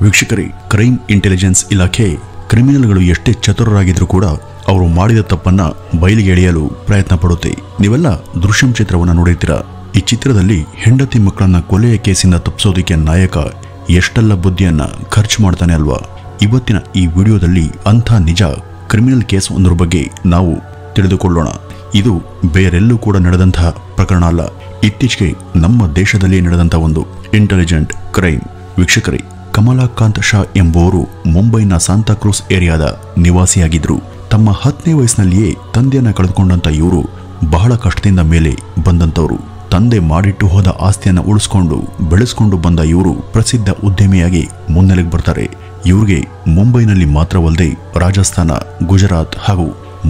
ವೀಕ್ಷಕರೇ, crime intelligence ಇಲಾಖೆ ಕ್ರಿಮಿನಲ್ಗಳು ಎಷ್ಟೇ ಚತುರರಾಗಿದ್ರೂ ಕೂಡ ಅವರು ಮಾಡಿದ ತಪ್ಪನ್ನ ಬಯಲಿಗೆ ಎಳೆಯಲು ಪ್ರಯತ್ನ ಪಡುತ್ತೆ. ನೀವೆಲ್ಲ ದೃಶ್ಯಂ ಚಿತ್ರವನ್ನು ನೋಡಿರ್ತೀರಾ. ಈ ಚಿತ್ರದಲ್ಲಿ ಹೆಂಡತಿ ಮಕ್ಕಳನ್ನ ಕೊಲೆಯ ಕೇಸಿಂದ ತಪ್ಪಿಸೋದಕ್ಕೆ ನಾಯಕ ಎಷ್ಟೆಲ್ಲ ಬುದ್ಧಿಯನ್ನ ಖರ್ಚು ಮಾಡ್ತಾನೆ ಅಲ್ವಾ. ಇವತ್ತಿನ ಈ ವಿಡಿಯೋದಲ್ಲಿ ಅಂಥ ನಿಜ ಕ್ರಿಮಿನಲ್ ಕೇಸ್ ಒಂದರ ಬಗ್ಗೆ ನಾವು ತಿಳಿದುಕೊಳ್ಳೋಣ. ಇದು ಬೇರೆಲ್ಲೂ ಕೂಡ ನಡೆದಂತಹ ಪ್ರಕರಣ ಅಲ್ಲ, ಇತ್ತೀಚೆಗೆ ನಮ್ಮ ದೇಶದಲ್ಲಿ ನಡೆದಂತಹ ಒಂದು ಇಂಟೆಲಿಜೆಂಟ್ ಕ್ರೈಮ್. ವೀಕ್ಷಕರೇ, ಕಮಲಾಕಾಂತ್ ಶಾ ಎಂಬುವರು ಮುಂಬೈನ ಸಾಂತಾಕ್ರೂಸ್ ಏರಿಯಾದ ನಿವಾಸಿಯಾಗಿದ್ರು. ತಮ್ಮ 10ನೇ ವಯಸ್ಸಿನಲ್ಲಿಯೇ ತಂದೆಯನ್ನ ಕಳೆದುಕೊಂಡಂತ ಇವರು ಬಹಳ ಕಷ್ಟದಿಂದ ಮೇಲೆ ಬಂದಂತವರು. ತಂದೆ ಮಾಡಿಟ್ಟು ಹೋದ ಆಸ್ತಿಯನ್ನು ಉಳಿಸ್ಕೊಂಡು ಬೆಳೆಸ್ಕೊಂಡು ಬಂದ ಇವರು ಪ್ರಸಿದ್ಧ ಉದ್ಯಮಿಯಾಗಿ ಮುನ್ನೆಲೆಗೆ ಬರ್ತಾರೆ. ಇವ್ರಿಗೆ ಮುಂಬೈನಲ್ಲಿ ಮಾತ್ರವಲ್ಲದೆ ರಾಜಸ್ಥಾನ, ಗುಜರಾತ್ ಹಾಗೂ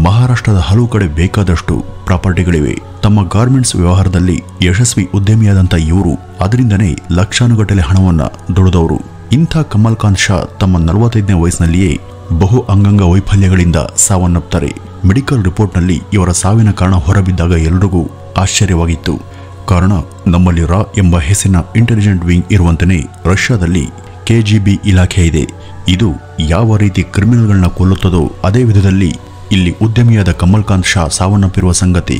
ಮಹಾರಾಷ್ಟ್ರದ ಹಲವು ಕಡೆ ಬೇಕಾದಷ್ಟು ಪ್ರಾಪರ್ಟಿಗಳಿವೆ. ತಮ್ಮ ಗಾರ್ಮೆಂಟ್ಸ್ ವ್ಯವಹಾರದಲ್ಲಿ ಯಶಸ್ವಿ ಉದ್ಯಮಿಯಾದಂಥ ಇವರು ಅದರಿಂದನೇ ಲಕ್ಷಾನುಗಟ್ಟಲೆ ಹಣವನ್ನ ದುಡಿದವರು. ಇಂಥ ಕಮಲಾಕಾಂತ್ ಶಾ ತಮ್ಮ 45ನೇ ವಯಸ್ಸಿನಲ್ಲಿಯೇ ಬಹು ಅಂಗಾಂಗ ವೈಫಲ್ಯಗಳಿಂದ ಸಾವನ್ನಪ್ತಾರೆ. ಮೆಡಿಕಲ್ ರಿಪೋರ್ಟ್ನಲ್ಲಿ ಇವರ ಸಾವಿನ ಕಾರಣ ಹೊರಬಿದ್ದಾಗ ಎಲ್ರಿಗೂ ಆಶ್ಚರ್ಯವಾಗಿತ್ತು. ಕಾರಣ, ನಮ್ಮಲ್ಲಿ ರಾ ಎಂಬ ಹೆಸರಿನ ಇಂಟೆಲಿಜೆಂಟ್ ವಿಂಗ್ ಇರುವಂತೆಯೇ ರಷ್ಯಾದಲ್ಲಿ KGB ಇಲಾಖೆ ಇದೆ. ಇದು ಯಾವ ರೀತಿ ಕ್ರಿಮಿನಲ್ಗಳನ್ನ ಕೊಲ್ಲುತ್ತದೋ ಅದೇ ವಿಧದಲ್ಲಿ ಇಲ್ಲಿ ಉದ್ಯಮಿಯಾದ ಕಮಲಾಕಾಂತ್ ಶಾ ಸಾವನ್ನಪ್ಪಿರುವ ಸಂಗತಿ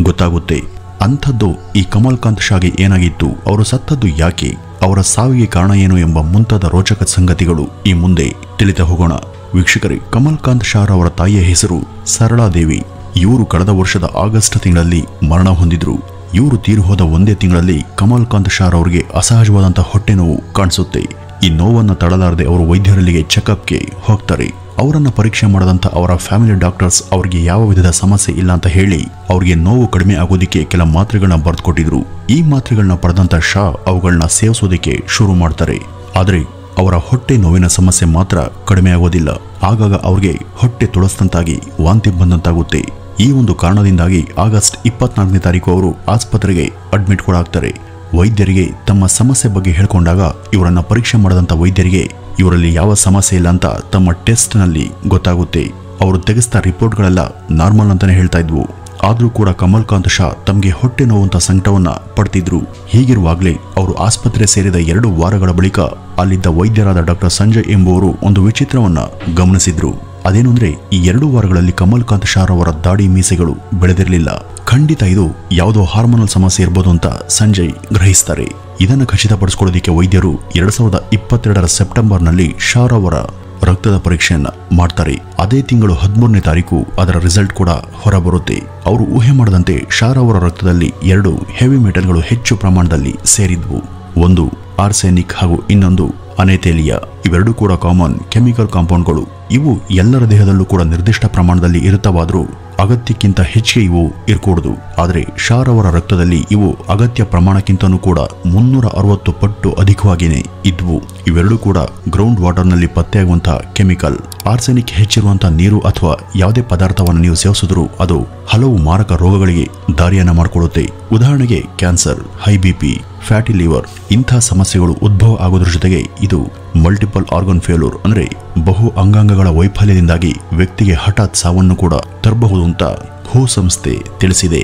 ಗೊತ್ತಾಗುತ್ತೆ. ಅಂಥದ್ದು ಈ ಕಮಲಾಕಾಂತ್ ಶಾಗೆ ಏನಾಗಿತ್ತು, ಅವರು ಸತ್ತದ್ದು ಯಾಕೆ, ಅವರ ಸಾವಿಗೆ ಕಾರಣ ಏನು ಎಂಬ ಮುಂತಾದ ರೋಚಕ ಸಂಗತಿಗಳು ಈ ಮುಂದೆ ತಿಳಿತಾ ಹೋಗೋಣ. ವೀಕ್ಷಕರೇ, ಕಮಲಾಕಾಂತ್ ಶಾ ಅವರ ತಾಯಿಯ ಹೆಸರು ಸರಳಾದೇವಿ. ಇವರು ಕಳೆದ ವರ್ಷದ ಆಗಸ್ಟ್ ತಿಂಗಳಲ್ಲಿ ಮರಣ ಹೊಂದಿದ್ರು. ಇವರು ತೀರು ಹೋದ ಒಂದೇ ತಿಂಗಳಲ್ಲಿ ಕಮಲಾಕಾಂತ್ ಶಾ ಅವರಿಗೆ ಅಸಹಜವಾದಂತಹ ಹೊಟ್ಟೆ ನೋವು ಕಾಣಿಸುತ್ತೆ. ಈ ನೋವನ್ನು ತಡಲಾರದೆ ಅವರು ವೈದ್ಯರಲ್ಲಿಗೆ ಚೆಕಪ್ಗೆ ಹೋಗ್ತಾರೆ. ಅವರನ್ನ ಪರೀಕ್ಷೆ ಮಾಡದಂತ ಅವರ ಫ್ಯಾಮಿಲಿ ಡಾಕ್ಟರ್ಸ್ ಅವರಿಗೆ ಯಾವ ವಿಧದ ಸಮಸ್ಯೆ ಇಲ್ಲ ಅಂತ ಹೇಳಿ ಅವರಿಗೆ ನೋವು ಕಡಿಮೆ ಆಗೋದಿಕ್ಕೆ ಕೆಲ ಮಾತ್ರೆಗಳನ್ನ ಬರೆದುಕೊಟ್ಟಿದ್ರು. ಈ ಮಾತ್ರೆಗಳನ್ನ ಪಡೆದಂತ ಶಾ ಅವುಗಳನ್ನ ಸೇವಿಸೋದಕ್ಕೆ ಶುರು ಮಾಡ್ತಾರೆ. ಆದ್ರೆ ಅವರ ಹೊಟ್ಟೆ ನೋವಿನ ಸಮಸ್ಯೆ ಮಾತ್ರ ಕಡಿಮೆ ಆಗೋದಿಲ್ಲ. ಆಗಾಗ ಅವ್ರಿಗೆ ಹೊಟ್ಟೆ ತುಳಸ್ತಂತಾಗಿ ವಾಂತಿ ಬಂದಂತಾಗುತ್ತೆ. ಈ ಒಂದು ಕಾರಣದಿಂದಾಗಿ ಆಗಸ್ಟ್ 24ನೇ ತಾರೀಕು ಅವರು ಆಸ್ಪತ್ರೆಗೆ ಅಡ್ಮಿಟ್ ಕೂಡ ಆಗ್ತಾರೆ. ವೈದ್ಯರಿಗೆ ತಮ್ಮ ಸಮಸ್ಯೆ ಬಗ್ಗೆ ಹೇಳ್ಕೊಂಡಾಗ ಇವರನ್ನ ಪರೀಕ್ಷೆ ಮಾಡದಂತ ವೈದ್ಯರಿಗೆ ಇವರಲ್ಲಿ ಯಾವ ಸಮಸ್ಯೆ ಇಲ್ಲ ಅಂತ ತಮ್ಮ ಟೆಸ್ಟ್ ನಲ್ಲಿ ಗೊತ್ತಾಗುತ್ತೆ. ಅವರು ತೆಗೆಸ್ತಾ ರಿಪೋರ್ಟ್ಗಳೆಲ್ಲ ನಾರ್ಮಲ್ ಅಂತಾನೆ ಹೇಳ್ತಾ ಇದ್ವು. ಆದ್ರೂ ಕೂಡ ಕಮಲಾಕಾಂತ್ ಶಾ ತಮಗೆ ಹೊಟ್ಟೆ ನೋವಂತ ಸಂಕಟವನ್ನ ಪಡ್ತಿದ್ರು. ಹೀಗಿರುವಾಗಲೇ ಅವರು ಆಸ್ಪತ್ರೆ ಸೇರಿದ 2 ವಾರಗಳ ಬಳಿಕ ಅಲ್ಲಿದ್ದ ವೈದ್ಯರಾದ ಡಾಕ್ಟರ್ ಸಂಜಯ್ ಎಂಬುವರು ಒಂದು ವಿಚಿತ್ರವನ್ನ ಗಮನಿಸಿದ್ರು. ಅದೇನು ಅಂದ್ರೆ, ಈ 2 ವಾರಗಳಲ್ಲಿ ಕಮಲಾಕಾಂತ್ ಶಾ ಅವರ ದಾಡಿ ಮೀಸೆಗಳು ಬೆಳೆದಿರಲಿಲ್ಲ. ಖಂಡಿತ ಇದು ಯಾವುದೋ ಹಾರ್ಮೋನಲ್ ಸಮಸ್ಯೆ ಇರಬಹುದು ಅಂತ ಸಂಜಯ್ ಗ್ರಹಿಸ್ತಾರೆ. ಇದನ್ನು ಖಚಿತಪಡಿಸಿಕೊಳ್ಳೋದಕ್ಕೆ ವೈದ್ಯರು 2022ರ ಸೆಪ್ಟೆಂಬರ್ನಲ್ಲಿ ಶಾ ಅವರ ರಕ್ತದ ಪರೀಕ್ಷೆಯನ್ನ ಮಾಡ್ತಾರೆ. ಅದೇ ತಿಂಗಳು 13ನೇ ತಾರೀಕು ಅದರ ರಿಸಲ್ಟ್ ಕೂಡ ಹೊರಬರುತ್ತೆ. ಅವರು ಊಹೆ ಮಾಡದಂತೆ ಶಾ ಅವರ ರಕ್ತದಲ್ಲಿ 2 ಹೆವಿ ಮೆಟಲ್ಗಳು ಹೆಚ್ಚು ಪ್ರಮಾಣದಲ್ಲಿ ಸೇರಿದ್ವು. ಒಂದು ಆರ್ಸೆನಿಕ್ ಹಾಗೂ ಇನ್ನೊಂದು ಅನೆಥೇಲಿಯಾ. ಇವೆರಡೂ ಕೂಡ ಕಾಮನ್ ಕೆಮಿಕಲ್ ಕಾಂಪೌಂಡ್ಗಳು. ಇವು ಎಲ್ಲರ ದೇಹದಲ್ಲೂ ಕೂಡ ನಿರ್ದಿಷ್ಟ ಪ್ರಮಾಣದಲ್ಲಿ ಇರುತ್ತವಾದ್ರೂ ಅಗತ್ಯಕ್ಕಿಂತ ಹೆಚ್ಚಿಗೆ ಇವು ಇರಕೂಡದು. ಆದರೆ ಶಾ ಅವರ ರಕ್ತದಲ್ಲಿ ಇವು ಅಗತ್ಯ ಪ್ರಮಾಣಕ್ಕಿಂತನೂ ಕೂಡ 360 ಪಟ್ಟು ಅಧಿಕವಾಗಿಯೇ ಇದ್ವು. ಇವೆರಡೂ ಕೂಡ ಗ್ರೌಂಡ್ ವಾಟರ್ನಲ್ಲಿ ಪತ್ತೆಯಾಗುವಂತಹ ಕೆಮಿಕಲ್. ಆರ್ಸೆನಿಕ್ ಹೆಚ್ಚಿರುವಂತಹ ನೀರು ಅಥವಾ ಯಾವುದೇ ಪದಾರ್ಥವನ್ನು ನೀವು ಸೇವಿಸಿದ್ರೂ ಅದು ಹಲವು ಮಾರಕ ರೋಗಗಳಿಗೆ ದಾರಿಯನ್ನ ಮಾಡಿಕೊಡುತ್ತೆ. ಉದಾಹರಣೆಗೆ cancer, high BP, fatty liver ಇಂಥ ಸಮಸ್ಯೆಗಳು ಉದ್ಭವ ಆಗೋದ್ರ ಜೊತೆಗೆ ಇದು ಮಲ್ಟಿಪಲ್ ಆರ್ಗನ್ ಫೇಲ್ಯೂರ್ ಅಂದ್ರೆ ಬಹು ಅಂಗಾಂಗಗಳ ವೈಫಲ್ಯದಿಂದಾಗಿ ವ್ಯಕ್ತಿಗೆ ಹಠಾತ್ ಸಾವನ್ನು ಕೂಡ ತರಬಹುದು ಅಂತ WHO ಸಂಸ್ಥೆ ತಿಳಿಸಿದೆ.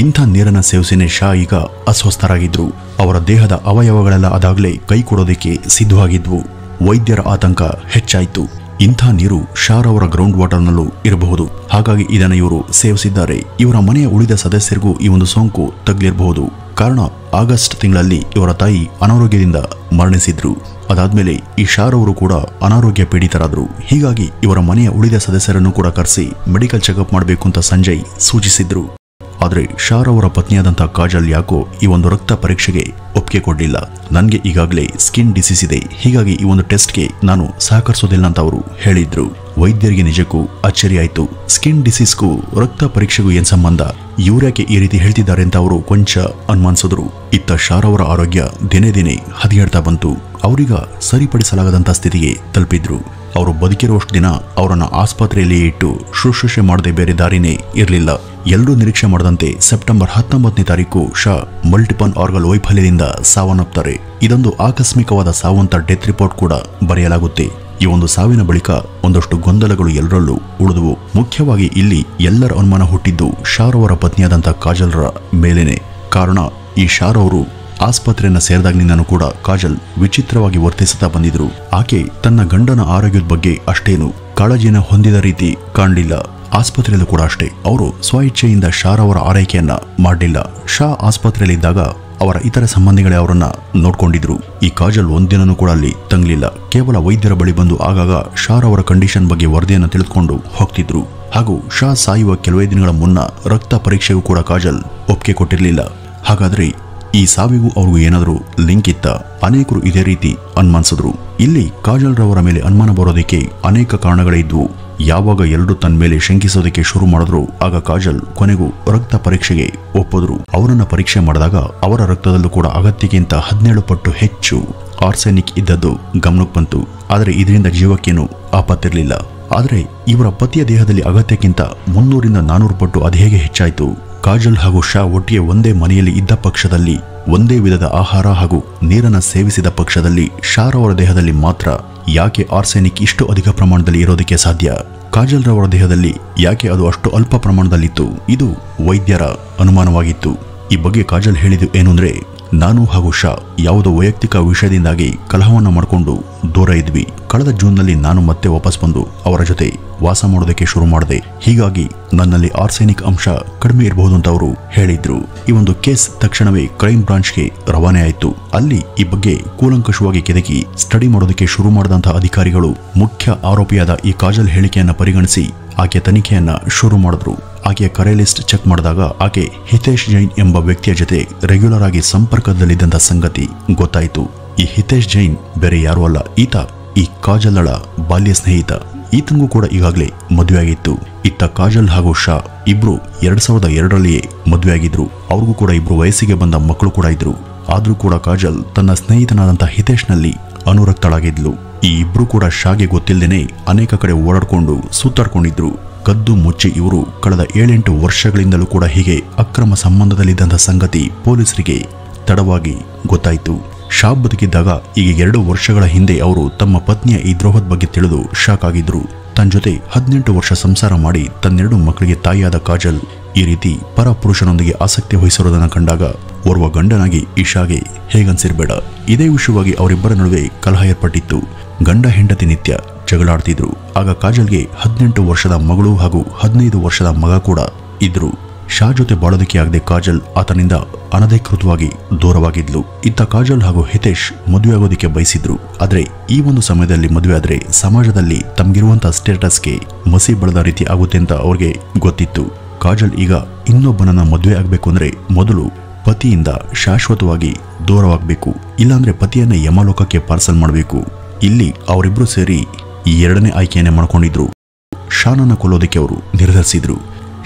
ಇಂಥ ನೀರನ್ನ ಸೇವಿಸಿನೇ ಶಾ ಈಗ ಅಸ್ವಸ್ಥರಾಗಿದ್ರು. ಅವರ ದೇಹದ ಅವಯವಗಳೆಲ್ಲ ಅದಾಗಲೇ ಕೈ ಕೊಡೋದಕ್ಕೆ ಸಿದ್ಧವಾಗಿದ್ವು. ವೈದ್ಯರ ಆತಂಕ ಹೆಚ್ಚಾಯಿತು. ಇಂಥ ನೀರು ಶಾ ಅವರ ಗ್ರೌಂಡ್ ವಾಟರ್ನಲ್ಲೂ ಇರಬಹುದು. ಹಾಗಾಗಿ ಇದನ್ನು ಇವರು ಸೇವಿಸಿದ್ದಾರೆ. ಇವರ ಮನೆಯ ಉಳಿದ ಸದಸ್ಯರಿಗೂ ಈ ಒಂದು ಸೋಂಕು ತಗುಲಿರಬಹುದು. ಕಾರಣ, ಆಗಸ್ಟ್ ತಿಂಗಳಲ್ಲಿ ಇವರ ತಾಯಿ ಅನಾರೋಗ್ಯದಿಂದ ಮರಣಿಸಿದ್ರು. ಅದಾದ್ಮೇಲೆ ಈ ಶಾ ಅವರು ಕೂಡ ಅನಾರೋಗ್ಯ ಪೀಡಿತರಾದ್ರು. ಹೀಗಾಗಿ ಇವರ ಮನೆಯ ಉಳಿದ ಸದಸ್ಯರನ್ನು ಕೂಡ ಕರೆಸಿ ಮೆಡಿಕಲ್ ಚೆಕಪ್ ಮಾಡಬೇಕು ಅಂತ ಸಂಜಯ್ ಸೂಚಿಸಿದ್ರು. ಆದ್ರೆ ಶಾ ಅವರ ಪತ್ನಿಯಾದಂತಹ ಕಾಜಲ್ ಯಾಕೋ ಈ ಒಂದು ರಕ್ತ ಪರೀಕ್ಷೆಗೆ ಒಪ್ಪಿಗೆ ಕೊಡಲಿಲ್ಲ. ನನಗೆ ಈಗಾಗಲೇ ಸ್ಕಿನ್ ಡಿಸೀಸ್ ಇದೆ, ಹೀಗಾಗಿ ಈ ಒಂದು ಟೆಸ್ಟ್ಗೆ ನಾನು ಸಹಕರಿಸೋದಿಲ್ಲ ಅಂತ ಅವರು ಹೇಳಿದ್ರು. ವೈದ್ಯರಿಗೆ ನಿಜಕ್ಕೂ ಅಚ್ಚರಿ ಆಯ್ತು. ಸ್ಕಿನ್ ಡಿಸೀಸ್ಗೂ ರಕ್ತ ಪರೀಕ್ಷೆಗೂ ಏನ್ ಸಂಬಂಧ, ಇವ್ರ್ಯಾಕೆ ಈ ರೀತಿ ಹೇಳ್ತಿದ್ದಾರೆ ಅಂತ ಅವರು ಕೊಂಚ ಅನುಮಾನಿಸಿದ್ರು. ಇತ್ತ ಶಾ ಅವರ ಆರೋಗ್ಯ ದಿನೇ ದಿನೇ ಹದಗೆಡ್ತಾ ಬಂತು. ಅವರೀಗ ಸರಿಪಡಿಸಲಾಗದಂತ ಸ್ಥಿತಿಗೆ ತಲುಪಿದ್ರು. ಅವರು ಬದುಕಿರುವಷ್ಟು ದಿನ ಅವರನ್ನ ಆಸ್ಪತ್ರೆಯಲ್ಲಿ ಇಟ್ಟು ಶುಶ್ರೂಷೆ ಮಾಡದೆ ಬೇರೆ ದಾರಿನೇ ಇರಲಿಲ್ಲ. ಎಲ್ಲರೂ ನಿರೀಕ್ಷೆ ಮಾಡದಂತೆ ಸೆಪ್ಟೆಂಬರ್ 19ನೇ ತಾರೀಕು ಶಾ ಮಲ್ಟಿಪಲ್ ಆರ್ಗನ್ ವೈಫಲ್ಯದಿಂದ ಸಾವನ್ನಪ್ತಾರೆ. ಇದೊಂದು ಆಕಸ್ಮಿಕವಾದ ಸಾವು ಅಂತ ಡೆತ್ ರಿಪೋರ್ಟ್ ಕೂಡ ಬರೆಯಲಾಗುತ್ತೆ. ಈ ಒಂದು ಸಾವಿನ ಬಳಿಕ ಒಂದಷ್ಟು ಗೊಂದಲಗಳು ಎಲ್ಲರಲ್ಲೂ ಉಳಿದವು. ಮುಖ್ಯವಾಗಿ ಇಲ್ಲಿ ಎಲ್ಲರ ಅನುಮಾನ ಹುಟ್ಟಿದ್ದು ಶಾ ಅವರ ಪತ್ನಿಯಾದಂತಹ ಕಾಜಲ್ರ ಮೇಲೇನೆ. ಕಾರಣ, ಈ ಶಾ ಅವರು ಆಸ್ಪತ್ರೆಯನ್ನ ಸೇರಿದಾಗಿನಿಂದನೂ ಕೂಡ ಕಾಜಲ್ ವಿಚಿತ್ರವಾಗಿ ವರ್ತಿಸುತ್ತಾ ಬಂದಿದ್ರು. ಆಕೆ ತನ್ನ ಗಂಡನ ಆರೋಗ್ಯದ ಬಗ್ಗೆ ಅಷ್ಟೇನು ಕಾಳಜಿನ ಹೊಂದಿದ ರೀತಿ ಕಾಣಲಿಲ್ಲ. ಆಸ್ಪತ್ರೆಯಲ್ಲೂ ಕೂಡ ಅಷ್ಟೇ ಅವರು ಸ್ವಇಚ್ಛೆಯಿಂದ ಶಾರವರ ಆರೈಕೆಯನ್ನ ಮಾಡಲಿಲ್ಲ. ಶಾ ಆಸ್ಪತ್ರೆಯಲ್ಲಿದ್ದಾಗ ಅವರ ಇತರ ಸಂಬಂಧಿಗಳೇ ಅವರನ್ನ ನೋಡ್ಕೊಂಡಿದ್ರು. ಈ ಕಾಜಲ್ ಒಂದಿನನೂ ಕೂಡ ಅಲ್ಲಿ ತಂಗಲಿಲ್ಲ. ಕೇವಲ ವೈದ್ಯರ ಬಳಿ ಬಂದು ಆಗಾಗ ಶಾರವರ ಕಂಡೀಷನ್ ಬಗ್ಗೆ ವರದಿಯನ್ನು ತಿಳಿದುಕೊಂಡು ಹೋಗ್ತಿದ್ರು. ಹಾಗೂ ಶಾ ಸಾಯುವ ಕೆಲವೇ ದಿನಗಳ ಮುನ್ನ ರಕ್ತ ಪರೀಕ್ಷೆಗೂ ಕೂಡ ಕಾಜಲ್ ಒಪ್ಪಿಗೆ ಕೊಟ್ಟಿರಲಿಲ್ಲ. ಹಾಗಾದ್ರೆ ಈ ಸಾವಿಗೂ ಅವ್ರಿಗೂ ಏನಾದರೂ ಲಿಂಕ್ ಇತ್ತ? ಅನೇಕರು ಇದೇ ರೀತಿ ಅನುಮಾನಿಸಿದ್ರು. ಇಲ್ಲಿ ಕಾಜಲ್ ರವರ ಮೇಲೆ ಅನುಮಾನ ಬರೋದಕ್ಕೆ ಅನೇಕ ಕಾರಣಗಳೇ ಇದ್ವು. ಯಾವಾಗ ಎಲ್ಲರೂ ತನ್ನ ಮೇಲೆ ಶಂಕಿಸೋದಕ್ಕೆ ಶುರು ಮಾಡಿದ್ರು ಆಗ ಕಾಜಲ್ ಕೊನೆಗೂ ರಕ್ತ ಪರೀಕ್ಷೆಗೆ ಒಪ್ಪಿದ್ರು. ಅವರನ್ನ ಪರೀಕ್ಷೆ ಮಾಡಿದಾಗ ಅವರ ರಕ್ತದಲ್ಲೂ ಕೂಡ ಅಗತ್ಯಕ್ಕಿಂತ 17 ಪಟ್ಟು ಹೆಚ್ಚು ಆರ್ಸೆನಿಕ್ ಇದ್ದದ್ದು ಗಮನಕ್ಕೆ ಬಂತು. ಆದರೆ ಇದರಿಂದ ಜೀವಕ್ಕೇನು ಆಪತ್ತಿರಲಿಲ್ಲ. ಆದರೆ ಇವರ ಪತಿಯ ದೇಹದಲ್ಲಿ ಅಗತ್ಯಕ್ಕಿಂತ 300ರಿಂದ 400 ಪಟ್ಟು ಅದು ಹೇಗೆ ಹೆಚ್ಚಾಯಿತು? ಕಾಜಲ್ ಹಾಗೂ ಶಾ ಒಟ್ಟಿಗೆ ಒಂದೇ ಮನೆಯಲ್ಲಿ ಇದ್ದ ಪಕ್ಷದಲ್ಲಿ, ಒಂದೇ ವಿಧದ ಆಹಾರ ಹಾಗೂ ನೀರನ್ನು ಸೇವಿಸಿದ ಪಕ್ಷದಲ್ಲಿ ಶಾರವರ ದೇಹದಲ್ಲಿ ಮಾತ್ರ ಯಾಕೆ ಆರ್ಸೆನಿಕ್ ಇಷ್ಟು ಅಧಿಕ ಪ್ರಮಾಣದಲ್ಲಿ ಇರೋದಕ್ಕೆ ಸಾಧ್ಯ? ಕಾಜಲ್ ರವರ ದೇಹದಲ್ಲಿ ಯಾಕೆ ಅದು ಅಷ್ಟು ಅಲ್ಪ ಪ್ರಮಾಣದಲ್ಲಿತ್ತು? ಇದು ವೈದ್ಯರ ಅನುಮಾನವಾಗಿತ್ತು. ಈ ಬಗ್ಗೆ ಕಾಜಲ್ ಹೇಳಿದ್ದು ಏನು ಅಂದ್ರೆ, ನಾನು ಹಾಗೂ ಶಾ ಯಾವುದೋ ವೈಯಕ್ತಿಕ ವಿಷಯದಿಂದಾಗಿ ಕಲಹವನ್ನು ಮಾಡಿಕೊಂಡು ದೂರ ಇದ್ವಿ. ಕಳೆದ ಜೂನ್ನಲ್ಲಿ ನಾನು ಮತ್ತೆ ವಾಪಸ್ ಬಂದು ಅವರ ಜೊತೆ ವಾಸ ಮಾಡೋದಕ್ಕೆ ಶುರು ಮಾಡಿದೆ. ಹೀಗಾಗಿ ನನ್ನಲ್ಲಿ ಆರ್ಸೆನಿಕ್ ಅಂಶ ಕಡಿಮೆ ಇರಬಹುದು ಅಂತ ಅವರು ಹೇಳಿದ್ರು. ಈ ಒಂದು ಕೇಸ್ ತಕ್ಷಣವೇ ಕ್ರೈಮ್ ಬ್ರಾಂಚ್ಗೆ ರವಾನೆ ಆಯಿತು. ಅಲ್ಲಿ ಈ ಬಗ್ಗೆ ಕೂಲಂಕಷವಾಗಿ ಕೆದಕಿ ಸ್ಟಡಿ ಮಾಡೋದಕ್ಕೆ ಶುರು ಮಾಡಿದಂತಹ ಅಧಿಕಾರಿಗಳು ಮುಖ್ಯ ಆರೋಪಿಯಾದ ಈ ಕಾಜಲ್ ಹೇಳಿಕೆಯನ್ನ ಪರಿಗಣಿಸಿ ಆಕೆ ತನಿಖೆಯನ್ನ ಶುರು ಮಾಡಿದ್ರು. ಆಕೆಯ ಕರೆ ಲಿಸ್ಟ್ ಚೆಕ್ ಮಾಡಿದಾಗ ಆಕೆ ಹಿತೇಶ್ ಜೈನ್ ಎಂಬ ವ್ಯಕ್ತಿಯ ಜೊತೆ ರೆಗ್ಯುಲರ್ ಆಗಿ ಸಂಪರ್ಕದಲ್ಲಿದ್ದಂಥ ಸಂಗತಿ ಗೊತ್ತಾಯಿತು. ಈ ಹಿತೇಶ್ ಜೈನ್ ಬೇರೆ ಯಾರೂ ಅಲ್ಲ, ಈತ ಈ ಕಾಜಲ್ಳ ಬಾಲ್ಯ ಸ್ನೇಹಿತ. ಈತನಿಗೂ ಕೂಡ ಈಗಾಗಲೇ ಮದುವೆ ಆಗಿತ್ತು. ಇತ್ತ ಕಾಜಲ್ ಹಾಗೂ ಶಾ ಇಬ್ರು 2002ರಲ್ಲಿಯೇ ಮದುವೆ ಆಗಿದ್ರು. ಅವ್ರಿಗೂ ಕೂಡ ಇಬ್ರು ವಯಸ್ಸಿಗೆ ಬಂದ ಮಕ್ಕಳು ಕೂಡ ಇದ್ರು. ಆದ್ರೂ ಕೂಡ ಕಾಜಲ್ ತನ್ನ ಸ್ನೇಹಿತನಾದಂಥ ಹಿತೇಶ್ನಲ್ಲಿ ಅನುರಕ್ತಳಾಗಿದ್ಲು. ಈ ಇಬ್ರು ಕೂಡ ಶಾಗೆ ಗೊತ್ತಿಲ್ಲದೇನೆ ಅನೇಕ ಕಡೆ ಓಡಾಡ್ಕೊಂಡು ಸುತ್ತಾಡ್ಕೊಂಡಿದ್ರು. ಕದ್ದು ಮುಚ್ಚಿ ಇವರು ಕಳೆದ 7-8 ವರ್ಷಗಳಿಂದಲೂ ಕೂಡ ಹೀಗೆ ಅಕ್ರಮ ಸಂಬಂಧದಲ್ಲಿದ್ದಂಥ ಸಂಗತಿ ಪೊಲೀಸರಿಗೆ ತಡವಾಗಿ ಗೊತ್ತಾಯಿತು. ಶಾ ಬದುಕಿದ್ದಾಗ ಈಗ 2 ವರ್ಷಗಳ ಹಿಂದೆ ಅವರು ತಮ್ಮ ಪತ್ನಿಯ ಈ ದ್ರೋಹದ ಬಗ್ಗೆ ತಿಳಿದು ಶಾಕ್ ಆಗಿದ್ರು. ತನ್ನ ಜೊತೆ 18 ವರ್ಷ ಸಂಸಾರ ಮಾಡಿ ತನ್ನೆರಡು ಮಕ್ಕಳಿಗೆ ತಾಯಿಯಾದ ಕಾಜಲ್ ಈ ರೀತಿ ಪರ ಪುರುಷನೊಂದಿಗೆ ಆಸಕ್ತಿ ವಹಿಸಿರೋದನ್ನು ಕಂಡಾಗ ಓರ್ವ ಗಂಡನಾಗಿ ಈ ಶಾಗೆ ಹೇಗನ್ಸಿರ್ಬೇಡ. ಇದೇ ವಿಷಯವಾಗಿ ಅವರಿಬ್ಬರ ನಡುವೆ ಕಲಹ ಏರ್ಪಟ್ಟಿತ್ತು. ಗಂಡ ಹೆಂಡತಿ ನಿತ್ಯ ಜಗಳಾಡ್ತಿದ್ರು. ಆಗ ಕಾಜಲ್ಗೆ 18 ವರ್ಷದ ಮಗಳು ಹಾಗೂ 15 ವರ್ಷದ ಮಗ ಕೂಡ ಇದ್ರು. ಶಾ ಜೊತೆ ಬಾಳೋದಕ್ಕೆ ಆಗದೆ ಕಾಜಲ್ ಆತನಿಂದ ಅನಧಿಕೃತವಾಗಿ ದೂರವಾಗಿದ್ಲು. ಇತ್ತ ಕಾಜಲ್ ಹಾಗೂ ಹಿತೇಶ್ ಮದುವೆ ಆಗೋದಕ್ಕೆ ಬಯಸಿದ್ರು. ಆದ್ರೆ ಈ ಒಂದು ಸಮಯದಲ್ಲಿ ಮದುವೆ ಆದ್ರೆ ಸಮಾಜದಲ್ಲಿ ತಮ್ಗಿರುವಂತಹ ಸ್ಟೇಟಸ್ಗೆ ಮಸಿ ಬಳದ ರೀತಿ ಆಗುತ್ತೆ ಅಂತ ಅವ್ರಿಗೆ ಗೊತ್ತಿತ್ತು. ಕಾಜಲ್ ಈಗ ಇನ್ನೊಬ್ಬನನ್ನ ಮದುವೆ ಆಗ್ಬೇಕು ಅಂದ್ರೆ ಮೊದಲು ಪತಿಯಿಂದ ಶಾಶ್ವತವಾಗಿ ದೂರವಾಗಬೇಕು, ಇಲ್ಲಾಂದ್ರೆ ಪತಿಯನ್ನ ಯಮಲೋಕಕ್ಕೆ ಪಾರ್ಸಲ್ ಮಾಡಬೇಕು. ಇಲ್ಲಿ ಅವರಿಬ್ರು ಸೇರಿ ಈ ಎರಡನೇ ಆಯ್ಕೆಯನ್ನೇ ಮಾಡ್ಕೊಂಡಿದ್ರು. ಶಾನನ್ನ ಕೊಲ್ಲೋದಕ್ಕೆ ಅವರು ನಿರ್ಧರಿಸಿದ್ರು.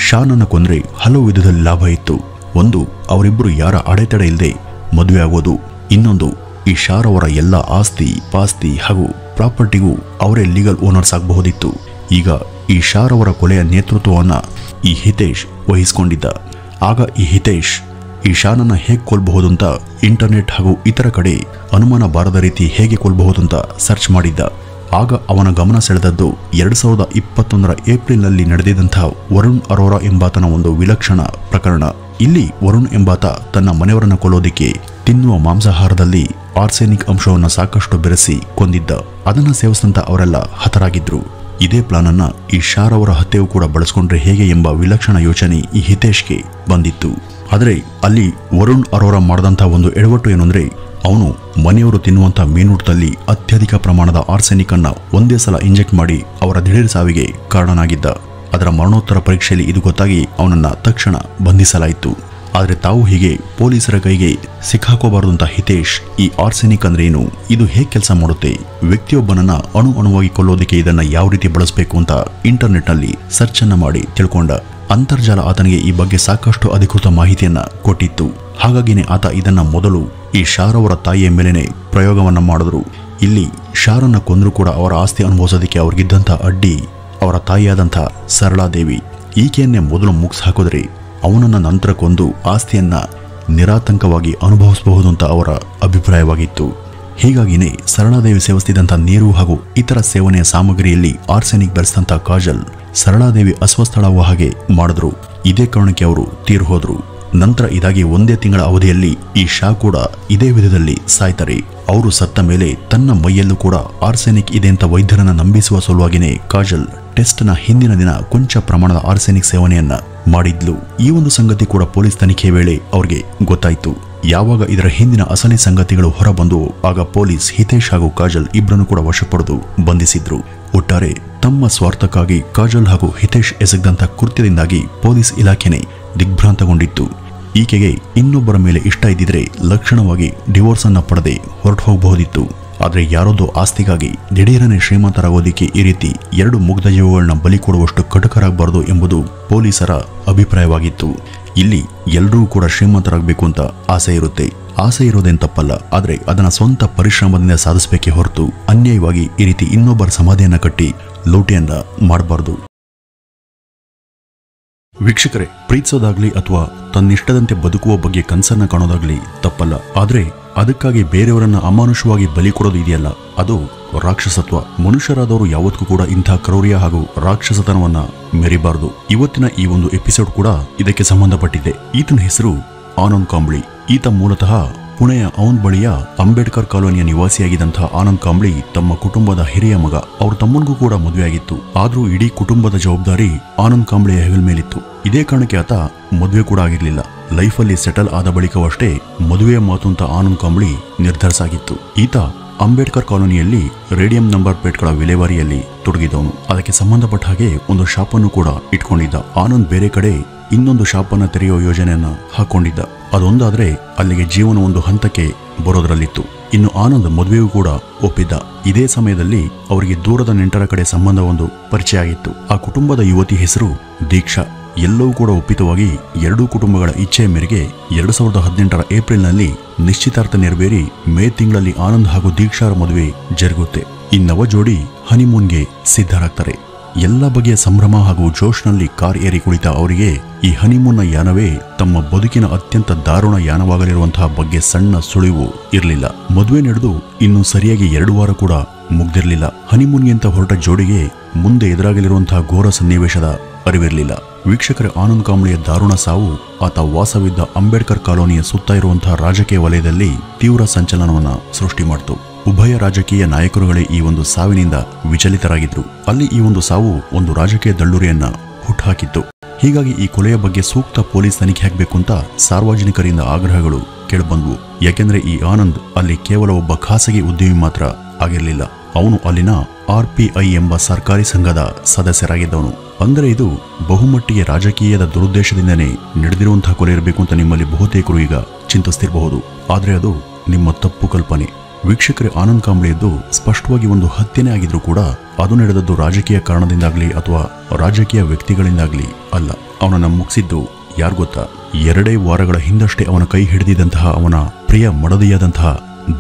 ಶಾನನ್ನ ಕೊಂದ್ರೆ ಹಲವು ವಿಧದಲ್ಲಿ ಲಾಭ ಇತ್ತು. ಒಂದು, ಅವರಿಬ್ರು ಯಾರ ಅಡೆತಡೆ ಇಲ್ಲದೆ ಮದುವೆ ಆಗೋದು. ಇನ್ನೊಂದು, ಈ ಶಾರವರ ಎಲ್ಲ ಆಸ್ತಿ ಪಾಸ್ತಿ ಹಾಗೂ ಪ್ರಾಪರ್ಟಿಗೂ ಅವರೇ ಲೀಗಲ್ ಓನರ್ಸ್ ಆಗಬಹುದಿತ್ತು. ಈಗ ಈ ಶಾರವರ ಕೊಲೆಯ ನೇತೃತ್ವವನ್ನ ಈ ಹಿತೇಶ್ ವಹಿಸಿಕೊಂಡಿದ್ದ. ಆಗ ಈ ಹಿತೇಶ್ ಈ ಶಾನನ್ನ ಹೇಗೆ ಕೊಲ್ಲಬಹುದು ಅಂತ ಇಂಟರ್ನೆಟ್ ಹಾಗೂ ಇತರ ಕಡೆ ಅನುಮಾನ ಬಾರದ ರೀತಿ ಹೇಗೆ ಕೊಲ್ಲಬಹುದು ಅಂತ ಸರ್ಚ್ ಮಾಡಿದ್ದ. ಆಗ ಅವನ ಗಮನ ಸೆಳೆದದ್ದು 2021ರ ಏಪ್ರಿಲ್ನಲ್ಲಿ ನಡೆದಿದ್ದಂತಹ ವರುಣ್ ಅರೋರಾ ಎಂಬಾತನ ಒಂದು ವಿಲಕ್ಷಣ ಪ್ರಕರಣ. ಇಲ್ಲಿ ವರುಣ್ ಎಂಬಾತ ತನ್ನ ಮನೆಯವರನ್ನು ಕೊಲ್ಲೋದಿಕ್ಕೆ ತಿನ್ನುವ ಮಾಂಸಾಹಾರದಲ್ಲಿ ಆರ್ಸೆನಿಕ್ ಅಂಶವನ್ನು ಸಾಕಷ್ಟು ಬೆರೆಸಿ ಕೊಂದಿದ್ದ. ಅದನ್ನ ಸೇವಿಸಿದಂತ ಅವರೆಲ್ಲ ಹತರಾಗಿದ್ರು. ಇದೇ ಪ್ಲಾನ್ ಅನ್ನ ಈ ಶಾರವರ ಹತ್ಯೆಯೂ ಕೂಡ ಬಳಸ್ಕೊಂಡ್ರೆ ಹೇಗೆ ಎಂಬ ವಿಲಕ್ಷಣ ಯೋಚನೆ ಈ ಹಿತೇಶ್ಗೆ ಬಂದಿತ್ತು. ಆದರೆ ಅಲ್ಲಿ ವರುಣ್ ಅರೋರಾ ಮಾಡಿದಂಥ ಒಂದು ಎಡವಟ್ಟು ಏನಂದ್ರೆ, ಅವನು ಮನೆಯವರು ತಿನ್ನುವಂಥ ಮೀನೂಟದಲ್ಲಿ ಅತ್ಯಧಿಕ ಪ್ರಮಾಣದ ಆರ್ಸೆನಿಕ್ ಅನ್ನ ಒಂದೇ ಸಲ ಇಂಜೆಕ್ಟ್ ಮಾಡಿ ಅವರ ದಿಢೀರ್ ಸಾವಿಗೆ ಕಾರಣನಾಗಿದ್ದ. ಅದರ ಮರಣೋತ್ತರ ಪರೀಕ್ಷೆಯಲ್ಲಿ ಇದು ಗೊತ್ತಾಗಿ ಅವನನ್ನ ತಕ್ಷಣ ಬಂಧಿಸಲಾಯಿತು. ಆದರೆ ತಾವು ಹೀಗೆ ಪೊಲೀಸರ ಕೈಗೆ ಸಿಕ್ಕಾಕೋಬಾರದು ಅಂತ ಹಿತೇಶ್ ಈ ಆರ್ಸೆನಿಕ್ ಅಂದ್ರೆ ಏನು, ಇದು ಹೇಗೆ ಕೆಲಸ ಮಾಡುತ್ತೆ, ವ್ಯಕ್ತಿಯೊಬ್ಬನನ್ನ ಅಣುವಾಗಿ ಕೊಲ್ಲೋದಕ್ಕೆ ಇದನ್ನ ಯಾವ ರೀತಿ ಬಳಸಬೇಕು ಅಂತ ಇಂಟರ್ನೆಟ್ನಲ್ಲಿ ಸರ್ಚ್ ಅನ್ನ ಮಾಡಿ ತಿಳ್ಕೊಂಡ. ಅಂತರ್ಜಾಲ ಆತನಿಗೆ ಈ ಬಗ್ಗೆ ಸಾಕಷ್ಟು ಅಧಿಕೃತ ಮಾಹಿತಿಯನ್ನ ಕೊಟ್ಟಿತ್ತು. ಹಾಗಾಗಿನೇ ಆತ ಇದನ್ನ ಮೊದಲು ಈ ಶಾರವರ ತಾಯಿಯ ಮೇಲೇನೆ ಪ್ರಯೋಗವನ್ನ ಮಾಡಿದ್ರು. ಇಲ್ಲಿ ಶಾರನ್ನ ಕೊಂದ್ರು ಕೂಡ ಅವರ ಆಸ್ತಿ ಅನುಭವಿಸೋದಕ್ಕೆ ಅವ್ರಿಗಿದ್ದಂಥ ಅಡ್ಡಿ ಅವರ ತಾಯಿಯಾದಂಥ ಸರಳಾದೇವಿ. ಈಕೆಯನ್ನೇ ಮೊದಲು ಮುಗಿಸ್ ಹಾಕಿದ್ರೆ ಅವನನ್ನ ನಂತರ ಕೊಂದು ಆಸ್ತಿಯನ್ನ ನಿರಾತಂಕವಾಗಿ ಅನುಭವಿಸಬಹುದು ಅಂತ ಅವರ ಅಭಿಪ್ರಾಯವಾಗಿತ್ತು. ಹೀಗಾಗಿನೇ ಸರಳಾದೇವಿ ಸೇವಿಸ್ತಿದ್ದಂಥ ನೀರು ಹಾಗೂ ಇತರ ಸೇವನೆಯ ಸಾಮಗ್ರಿಯಲ್ಲಿ ಆರ್ಸೆನಿಕ್ ಬೆರೆಸಿದಂಥ ಕಾಜಲ್ ಸರಳಾದೇವಿ ಅಸ್ವಸ್ಥಳಾಗುವ ಹಾಗೆ ಮಾಡಿದ್ರು. ಇದೇ ಕಾರಣಕ್ಕೆ ಅವರು ತೀರು ಹೋದ್ರು. ನಂತರ ಇದಾಗಿ ಒಂದೇ ತಿಂಗಳ ಅವಧಿಯಲ್ಲಿ ಈ ಶಾ ಕೂಡ ಇದೇ ವಿಧದಲ್ಲಿ ಸಾಯ್ತಾರೆ. ಅವರು ಸತ್ತ ಮೇಲೆ ತನ್ನ ಮೈಯಲ್ಲೂ ಕೂಡ ಆರ್ಸೆನಿಕ್ ಇದೆ ಅಂತ ವೈದ್ಯರನ್ನ ನಂಬಿಸುವ ಸಲುವಾಗಿನೇ ಕಾಜಲ್ ಟೆಸ್ಟ್ನ ಹಿಂದಿನ ದಿನ ಕೊಂಚ ಪ್ರಮಾಣದ ಆರ್ಸೆನಿಕ್ ಸೇವನೆಯನ್ನ ಮಾಡಿದ್ಲು. ಈ ಒಂದು ಸಂಗತಿ ಕೂಡ ಪೊಲೀಸ್ ತನಿಖೆ ವೇಳೆ ಅವ್ರಿಗೆ ಗೊತ್ತಾಯ್ತು. ಯಾವಾಗ ಇದರ ಹಿಂದಿನ ಅಸಲಿ ಸಂಗತಿಗಳು ಹೊರಬಂದು ಆಗ ಪೊಲೀಸ್ ಹಿತೇಶ್ ಹಾಗೂ ಕಾಜಲ್ ಇಬ್ಬರನ್ನು ಕೂಡ ವಶಪಡೆದು ಬಂಧಿಸಿದ್ರು. ಒಟ್ಟಾರೆ ತಮ್ಮ ಸ್ವಾರ್ಥಕ್ಕಾಗಿ ಕಾಜಲ್ ಹಾಗೂ ಹಿತೇಶ್ ಎಸಗಿದಂಥ ಕೃತ್ಯದಿಂದಾಗಿ ಪೊಲೀಸ್ ಇಲಾಖೆನೇ ದಿಗ್ಭ್ರಾಂತಗೊಂಡಿತ್ತು. ಈಕೆಗೆ ಇನ್ನೊಬ್ಬರ ಮೇಲೆ ಇಷ್ಟ ಇದ್ದಿದ್ರೆ ಲಕ್ಷಣವಾಗಿ ಡಿವೋರ್ಸ್ ಅನ್ನ ಪಡೆದೇ ಹೊರಟು ಹೋಗಬಹುದಿತ್ತು. ಆದರೆ ಯಾರೊಂದು ಆಸ್ತಿಗಾಗಿ ದಿಢೀರನೆ ಶ್ರೀಮಂತರಾಗೋದಿಕ್ಕೆ ಈ ರೀತಿ 2 ಮುಗ್ಧ ಜೀವಗಳನ್ನ ಬಲಿ ಕೊಡುವಷ್ಟು ಕಟಕರಾಗಬಾರದು ಎಂಬುದು ಪೊಲೀಸರ ಅಭಿಪ್ರಾಯವಾಗಿತ್ತು. ಇಲ್ಲಿ ಎಲ್ಲರೂ ಕೂಡ ಶ್ರೀಮಂತರಾಗಬೇಕು ಅಂತ ಆಸೆ ಇರುತ್ತೆ. ಆಸೆ ಇರೋದೇನು ತಪ್ಪಲ್ಲ, ಆದರೆ ಅದನ್ನ ಸ್ವಂತ ಪರಿಶ್ರಮದಿಂದ ಸಾಧಿಸಬೇಕೇ ಹೊರತು ಅನ್ಯಾಯವಾಗಿ ಈ ರೀತಿ ಇನ್ನೊಬ್ಬರ ಸಮಾಧಿಯನ್ನ ಕಟ್ಟಿ ಲೂಟಿಯನ್ನ ಮಾಡಬಾರದು. ವೀಕ್ಷಕರೇ, ಪ್ರೀತಿಸೋದಾಗ್ಲಿ ಅಥವಾ ತನ್ನಿಷ್ಟದಂತೆ ಬದುಕುವ ಬಗ್ಗೆ ಕನಸನ್ನ ಕಾಣೋದಾಗ್ಲಿ ತಪ್ಪಲ್ಲ. ಆದ್ರೆ ಅದಕ್ಕಾಗಿ ಬೇರೆಯವರನ್ನ ಅಮಾನುಷವಾಗಿ ಬಲಿ ಕೊಡೋದು ಇದೆಯಲ್ಲ, ಅದು ರಾಕ್ಷಸತ್ವ. ಮನುಷ್ಯರಾದವರು ಯಾವತ್ತೂ ಕೂಡ ಇಂಥ ಕ್ರೌರ್ಯ ಹಾಗೂ ರಾಕ್ಷಸತನವನ್ನ ಮೆರಿಬಾರದು. ಇವತ್ತಿನ ಈ ಒಂದು ಎಪಿಸೋಡ್ ಕೂಡ ಇದಕ್ಕೆ ಸಂಬಂಧಪಟ್ಟಿದೆ. ಈತನ ಹೆಸರು ಆನಂದ್ ಕಾಂಬ್ಳಿ. ಈತ ಮೂಲತಃ ಪುಣೆಯ ಅವನ್ ಬಳಿಯ ಅಂಬೇಡ್ಕರ್ ಕಾಲೋನಿಯ ನಿವಾಸಿಯಾಗಿದ್ದಂತಹ ಆನಂದ್ ಕಾಂಬ್ಳಿ ತಮ್ಮ ಕುಟುಂಬದ ಹಿರಿಯ ಮಗ. ಅವ್ರ ತಮ್ಮನಿಗೂ ಕೂಡ ಮದುವೆಯಾಗಿತ್ತು. ಆದ್ರೂ ಇಡೀ ಕುಟುಂಬದ ಜವಾಬ್ದಾರಿ ಆನಂದ್ ಕಾಂಬ್ಳಿಯ ಹೆಗಲ ಮೇಲಿತ್ತು. ಇದೇ ಕಾರಣಕ್ಕೆ ಆತ ಮದುವೆ ಕೂಡ ಆಗಿರ್ಲಿಲ್ಲ. ಲೈಫಲ್ಲಿ ಸೆಟಲ್ ಆದ ಬಳಿಕವಷ್ಟೇ ಮದುವೆಯ ಮಾತು ಅಂತ ಆನಂದ್ ಕಾಂಬ್ಳಿ ನಿರ್ಧರಿಸಾಗಿತ್ತು. ಈತ ಅಂಬೇಡ್ಕರ್ ಕಾಲೋನಿಯಲ್ಲಿ ರೇಡಿಯಂ ನಂಬರ್ ಪ್ಲೇಟ್ಗಳ ವಿಲೇವಾರಿಯಲ್ಲಿ ತೊಡಗಿದವನು. ಅದಕ್ಕೆ ಸಂಬಂಧಪಟ್ಟ ಹಾಗೆ ಒಂದು ಶಾಪನ್ನು ಕೂಡ ಇಟ್ಕೊಂಡಿದ್ದ. ಆನಂದ್ ಬೇರೆ ಕಡೆ ಇನ್ನೊಂದು ಶಾಪನ್ನ ತೆರೆಯುವ ಯೋಜನೆಯನ್ನ ಹಾಕೊಂಡಿದ್ದ. ಅದೊಂದಾದ್ರೆ ಅಲ್ಲಿಗೆ ಜೀವನ ಒಂದು ಹಂತಕ್ಕೆ ಬರೋದ್ರಲ್ಲಿತ್ತು. ಇನ್ನು ಆನಂದ್ ಮದುವೆಯೂ ಕೂಡ ಒಪ್ಪಿದ್ದ. ಇದೇ ಸಮಯದಲ್ಲಿ ಅವರಿಗೆ ದೂರದ ನೆಂಟರ ಕಡೆ ಸಂಬಂಧ ಒಂದು ಪರಿಚಯ ಆಗಿತ್ತು. ಆ ಕುಟುಂಬದ ಯುವತಿ ಹೆಸರು ದೀಕ್ಷಾ. ಎಲ್ಲವೂ ಕೂಡ ಒಪ್ಪಿತವಾಗಿ ಎರಡೂ ಕುಟುಂಬಗಳ ಇಚ್ಛೆಯ ಮೇರೆಗೆ 2018ರ ಏಪ್ರಿಲ್ನಲ್ಲಿ ನಿಶ್ಚಿತಾರ್ಥ ನೆರವೇರಿ ಮೇ ತಿಂಗಳಲ್ಲಿ ಆನಂದ್ ಹಾಗೂ ದೀಕ್ಷಾರ ಮದುವೆ ಜರುಗುತ್ತೆ. ಈ ನವ ಜೋಡಿ ಹನಿಮೂನ್ಗೆ ಸಿದ್ಧರಾಗ್ತಾರೆ. ಎಲ್ಲ ಬಗೆಯ ಸಂಭ್ರಮ ಹಾಗೂ ಜೋಶ್ನಲ್ಲಿ ಕಾರ್ ಏರಿ ಕುಳಿತ ಅವರಿಗೆ ಈ ಹನಿಮೂನ್ನ ಯಾನವೇ ತಮ್ಮ ಬದುಕಿನ ಅತ್ಯಂತ ದಾರುಣ ಯಾನವಾಗಲಿರುವಂತಹ ಬಗ್ಗೆ ಸಣ್ಣ ಸುಳಿವು ಇರಲಿಲ್ಲ. ಮದುವೆ ನಡೆದು ಇನ್ನು ಸರಿಯಾಗಿ 2 ವಾರ ಕೂಡ ಮುಗ್ದಿರಲಿಲ್ಲ. ಹನಿಮೂನ್ಗೆ ಅಂತ ಹೊರಟ ಜೋಡಿಗೆ ಮುಂದೆ ಎದುರಾಗಲಿರುವಂತಹ ಘೋರ ಸನ್ನಿವೇಶದ ಅರಿವಿರಲಿಲ್ಲ. ವೀಕ್ಷಕರ, ಆನಂದ್ ಕಾಂಬ್ಳಿಯ ದಾರುಣ ಸಾವು ಆತ ವಾಸವಿದ್ದ ಅಂಬೇಡ್ಕರ್ ಕಾಲೋನಿಯ ಸುತ್ತ ಇರುವಂತಹ ರಾಜಕೀಯ ವಲಯದಲ್ಲಿ ತೀವ್ರ ಸಂಚಲನವನ್ನ ಸೃಷ್ಟಿ ಮಾಡಿತು. ಉಭಯ ರಾಜಕೀಯ ನಾಯಕರುಗಳೇ ಈ ಒಂದು ಸಾವಿನಿಂದ ವಿಚಲಿತರಾಗಿದ್ರು. ಅಲ್ಲಿ ಈ ಒಂದು ಸಾವು ಒಂದು ರಾಜಕೀಯ ದಳ್ಳುರಿಯನ್ನ ಹುಟ್ಟುಹಾಕಿತ್ತು. ಹೀಗಾಗಿ ಈ ಕೊಲೆಯ ಬಗ್ಗೆ ಸೂಕ್ತ ಪೊಲೀಸ್ ತನಿಖೆ ಹಾಕಬೇಕು ಅಂತ ಸಾರ್ವಜನಿಕರಿಂದ ಆಗ್ರಹಗಳು ಕೇಳಿಬಂದ್ವು. ಯಾಕೆಂದ್ರೆ ಈ ಆನಂದ್ ಅಲ್ಲಿ ಕೇವಲ ಒಬ್ಬ ಖಾಸಗಿ ಉದ್ಯಮಿ ಮಾತ್ರ ಆಗಿರಲಿಲ್ಲ. ಅವನು ಅಲ್ಲಿನ RPI ಎಂಬ ಸರ್ಕಾರಿ ಸಂಘದ ಸದಸ್ಯರಾಗಿದ್ದವನು. ಅಂದರೆ ಇದು ಬಹುಮಟ್ಟಿಗೆ ರಾಜಕೀಯದ ದುರುದ್ದೇಶದಿಂದನೇ ನಡೆದಿರುವಂತಹ ಕೊಲೆ ಇರಬೇಕು ಅಂತ ನಿಮ್ಮಲ್ಲಿ ಬಹುತೇಕರು ಈಗ ಚಿಂತಿಸ್ತಿರಬಹುದು. ಆದ್ರೆ ಅದು ನಿಮ್ಮ ತಪ್ಪು ಕಲ್ಪನೆ. ವೀಕ್ಷಕರೇ, ಆನಂದ್ ಕಾಂಬ್ಳಿಯದ್ದು ಸ್ಪಷ್ಟವಾಗಿ ಒಂದು ಹತ್ಯೆನೇ ಆಗಿದ್ರೂ ಕೂಡ ಅದು ನಡೆದದ್ದು ರಾಜಕೀಯ ಕಾರಣದಿಂದಾಗ್ಲಿ ಅಥವಾ ರಾಜಕೀಯ ವ್ಯಕ್ತಿಗಳಿಂದಾಗ್ಲಿ ಅಲ್ಲ. ಅವನನ್ನ ಮುಗಿಸಿದ್ದು ಯಾರು ಗೊತ್ತಾ? 2 ವಾರಗಳ ಹಿಂದಷ್ಟೇ ಅವನ ಕೈ ಹಿಡಿದಿದ್ದಂತಹ ಅವನ ಪ್ರಿಯ ಮಡದಿಯಾದಂತಹ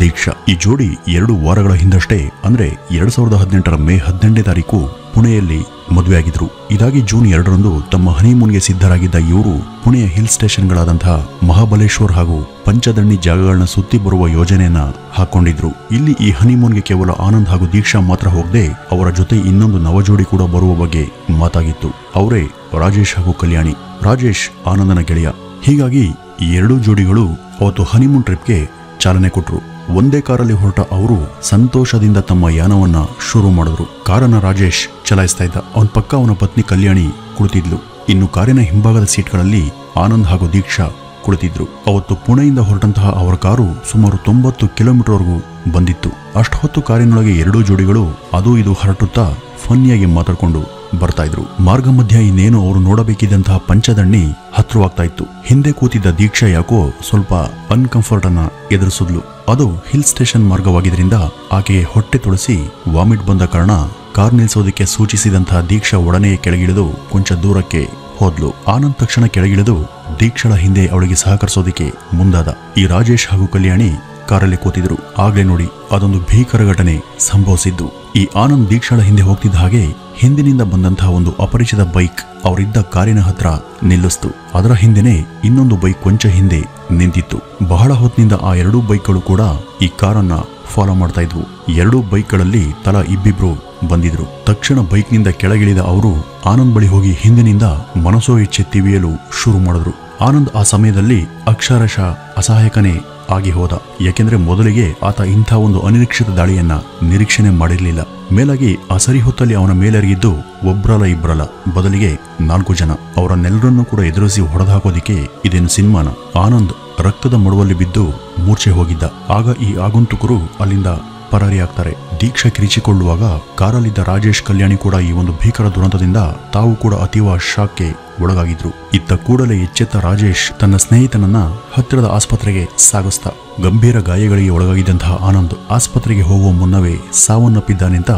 ದೀಕ್ಷಾ. ಈ ಜೋಡಿ 2 ವಾರಗಳ ಹಿಂದಷ್ಟೇ ಅಂದ್ರೆ 2018ರ ಮೇ 18ನೇ ತಾರೀಕು ಪುಣೆಯಲ್ಲಿ ಮದುವೆಯಾಗಿದ್ರು. ಇದಾಗಿ ಜೂನ್ 2ರಂದು ತಮ್ಮ ಹನಿಮೂನ್ಗೆ ಸಿದ್ಧರಾಗಿದ್ದ ಇವರು ಪುಣೆಯ ಹಿಲ್ ಸ್ಟೇಷನ್ಗಳಾದಂತಹ ಮಹಾಬಲೇಶ್ವರ್ ಹಾಗೂ ಪಂಚದಣ್ಣಿ ಜಾಗಗಳನ್ನ ಸುತ್ತಿ ಬರುವ ಯೋಜನೆಯನ್ನ ಹಾಕೊಂಡಿದ್ರು. ಇಲ್ಲಿ ಈ ಹನಿಮೂನ್ಗೆ ಕೇವಲ ಆನಂದ್ ಹಾಗೂ ದೀಕ್ಷಾ ಮಾತ್ರ ಹೋಗದೆ ಅವರ ಜೊತೆ ಇನ್ನೊಂದು ನವಜೋಡಿ ಕೂಡ ಬರುವ ಬಗ್ಗೆ ಮಾತಾಗಿತ್ತು. ಅವರೇ ರಾಜೇಶ್ ಹಾಗೂ ಕಲ್ಯಾಣಿ. ರಾಜೇಶ್ ಆನಂದನ ಗೆಳೆಯ. ಹೀಗಾಗಿ ಈ 2 ಜೋಡಿಗಳು ಅವತ್ತು ಹನಿಮೂನ್ ಟ್ರಿಪ್ಗೆ ಚಾಲನೆ ಕೊಟ್ರು. ಒಂದೇ ಕಾರಲ್ಲಿ ಹೊರಟ ಅವರು ಸಂತೋಷದಿಂದ ತಮ್ಮ ಯಾನವನ್ನ ಶುರು ಮಾಡಿದ್ರು. ಕಾರನ್ನ ರಾಜೇಶ್ ಚಲಾಯಿಸ್ತಾ ಇದ್ದ. ಅವನ ಪಕ್ಕ ಅವನ ಪತ್ನಿ ಕಲ್ಯಾಣಿ ಕುಳಿತಿದ್ಲು. ಇನ್ನು ಕಾರಿನ ಹಿಂಭಾಗದ ಸೀಟ್ಗಳಲ್ಲಿ ಆನಂದ್ ಹಾಗೂ ದೀಕ್ಷಾ ಕುಳಿತಿದ್ರು. ಅವತ್ತು ಪುಣೆಯಿಂದ ಹೊರಟಂತಹ ಅವರ ಕಾರು ಸುಮಾರು 90 ಕಿಲೋಮೀಟರ್ವರೆಗೂ ಬಂದಿತ್ತು. ಅಷ್ಟು ಹೊತ್ತು ಕಾರಿನೊಳಗೆ 2 ಜೋಡಿಗಳು ಅದು ಇದು ಹರಟುತ್ತಾ ಫನ್ನಿಯಾಗಿ ಮಾತಾಡ್ಕೊಂಡು ಬರ್ತಾ ಇದ್ರು. ಮಾರ್ಗ ಮಧ್ಯ ಇನ್ನೇನು ಅವರು ನೋಡಬೇಕಿದ್ದಂತಹ ಪಂಚದಣ್ಣಿ ಹತ್ರವಾಗ್ತಾ ಇತ್ತು. ಹಿಂದೆ ಕೂತಿದ್ದ ದೀಕ್ಷಾ ಯಾಕೋ ಸ್ವಲ್ಪ ಅನ್ಕಂಫರ್ಟ್ ಅನ್ನ ಎದುರಿಸಿದ್ಲು. ಅದು ಹಿಲ್ ಸ್ಟೇಷನ್ ಮಾರ್ಗವಾಗಿದ್ರಿಂದ ಆಕೆಗೆ ಹೊಟ್ಟೆ ತುಳಸಿ ವಾಮಿಟ್ ಬಂದ ಕಾರಣ ಕಾರ್ ನಿಲ್ಸೋದಕ್ಕೆ ಸೂಚಿಸಿದಂತಹ ದೀಕ್ಷಾ ಒಡನೆಯೇ ಕೆಳಗಿಳಿದು ಕೊಂಚ ದೂರಕ್ಕೆ ಹೋದ್ಲು. ಆನಂದ್ ತಕ್ಷಣ ಕೆಳಗಿಳಿದು ದೀಕ್ಷಳ ಹಿಂದೆ ಅವಳಿಗೆ ಸಹಕರಿಸೋದಕ್ಕೆ ಮುಂದಾದ. ಈ ರಾಜೇಶ್ ಹಾಗೂ ಕಲ್ಯಾಣಿ ಕಾರಲ್ಲಿ ಕೂತಿದ್ರು. ಆಗ್ಲೇ ನೋಡಿ ಅದೊಂದು ಭೀಕರ ಘಟನೆ ಸಂಭವಿಸಿದ್ದು. ಈ ಆನಂದ್ ದೀಕ್ಷಳ ಹಿಂದೆ ಹೋಗ್ತಿದ್ದ ಹಾಗೆ ಹಿಂದಿನಿಂದ ಬಂದಂತಹ ಒಂದು ಅಪರಿಚಿತ ಬೈಕ್ ಅವರಿದ್ದ ಕಾರಿನ ಹತ್ರ ನಿಲ್ಲಿಸ್ತು. ಅದರ ಹಿಂದೆನೆ ಇನ್ನೊಂದು ಬೈಕ್ ಕೊಂಚ ಹಿಂದೆ ನಿಂತಿತ್ತು. ಬಹಳ ಹೊತ್ತಿನಿಂದ ಆ 2 ಬೈಕ್ಗಳು ಕೂಡ ಈ ಕಾರನ್ನ ಫಾಲೋ ಮಾಡ್ತಾ ಇದ್ವು. 2 ಬೈಕ್ಗಳಲ್ಲಿ ತಲಾ ಇಬ್ಬಿಬ್ರು ಬಂದಿದ್ರು. ತಕ್ಷಣ ಬೈಕ್ನಿಂದ ಕೆಳಗಿಳಿದ ಅವರು ಆನಂದ್ ಬಳಿ ಹೋಗಿ ಹಿಂದಿನಿಂದ ಮನಸೋ ಇಚ್ಛೆ ತಿವಿಯಲು ಶುರು ಮಾಡಿದ್ರು. ಆನಂದ್ ಆ ಸಮಯದಲ್ಲಿ ಅಕ್ಷರಶಃ ಅಸಹಾಯಕನೇ ಆಗಿ ಹೋದ. ಯಾಕೆಂದ್ರೆ ಮೊದಲಿಗೆ ಆತ ಇಂಥ ಒಂದು ಅನಿರೀಕ್ಷಿತ ದಾಳಿಯನ್ನ ನಿರೀಕ್ಷಣೆ ಮಾಡಿರಲಿಲ್ಲ. ಮೇಲಾಗಿ ಆ ಸರಿ ಹೊತ್ತಲ್ಲಿ ಅವನ ಮೇಲೆರಗಿದ್ದು ಒಬ್ರಲ್ಲ ಇಬ್ರಲ್ಲ, ಬದಲಿಗೆ 4 ಜನ. ಅವರನ್ನೆಲ್ಲರನ್ನೂ ಕೂಡ ಎದುರಿಸಿ ಹೊಡೆದಾಕೋದಿಕ್ಕೆ ಇದೇನು ಸಿನಿಮಾನ? ಆನಂದ್ ರಕ್ತದ ಮಡುವಲ್ಲಿ ಬಿದ್ದು ಮೂರ್ಛೆ ಹೋಗಿದ್ದ. ಆಗ ಈ ಆಗಂತುಕರು ಅಲ್ಲಿಂದ ಪರಾರಿಯಾಗ್ತಾರೆ. ದೀಕ್ಷಾ ಕಿರಿಚಿಕೊಳ್ಳುವಾಗ ಕಾರಲ್ಲಿದ್ದ ರಾಜೇಶ್ ಕಲ್ಯಾಣಿ ಕೂಡ ಈ ಒಂದು ಭೀಕರ ದುರಂತದಿಂದ ತಾವು ಕೂಡ ಅತೀವ ಶಾಕ್ಗೆ ಒಳಗಾಗಿದ್ರು. ಇತ್ತ ಕೂಡಲೇ ಎಚ್ಚೆತ್ತ ರಾಜೇಶ್ ತನ್ನ ಸ್ನೇಹಿತನನ್ನ ಹತ್ತಿರದ ಆಸ್ಪತ್ರೆಗೆ ಸಾಗಿಸ್ತಾ. ಗಂಭೀರ ಗಾಯಗಳಿಗೆ ಒಳಗಾಗಿದ್ದಂತಹ ಆನಂದ್ ಆಸ್ಪತ್ರೆಗೆ ಹೋಗುವ ಮುನ್ನವೇ ಸಾವನ್ನಪ್ಪಿದ್ದಾನೆಂತ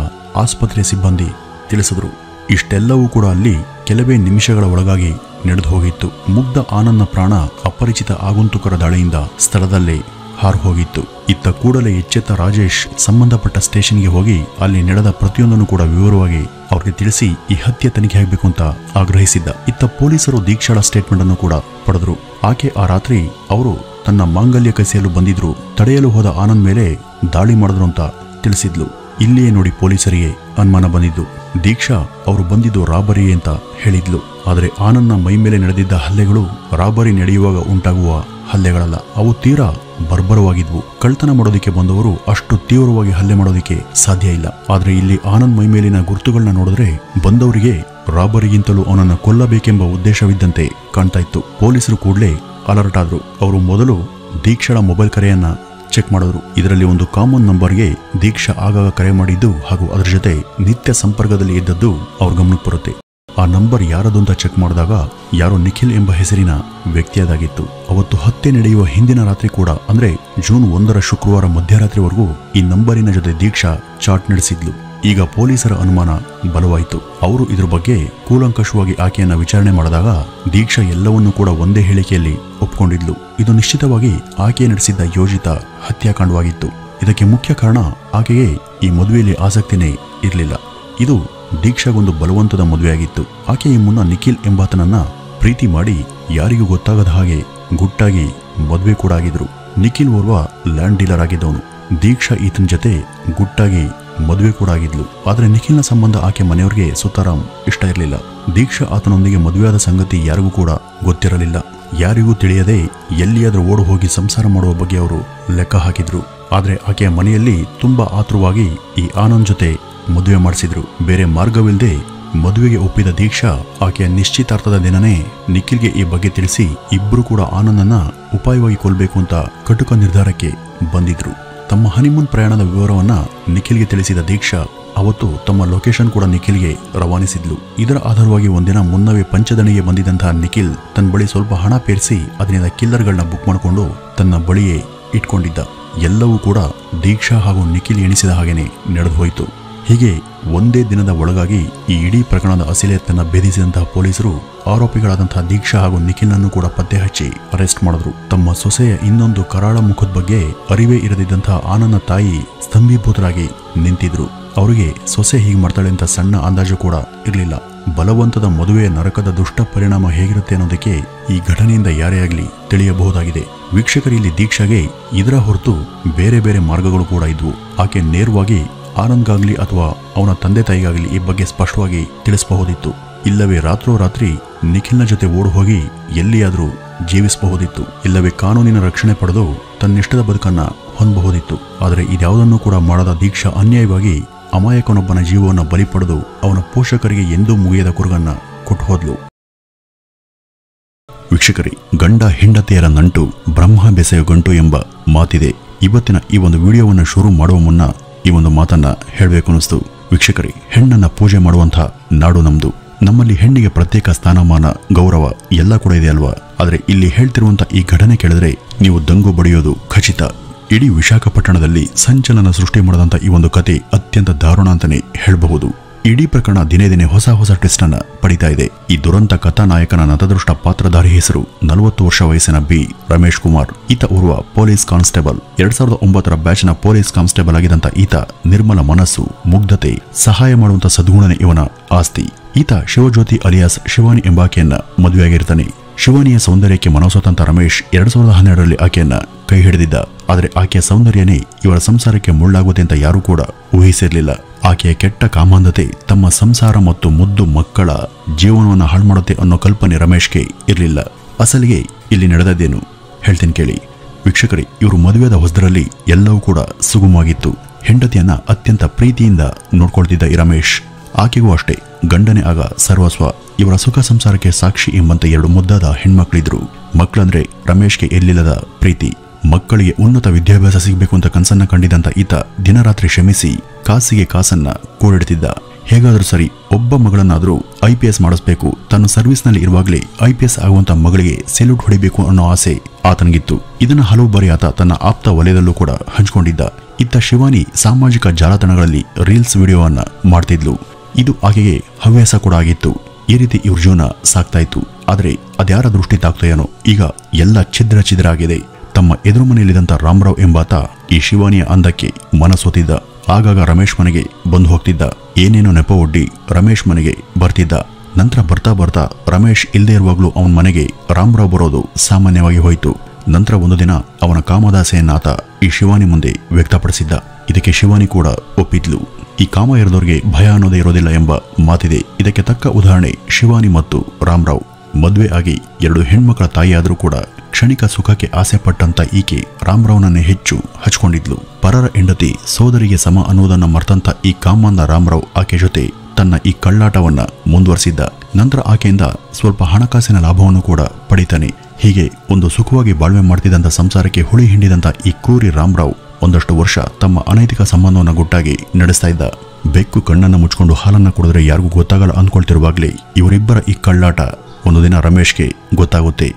ಆಸ್ಪತ್ರೆ ಸಿಬ್ಬಂದಿ ತಿಳಿಸಿದ್ರು. ಇಷ್ಟೆಲ್ಲವೂ ಕೂಡ ಅಲ್ಲಿ ಕೆಲವೇ ನಿಮಿಷಗಳ ಒಳಗಾಗಿ ನಡೆದು ಹೋಗಿತ್ತು. ಮುಗ್ಧ ಆನಂದ್ನ ಪ್ರಾಣ ಅಪರಿಚಿತ ಆಗಂತುಕರ ದಾಳಿಯಿಂದ ಸ್ಥಳದಲ್ಲೇ ಹಾರು ಹೋಗಿತ್ತು. ಇತ್ತ ಕೂಡಲೇ ಎಚ್ಚೆತ್ತ ರಾಜೇಶ್ ಸಂಬಂಧಪಟ್ಟ ಸ್ಟೇಷನ್ಗೆ ಹೋಗಿ ಅಲ್ಲಿ ನಡೆದ ಪ್ರತಿಯೊಂದನ್ನು ಕೂಡ ವಿವರವಾಗಿ ಅವ್ರಿಗೆ ತಿಳಿಸಿ ಈ ಹತ್ಯೆ ತನಿಖೆ ಆಗಬೇಕು ಅಂತ ಆಗ್ರಹಿಸಿದ್ದ. ಇತ್ತ ಪೊಲೀಸರು ದೀಕ್ಷಾಳ ಸ್ಟೇಟ್ಮೆಂಟ್ ಅನ್ನು ಕೂಡ ಪಡೆದ್ರು. ಆಕೆ ಆ ರಾತ್ರಿ ಅವರು ತನ್ನ ಮಾಂಗಲ್ಯ ಕಸಿಯಲು ಬಂದಿದ್ರು, ತಡೆಯಲು ಹೋದ ಆನಂದ್ ಮೇಲೆ ದಾಳಿ ಮಾಡಿದ್ರು ಅಂತ ತಿಳಿಸಿದ್ಲು. ಇಲ್ಲಿಯೇ ನೋಡಿ ಪೊಲೀಸರಿಗೆ ಅನುಮಾನ ಬಂದಿದ್ದು. ದೀಕ್ಷಾ ಅವರು ಬಂದಿದ್ದು ರಾಬರಿ ಅಂತ ಹೇಳಿದ್ಲು. ಆದರೆ ಆನಂದ್ನ ಮೈ ಮೇಲೆ ನಡೆದಿದ್ದ ಹಲ್ಲೆಗಳು ರಾಬರಿ ನಡೆಯುವಾಗ ಉಂಟಾಗುವ ಹಲ್ಲೆಗಳಲ್ಲ, ಅವು ತೀರಾ ಬರ್ಬರವಾಗಿದ್ವು. ಕಳ್ತನ ಮಾಡೋದಕ್ಕೆ ಬಂದವರು ಅಷ್ಟು ತೀವ್ರವಾಗಿ ಹಲ್ಲೆ ಮಾಡೋದಕ್ಕೆ ಸಾಧ್ಯ ಇಲ್ಲ. ಆದ್ರೆ ಇಲ್ಲಿ ಆನಂದ್ ಮೈ ಮೇಲಿನ ಗುರುತುಗಳನ್ನ ನೋಡಿದ್ರೆ ಬಂದವರಿಗೆ ರಾಬರಿಗಿಂತಲೂ ಅವನನ್ನ ಕೊಲ್ಲಬೇಕೆಂಬ ಉದ್ದೇಶವಿದ್ದಂತೆ ಕಾಣ್ತಾ ಇತ್ತು. ಪೊಲೀಸರು ಕೂಡಲೇ ಅಲರ್ಟ್ ಆದ್ರು. ಅವರು ಮೊದಲು ದೀಕ್ಷಾಳ ಮೊಬೈಲ್ ಕರೆಯನ್ನ ಚೆಕ್ ಮಾಡಿದ್ರು. ಇದರಲ್ಲಿ ಒಂದು ಕಾಮನ್ ನಂಬರ್ಗೆ ದೀಕ್ಷಾ ಆಗಾಗ ಕರೆ ಮಾಡಿದ್ದು ಹಾಗೂ ಅದರ ಜೊತೆ ನಿತ್ಯ ಸಂಪರ್ಕದಲ್ಲಿ ಇದ್ದದ್ದು ಅವ್ರ ಗಮನಕ್ಕೆ ಬರುತ್ತೆ. ಆ ನಂಬರ್ ಯಾರದು ಅಂತ ಚೆಕ್ ಮಾಡಿದಾಗ ಯಾರೋ ನಿಖಿಲ್ ಎಂಬ ಹೆಸರಿನ ವ್ಯಕ್ತಿಯದಾಗಿತ್ತು. ಅವತ್ತು ಹತ್ಯೆ ನಡೆಯುವ ಹಿಂದಿನ ರಾತ್ರಿ ಕೂಡ, ಅಂದ್ರೆ ಜೂನ್ 1 ಶುಕ್ರವಾರ ಮಧ್ಯರಾತ್ರಿವರೆಗೂ ಈ ನಂಬರಿನ ಜೊತೆ ದೀಕ್ಷಾ ಚಾಟ್ ನಡೆಸಿದ್ಲು. ಈಗ ಪೊಲೀಸರ ಅನುಮಾನ ಬಲವಾಯಿತು. ಅವರು ಇದ್ರ ಬಗ್ಗೆ ಕೂಲಂಕಷವಾಗಿ ಆಕೆಯನ್ನ ವಿಚಾರಣೆ ಮಾಡಿದಾಗ ದೀಕ್ಷಾ ಎಲ್ಲವನ್ನೂ ಕೂಡ ಒಂದೇ ಹೇಳಿಕೆಯಲ್ಲಿ ಒಪ್ಕೊಂಡಿದ್ಲು. ಇದು ನಿಶ್ಚಿತವಾಗಿ ಆಕೆ ನಡೆಸಿದ್ದ ಯೋಜಿತ ಹತ್ಯಾಕಾಂಡವಾಗಿತ್ತು. ಇದಕ್ಕೆ ಮುಖ್ಯ ಕಾರಣ ಆಕೆಗೆ ಈ ಮದುವೆಯಲ್ಲಿ ಆಸಕ್ತಿನೇ ಇರಲಿಲ್ಲ. ಇದು ದೀಕ್ಷಾಗೊಂದು ಬಲವಂತದ ಮದುವೆಯಾಗಿತ್ತು. ಆಕೆ ಈ ಮುನ್ನ ನಿಖಿಲ್ ಎಂಬಾತನನ್ನ ಪ್ರೀತಿ ಮಾಡಿ ಯಾರಿಗೂ ಗೊತ್ತಾಗದ ಹಾಗೆ ಗುಟ್ಟಾಗಿ ಮದುವೆ ಕೂಡ ಆಗಿದ್ರು. ನಿಖಿಲ್ ಓರ್ವ ಲ್ಯಾಂಡ್ ಡೀಲರ್ ಆಗಿದ್ದವನು. ದೀಕ್ಷಾ ಈತನ ಜೊತೆ ಗುಟ್ಟಾಗಿ ಮದುವೆ ಕೂಡ ಆಗಿದ್ಲು. ಆದ್ರೆ ನಿಖಿಲ್ನ ಸಂಬಂಧ ಆಕೆ ಮನೆಯವರಿಗೆ ಸುತಾರಾಮ್ ಇಷ್ಟ ಇರಲಿಲ್ಲ. ದೀಕ್ಷಾ ಆತನೊಂದಿಗೆ ಮದುವೆಯಾದ ಸಂಗತಿ ಯಾರಿಗೂ ಕೂಡ ಗೊತ್ತಿರಲಿಲ್ಲ. ಯಾರಿಗೂ ತಿಳಿಯದೆ ಎಲ್ಲಿಯಾದ್ರೂ ಓಡು ಹೋಗಿ ಸಂಸಾರ ಮಾಡುವ ಬಗ್ಗೆ ಅವರು ಲೆಕ್ಕ ಹಾಕಿದ್ರು. ಆದ್ರೆ ಆಕೆಯ ಮನೆಯಲ್ಲಿ ತುಂಬಾ ಆತುರವಾಗಿ ಈ ಆನಂದ್ ಜೊತೆ ಮದುವೆ ಮಾಡಿಸಿದ್ರು. ಬೇರೆ ಮಾರ್ಗವಿಲ್ಲದೆ ಮದುವೆಗೆ ಒಪ್ಪಿದ ದೀಕ್ಷಾ ಆಕೆಯ ನಿಶ್ಚಿತಾರ್ಥದ ದಿನನೇ ನಿಖಿಲ್ಗೆ ಈ ಬಗ್ಗೆ ತಿಳಿಸಿ ಇಬ್ರು ಕೂಡ ಆನಂದನ್ನ ಉಪಾಯವಾಗಿ ಕೊಲ್ಲಬೇಕು ಅಂತ ಕಟುಕ ನಿರ್ಧಾರಕ್ಕೆ ಬಂದಿದ್ರು. ತಮ್ಮ ಹನಿಮೂನ್ ಪ್ರಯಾಣದ ವಿವರವನ್ನ ನಿಖಿಲ್ಗೆ ತಿಳಿಸಿದ ದೀಕ್ಷಾ ಅವತ್ತು ತಮ್ಮ ಲೊಕೇಶನ್ ಕೂಡ ನಿಖಿಲ್ಗೆ ರವಾನಿಸಿದ್ಲು. ಇದರ ಆಧಾರವಾಗಿ ಒಂದಿನ ಮುನ್ನವೇ ಪಂಚದಣಿಗೆ ಬಂದಿದ್ದಂತಹ ನಿಖಿಲ್ ತನ್ನ ಬಳಿ ಸ್ವಲ್ಪ ಹಣ ಪೇರಿಸಿ ಅದರಿಂದ ಕಿಲ್ಲರ್ಗಳನ್ನ ಬುಕ್ ಮಾಡಿಕೊಂಡು ತನ್ನ ಬಳಿಯೇ ಇಟ್ಕೊಂಡಿದ್ದ. ಎಲ್ಲವೂ ಕೂಡ ದೀಕ್ಷಾ ಹಾಗೂ ನಿಖಿಲ್ ಎಣಿಸಿದ ಹಾಗೇನೆ ನಡೆದು ಹೋಯಿತು. ಹೀಗೆ ಒಂದೇ ದಿನದ ಒಳಗಾಗಿ ಈ ಇಡೀ ಪ್ರಕರಣದ ಅಸಲಿಯತ್ತನ್ನ ಭೇದಿಸಿದಂತಹ ಪೊಲೀಸರು ಆರೋಪಿಗಳಾದಂತಹ ದೀಕ್ಷಾ ಹಾಗೂ ನಿಖಿಲ್ನನ್ನು ಕೂಡ ಪತ್ತೆ ಹಚ್ಚಿ ಅರೆಸ್ಟ್ ಮಾಡಿದ್ರು. ತಮ್ಮ ಸೊಸೆಯ ಇನ್ನೊಂದು ಕರಾಳ ಮುಖದ ಬಗ್ಗೆ ಅರಿವೇ ಇರದಿದ್ದಂತಹ ಆನಂದ್ನ ತಾಯಿ ಸ್ತಂಭೀಭೂತರಾಗಿ ನಿಂತಿದ್ರು. ಅವರಿಗೆ ಸೊಸೆ ಹೀಗೆ ಮಾಡ್ತಾಳೆ ಅಂತ ಸಣ್ಣ ಅಂದಾಜು ಕೂಡ ಇರಲಿಲ್ಲ. ಬಲವಂತದ ಮದುವೆಯ ನರಕದ ದುಷ್ಟ ಪರಿಣಾಮ ಹೇಗಿರುತ್ತೆ ಅನ್ನೋದಕ್ಕೆ ಈ ಘಟನೆಯಿಂದ ಯಾರೇ ಆಗಲಿ ತಿಳಿಯಬಹುದಾಗಿದೆ. ವೀಕ್ಷಕರಲ್ಲಿ ದೀಕ್ಷಾಗೆ ಇದರ ಹೊರತು ಬೇರೆ ಬೇರೆ ಮಾರ್ಗಗಳು ಕೂಡ ಇದ್ವು. ಆಕೆ ನೇರವಾಗಿ ಆನಂದ್ಗಾಗ್ಲಿ ಅಥವಾ ಅವನ ತಂದೆ ತಾಯಿಗಾಗ್ಲಿ ಈ ಬಗ್ಗೆ ಸ್ಪಷ್ಟವಾಗಿ ತಿಳಿಸಬಹುದಿತ್ತು. ಇಲ್ಲವೇ ರಾತ್ರೋರಾತ್ರಿ ನಿಖಿಲ್ನ ಜೊತೆ ಓಡು ಹೋಗಿ ಎಲ್ಲಿಯಾದ್ರೂ ಜೀವಿಸಬಹುದಿತ್ತು. ಇಲ್ಲವೇ ಕಾನೂನಿನ ರಕ್ಷಣೆ ಪಡೆದು ತನ್ನಿಷ್ಟದ ಬದುಕನ್ನ ಹೊಂದಬಹುದಿತ್ತು. ಆದರೆ ಇದ್ಯಾವುದನ್ನು ಕೂಡ ಮಾಡದ ದೀಕ್ಷಾ ಅನ್ಯಾಯವಾಗಿ ಅಮಾಯಕನೊಬ್ಬನ ಜೀವವನ್ನು ಬಲಿ ಪಡೆದು ಅವನ ಪೋಷಕರಿಗೆ ಎಂದೂ ಮುಗಿಯದ ಕುರುಗನ್ನ ಕೊಟ್ಟು ಹೋದ್ಲು. ವೀಕ್ಷಕರೇ, ಗಂಡ ಹೆಂಡತಿಯರ ನಂಟು ಬ್ರಹ್ಮ ಬೆಸೆಯ ಗಂಟು ಎಂಬ ಮಾತಿದೆ. ಇವತ್ತಿನ ಈ ಒಂದು ವಿಡಿಯೋವನ್ನು ಶುರು ಮಾಡುವ ಮುನ್ನ ಈ ಒಂದು ಮಾತನ್ನ ಹೇಳಬೇಕು ಅನ್ನಿಸ್ತು. ವೀಕ್ಷಕರೇ, ಹೆಣ್ಣನ್ನ ಪೂಜೆ ಮಾಡುವಂಥ ನಾಡು ನಮ್ದು. ನಮ್ಮಲ್ಲಿ ಹೆಣ್ಣಿಗೆ ಪ್ರತ್ಯೇಕ ಸ್ಥಾನಮಾನ, ಗೌರವ ಎಲ್ಲ ಕೂಡ ಇದೆ ಅಲ್ವಾ? ಆದರೆ ಇಲ್ಲಿ ಹೇಳ್ತಿರುವಂತ ಈ ಘಟನೆ ಕೇಳಿದ್ರೆ ನೀವು ದಂಗು ಬಡಿಯೋದು ಖಚಿತ. ಇಡೀ ವಿಶಾಖಪಟ್ಟಣದಲ್ಲಿ ಸಂಚಲನ ಸೃಷ್ಟಿ ಮಾಡಿದಂಥ ಈ ಒಂದು ಕತೆ ಅತ್ಯಂತ ದಾರುಣ ಅಂತಾನೆ ಹೇಳಬಹುದು. ಇಡೀ ಪ್ರಕರಣ ದಿನೇ ದಿನೇ ಹೊಸ ಟ್ವಿಸ್ಟ್ ಅನ್ನ ಪಡಿತಾ ಇದೆ. ಈ ದುರಂತ ಕಥಾನಾಯಕನ ನತದೃಷ್ಟ ಪಾತ್ರಧಾರಿ ಹೆಸರು 40 ವರ್ಷ ವಯಸ್ಸಿನ ಬಿ ರಮೇಶ್ ಕುಮಾರ್. ಈತ ಓರ್ವ ಪೊಲೀಸ್ ಕಾನ್ಸ್ಟೇಬಲ್. 2009 ಬ್ಯಾಚ್ನ ಪೊಲೀಸ್ ಕಾನ್ಸ್ಟೇಬಲ್ ಆಗಿದ್ದಂತ ಈತ ನಿರ್ಮಲ ಮನಸ್ಸು, ಮುಗ್ಧತೆ, ಸಹಾಯ ಮಾಡುವಂತ ಸದ್ಗುಣನೇ ಇವನ ಆಸ್ತಿ. ಈತ ಶಿವಜ್ಯೋತಿ ಅಲಿಯಾಸ್ ಶಿವಾನಿ ಎಂಬಾಕೆಯನ್ನ ಮದುವೆಯಾಗಿರ್ತಾನೆ. ಶಿವಾನಿಯ ಸೌಂದರ್ಯಕ್ಕೆ ಮನಸೋತಂತ ರಮೇಶ್ 2012ರಲ್ಲಿ ಆಕೆಯನ್ನ ಕೈ ಹಿಡಿದಿದ್ದ. ಆದರೆ ಆಕೆಯ ಸೌಂದರ್ಯನೇ ಇವರ ಸಂಸಾರಕ್ಕೆ ಮುಳ್ಳಾಗುತ್ತೆ ಅಂತ ಯಾರೂ ಕೂಡ ಊಹಿಸಿರ್ಲಿಲ್ಲ. ಆಕೆಯ ಕೆಟ್ಟ ಕಾಮಾಂಧತೆ ತಮ್ಮ ಸಂಸಾರ ಮತ್ತು ಮುದ್ದು ಮಕ್ಕಳ ಜೀವನವನ್ನು ಹಾಳು ಮಾಡುತ್ತೆ ಅನ್ನೋ ಕಲ್ಪನೆ ರಮೇಶ್ಗೆ ಇರಲಿಲ್ಲ. ಅಸಲಿಗೆ ಇಲ್ಲಿ ನಡೆದದ್ದೇನು ಹೇಳ್ತೀನಿ ಕೇಳಿ ವೀಕ್ಷಕರೇ. ಇವರು ಮದುವೆಯಾದ ಹೊಸದರಲ್ಲಿ ಎಲ್ಲವೂ ಕೂಡ ಸುಗಮವಾಗಿತ್ತು. ಹೆಂಡತಿಯನ್ನ ಅತ್ಯಂತ ಪ್ರೀತಿಯಿಂದ ನೋಡ್ಕೊಳ್ತಿದ್ದ ಈ ರಮೇಶ್, ಆಕೆಗೂ ಅಷ್ಟೇ ಗಂಡನೇ ಆಗ ಸರ್ವಸ್ವ. ಇವರ ಸುಖ ಸಂಸಾರಕ್ಕೆ ಸಾಕ್ಷಿ ಎಂಬಂತೆ 2 ಮುದ್ದಾದ ಹೆಣ್ಮಕ್ಳಿದ್ರು. ಮಕ್ಕಳಂದ್ರೆ ರಮೇಶ್ಗೆ ಎಲ್ಲಿಲ್ಲದ ಪ್ರೀತಿ. ಮಕ್ಕಳಿಗೆ ಉನ್ನತ ವಿದ್ಯಾಭ್ಯಾಸ ಸಿಗಬೇಕು ಅಂತ ಕನಸನ್ನ ಕಂಡಿದ್ದಂತ ಈತ ದಿನರಾತ್ರಿ ಶ್ರಮಿಸಿ ಕಾಸಿಗೆ ಕಾಸನ್ನ ಕೂಡಿಡ್ತಿದ್ದ. ಹೇಗಾದ್ರೂ ಸರಿ ಒಬ್ಬ ಮಗಳನ್ನಾದ್ರೂ IPS ಮಾಡಿಸ್ಬೇಕು, ತನ್ನ ಸರ್ವಿಸ್ನಲ್ಲಿ ಇರುವಾಗಲೇ IPS ಆಗುವಂತ ಮಗಳಿಗೆ ಸೆಲ್ಯೂಟ್ ಹೊಡಿಬೇಕು ಅನ್ನೋ ಆಸೆ ಆತನಿಗಿತ್ತು. ಇದನ್ನ ಹಲವು ಬಾರಿ ಆತ ತನ್ನ ಆಪ್ತ ವಲಯದಲ್ಲೂ ಕೂಡ ಹಂಚಿಕೊಂಡಿದ್ದ. ಇತ್ತ ಶಿವಾನಿ ಸಾಮಾಜಿಕ ಜಾಲತಾಣಗಳಲ್ಲಿ ರೀಲ್ಸ್ ವಿಡಿಯೋವನ್ನ ಮಾಡ್ತಿದ್ಲು. ಇದು ಆಕೆಗೆ ಹವ್ಯಾಸ ಕೂಡ ಆಗಿತ್ತು. ಈ ರೀತಿ ಇವ್ರ ಜೀವನ ಸಾಕ್ತಾ ಇತ್ತು. ಆದ್ರೆ ಅದ್ಯಾರ ದೃಷ್ಟಿ ತಾಕ್ತೋ ಏನೋ, ಈಗ ಎಲ್ಲ ಛಿದ್ರ ಆಗಿದೆ. ತಮ್ಮ ಎದುರು ಮನೆಯಲ್ಲಿದ್ದಂತ ರಾಮರಾವ್ ಎಂಬಾತ ಈ ಶಿವಾನಿಯ ಅಂದಕ್ಕೆ ಮನಸೋತಿದ್ದ. ಆಗಾಗ ರಮೇಶ್ ಮನೆಗೆ ಬಂದು ಹೋಗ್ತಿದ್ದ. ಏನೇನೋ ನೆಪ ಒಡ್ಡಿ ರಮೇಶ್ ಮನೆಗೆ ಬರ್ತಿದ್ದ. ನಂತರ ಬರ್ತಾ ರಮೇಶ್ ಇಲ್ಲದೆ ಇರುವಾಗ್ಲೂ ಅವನ ಮನೆಗೆ ರಾಮರಾವ್ ಬರೋದು ಸಾಮಾನ್ಯವಾಗಿ ಹೋಯಿತು. ನಂತರ ಒಂದು ದಿನ ಅವನ ಕಾಮದಾಸೆಯನ್ನಾತ ಈ ಶಿವಾನಿ ಮುಂದೆ ವ್ಯಕ್ತಪಡಿಸಿದ್ದ. ಇದಕ್ಕೆ ಶಿವಾನಿ ಕೂಡ ಒಪ್ಪಿದ್ಲು. ಈ ಕಾಮ ಇರೋದವ್ರಿಗೆ ಭಯ ಅನ್ನೋದೇ ಇರೋದಿಲ್ಲ ಎಂಬ ಮಾತಿದೆ. ಇದಕ್ಕೆ ತಕ್ಕ ಉದಾಹರಣೆ ಶಿವಾನಿ ಮತ್ತು ರಾಮರಾವ್. ಮದುವೆ ಆಗಿ 2 ಹೆಣ್ಮಕ್ಳ ತಾಯಿಯಾದರೂ ಕೂಡ ಕ್ಷಣಿಕ ಸುಖಕ್ಕೆ ಆಸೆ ಪಟ್ಟಂತ ಈಕೆ ರಾಮರಾವ್ನನ್ನೇ ಹೆಚ್ಚು ಹಚ್ಕೊಂಡಿದ್ಲು. ಪರರ ಹೆಂಡತಿ ಸೋದರಿಗೆ ಸಮ ಅನ್ನೋದನ್ನ ಮರ್ತಂತ ಈ ಕಾಮಂದ ರಾಮರಾವ್ ಆಕೆ ಜೊತೆ ತನ್ನ ಈ ಕಳ್ಳಾಟವನ್ನ ಮುಂದುವರಿಸಿದ್ದ. ನಂತರ ಆಕೆಯಿಂದ ಸ್ವಲ್ಪ ಹಣಕಾಸಿನ ಲಾಭವನ್ನು ಕೂಡ ಪಡಿತಾನೆ. ಹೀಗೆ ಒಂದು ಸುಖವಾಗಿ ಬಾಳ್ವೆ ಮಾಡ್ತಿದ್ದಂತ ಸಂಸಾರಕ್ಕೆ ಹುಳಿ ಹಿಂಡಿದಂತ ಈ ಕ್ರೂರಿ ರಾಮರಾವ್ ಒಂದಷ್ಟು ವರ್ಷ ತಮ್ಮ ಅನೈತಿಕ ಸಂಬಂಧವನ್ನು ಗುಟ್ಟಾಗಿ ನಡೆಸ್ತಾ ಇದ್ದ. ಬೆಕ್ಕು ಕಣ್ಣನ್ನು ಮುಚ್ಕೊಂಡು ಹಾಲನ್ನ ಕುಡಿದ್ರೆ ಯಾರಿಗೂ ಗೊತ್ತಾಗಲ್ಲ ಅಂದ್ಕೊಳ್ತಿರುವಾಗಲೇ ಇವರಿಬ್ಬರ ಈ ಕಳ್ಳಾಟ ಒಂದು ದಿನ ರಮೇಶ್ಗೆ ಗೊತ್ತಾಗುತ್ತೆ.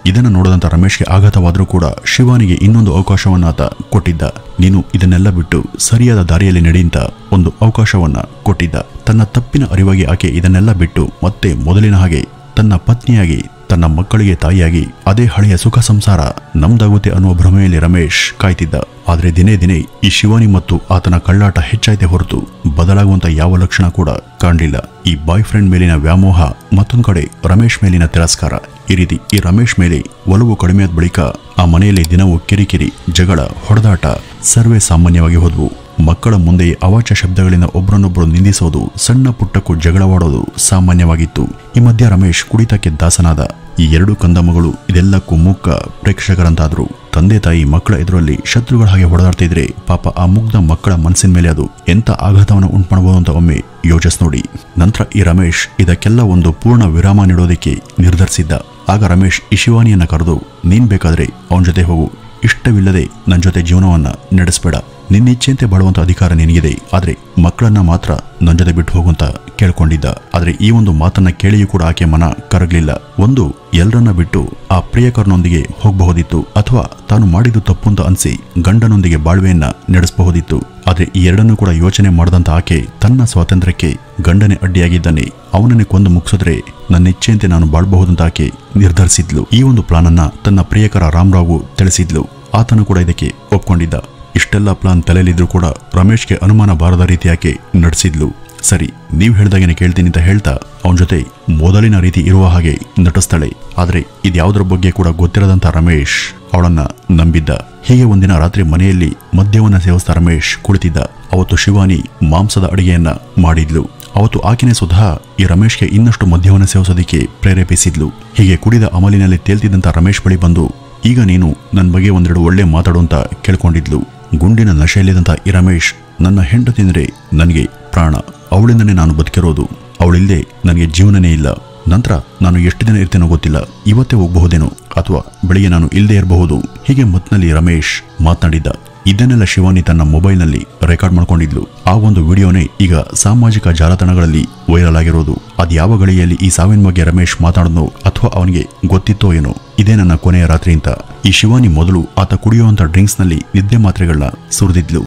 ಇದನ್ನ ನೋಡದಂತ ರಮೇಶ್ಗೆ ಆಘಾತವಾದರೂ ಕೂಡ ಶಿವಾನಿಗೆ ಇನ್ನೊಂದು ಅವಕಾಶವನ್ನ ಆತ ಕೊಟ್ಟಿದ್ದ. ನೀನು ಇದನ್ನೆಲ್ಲ ಬಿಟ್ಟು ಸರಿಯಾದ ದಾರಿಯಲ್ಲಿ ನಡೆಯಿಂದ ಒಂದು ಅವಕಾಶವನ್ನ ಕೊಟ್ಟಿದ್ದ. ತನ್ನ ತಪ್ಪಿನ ಅರಿವಾಗಿ ಆಕೆ ಇದನ್ನೆಲ್ಲ ಬಿಟ್ಟು ಮತ್ತೆ ಮೊದಲಿನ ಹಾಗೆ ತನ್ನ ಪತ್ನಿಯಾಗಿ ತನ್ನ ಮಕ್ಕಳಿಗೆ ತಾಯಿಯಾಗಿ ಅದೇ ಹಳೆಯ ಸುಖ ಸಂಸಾರ ನಮ್ದಾಗುತ್ತೆ ಅನ್ನುವ ಭ್ರಮೆಯಲ್ಲಿ ರಮೇಶ್ ಕಾಯ್ತಿದ್ದ. ಆದ್ರೆ ದಿನೇ ಈ ಶಿವಾನಿ ಮತ್ತು ಆತನ ಕಳ್ಳಾಟ ಹೆಚ್ಚಾಯ್ತೆ ಹೊರತು ಬದಲಾಗುವಂತ ಯಾವ ಲಕ್ಷಣ ಕೂಡ ಕಾಣಲಿಲ್ಲ. ಈ ಬಾಯ್ ಫ್ರೆಂಡ್ ಮೇಲಿನ ವ್ಯಾಮೋಹ, ಮತ್ತೊಂದು ಕಡೆ ರಮೇಶ್ ಮೇಲಿನ ತಿರಸ್ಕಾರ. ಈ ರೀತಿ ಈ ರಮೇಶ್ ಮೇಲೆ ಒಲವು ಕಡಿಮೆಯಾದ ಬಳಿಕ ಆ ಮನೆಯಲ್ಲಿ ದಿನವೂ ಕಿರಿಕಿರಿ, ಜಗಳ, ಹೊಡೆದಾಟ ಸರ್ವೇ ಸಾಮಾನ್ಯವಾಗಿ ಹೋದ್ವು. ಮಕ್ಕಳ ಮುಂದೆ ಅವಾಚ್ಯ ಶಬ್ದಗಳಿಂದ ಒಬ್ಬರನ್ನೊಬ್ಬರು ನಿಂದಿಸೋದು, ಸಣ್ಣ ಪುಟ್ಟಕ್ಕೂ ಜಗಳವಾಡೋದು ಸಾಮಾನ್ಯವಾಗಿತ್ತು. ಈ ಮಧ್ಯ ರಮೇಶ್ ಕುಡಿತಕ್ಕೆ ದಾಸನಾದ. ಈ 2 ಕಂದಮ್ಮಗಳು ಇದೆಲ್ಲಕ್ಕೂ ಮುಖ ಪ್ರೇಕ್ಷಕರಂತಾದ್ರು. ತಂದೆ ತಾಯಿ ಮಕ್ಕಳ ಎದುರಲ್ಲಿ ಶತ್ರುಗಳ ಹಾಗೆ ಹೊಡೆದಾಡ್ತಿದ್ರೆ ಪಾಪ ಆ ಮುಗ್ಧ ಮಕ್ಕಳ ಮನಸ್ಸಿನ ಮೇಲೆ ಅದು ಎಂತ ಆಘಾತವನ್ನು ಉಂಟುಮಾಡಬಹುದು ಅಂತ ಒಮ್ಮೆ ಯೋಚಿಸ್ ನೋಡಿ. ನಂತರ ಈ ರಮೇಶ್ ಇದಕ್ಕೆಲ್ಲ ಒಂದು ಪೂರ್ಣ ವಿರಾಮ ನೀಡೋದಕ್ಕೆ ನಿರ್ಧರಿಸಿದ್ದ. ಆಗ ರಮೇಶ್ ಈ ಶಿವಾನಿಯನ್ನ ಕರೆದು, ನೀನ್ ಬೇಕಾದ್ರೆ ಅವನ ಜೊತೆ ಹೋಗು, ಇಷ್ಟವಿಲ್ಲದೆ ನನ್ನ ಜೊತೆ ಜೀವನವನ್ನ ನಡೆಸಬೇಡ. ನಿನ್ನಿಚ್ಛೆಯಂತೆ ಬಾಳುವಂತ ಅಧಿಕಾರ ನಿನಗಿದೆ, ಆದ್ರೆ ಮಕ್ಕಳನ್ನ ಮಾತ್ರ ನನ್ನ ಜೊತೆ ಬಿಟ್ಟು ಹೋಗುವಂತ ಕೇಳ್ಕೊಂಡಿದ್ದ. ಆದ್ರೆ ಈ ಒಂದು ಮಾತನ್ನ ಕೇಳಿಯೂ ಕೂಡ ಆಕೆ ಮನ ಕರಗಲಿಲ್ಲ. ಒಂದು ಎಲ್ಲರನ್ನ ಬಿಟ್ಟು ಆ ಪ್ರಿಯಕರನೊಂದಿಗೆ ಹೋಗಬಹುದಿತ್ತು, ಅಥವಾ ತಾನು ಮಾಡಿದ್ದು ತಪ್ಪು ಅಂತ ಅನ್ಸಿ ಗಂಡನೊಂದಿಗೆ ಬಾಳ್ವೆಯನ್ನ ನಡೆಸಬಹುದಿತ್ತು. ಆದ್ರೆ ಈ ಎರಡನ್ನೂ ಕೂಡ ಯೋಚನೆ ಮಾಡದಂತ ಆಕೆ ತನ್ನ ಸ್ವಾತಂತ್ರ್ಯಕ್ಕೆ ಗಂಡನೇ ಅಡ್ಡಿಯಾಗಿದ್ದಾನೆ, ಅವನನ್ನೇ ಕೊಂದು ಮುಗಿಸಿದ್ರೆ ನನ್ನ ಇಚ್ಛೆಯಂತೆ ನಾನು ಬಾಳ್ಬಹುದಂತ ಆಕೆ ನಿರ್ಧರಿಸಿದ್ಲು. ಈ ಒಂದು ಪ್ಲಾನ್ ಅನ್ನ ತನ್ನ ಪ್ರಿಯಕರ ರಾಮರಾವ್ಗೂ ತಿಳಿಸಿದ್ಲು. ಆತನು ಕೂಡ ಇದಕ್ಕೆ ಒಪ್ಕೊಂಡಿದ್ದ. ಇಷ್ಟೆಲ್ಲ ಪ್ಲಾನ್ ತಲೆಯಲ್ಲಿದ್ರು ಕೂಡ ರಮೇಶ್ಗೆ ಅನುಮಾನ ಬಾರದ ರೀತಿ ಆಕೆ ನಡೆಸಿದ್ಲು. ಸರಿ, ನೀವು ಹೇಳ್ದಾಗೇನೆ ಕೇಳ್ತೀನಿ ಅಂತ ಹೇಳ್ತಾ ಅವನ ಜೊತೆ ಮೊದಲಿನ ರೀತಿ ಇರುವ ಹಾಗೆ ನಟಿಸ್ತಾಳೆ. ಆದ್ರೆ ಇದ್ಯಾವುದರ ಬಗ್ಗೆ ಕೂಡ ಗೊತ್ತಿರದಂತ ರಮೇಶ್ ಅವಳನ್ನ ನಂಬಿದ್ದ. ಹೀಗೆ ಒಂದಿನ ರಾತ್ರಿ ಮನೆಯಲ್ಲಿ ಮದ್ಯವನ್ನ ಸೇವಿಸ್ತಾ ರಮೇಶ್ ಕುಳಿತಿದ್ದ. ಅವತ್ತು ಶಿವಾನಿ ಮಾಂಸದ ಅಡಿಗೆಯನ್ನ ಮಾಡಿದ್ಲು. ಅವತ್ತು ಆಕೆನೇ ಸುಧಾ ಈ ರಮೇಶ್ಗೆ ಇನ್ನಷ್ಟು ಮದ್ಯವನ್ನ ಸೇವಿಸೋದಿಕ್ಕೆ ಪ್ರೇರೇಪಿಸಿದ್ಲು. ಹೀಗೆ ಕುಡಿದ ಅಮಲಿನಲ್ಲಿ ತೇಲ್ತಿದ್ದಂತ ರಮೇಶ್ ಬಳಿ ಬಂದು, ಈಗ ನೀನು ನನ್ನ ಬಗ್ಗೆ ಒಂದೆರಡು ಒಳ್ಳೆ ಮಾತಾಡು ಅಂತ ಕೇಳ್ಕೊಂಡಿದ್ಲು. ಗುಂಡಿನ ನಶೆಯಲ್ಲಿದ್ದಂತ ಈ ರಮೇಶ್, ನನ್ನ ಹೆಂಡತಿ ಅಂದ್ರೆ ನನಗೆ ಪ್ರಾಣ, ಅವಳಿಂದನೇ ನಾನು ಬದುಕಿರೋದು, ಅವಳಿಲ್ಲದೆ ನನಗೆ ಜೀವನನೇ ಇಲ್ಲ. ನಂತರ ನಾನು ಎಷ್ಟು ದಿನ ಇರ್ತೇನೋ ಗೊತ್ತಿಲ್ಲ, ಇವತ್ತೇ ಹೋಗಬಹುದೇನೋ ಅಥವಾ ಬೆಳಿಗ್ಗೆ ನಾನು ಇಲ್ಲದೆ ಇರಬಹುದು. ಹೀಗೆ ಮತ್ನಲ್ಲಿ ರಮೇಶ್ ಮಾತನಾಡಿದ್ದ. ಇದನ್ನೆಲ್ಲ ಶಿವಾನಿ ತನ್ನ ಮೊಬೈಲ್ನಲ್ಲಿ ರೆಕಾರ್ಡ್ ಮಾಡ್ಕೊಂಡಿದ್ಲು. ಆ ಒಂದು ವಿಡಿಯೋನೇ ಈಗ ಸಾಮಾಜಿಕ ಜಾಲತಾಣಗಳಲ್ಲಿ ವೈರಲ್ ಆಗಿರೋದು. ಅದ್ಯಾವ ಗಳಿಯಲ್ಲಿ ಈ ಸಾವಿನ ಬಗ್ಗೆ ರಮೇಶ್ ಮಾತಾಡೋದು ಅಥವಾ ಅವನಿಗೆ ಗೊತ್ತಿತ್ತೋ ಏನೋ, ಇದೇ ನನ್ನ ಕೊನೆಯ ರಾತ್ರಿ ಅಂತ ಈ ಶಿವಾನಿ ಮೊದಲು ಆತ ಕುಡಿಯುವಂತ ಡ್ರಿಂಕ್ಸ್ ನಲ್ಲಿ ನಿದ್ದೆ ಮಾತ್ರೆಗಳನ್ನ ಸುರಿದಿದ್ಲು.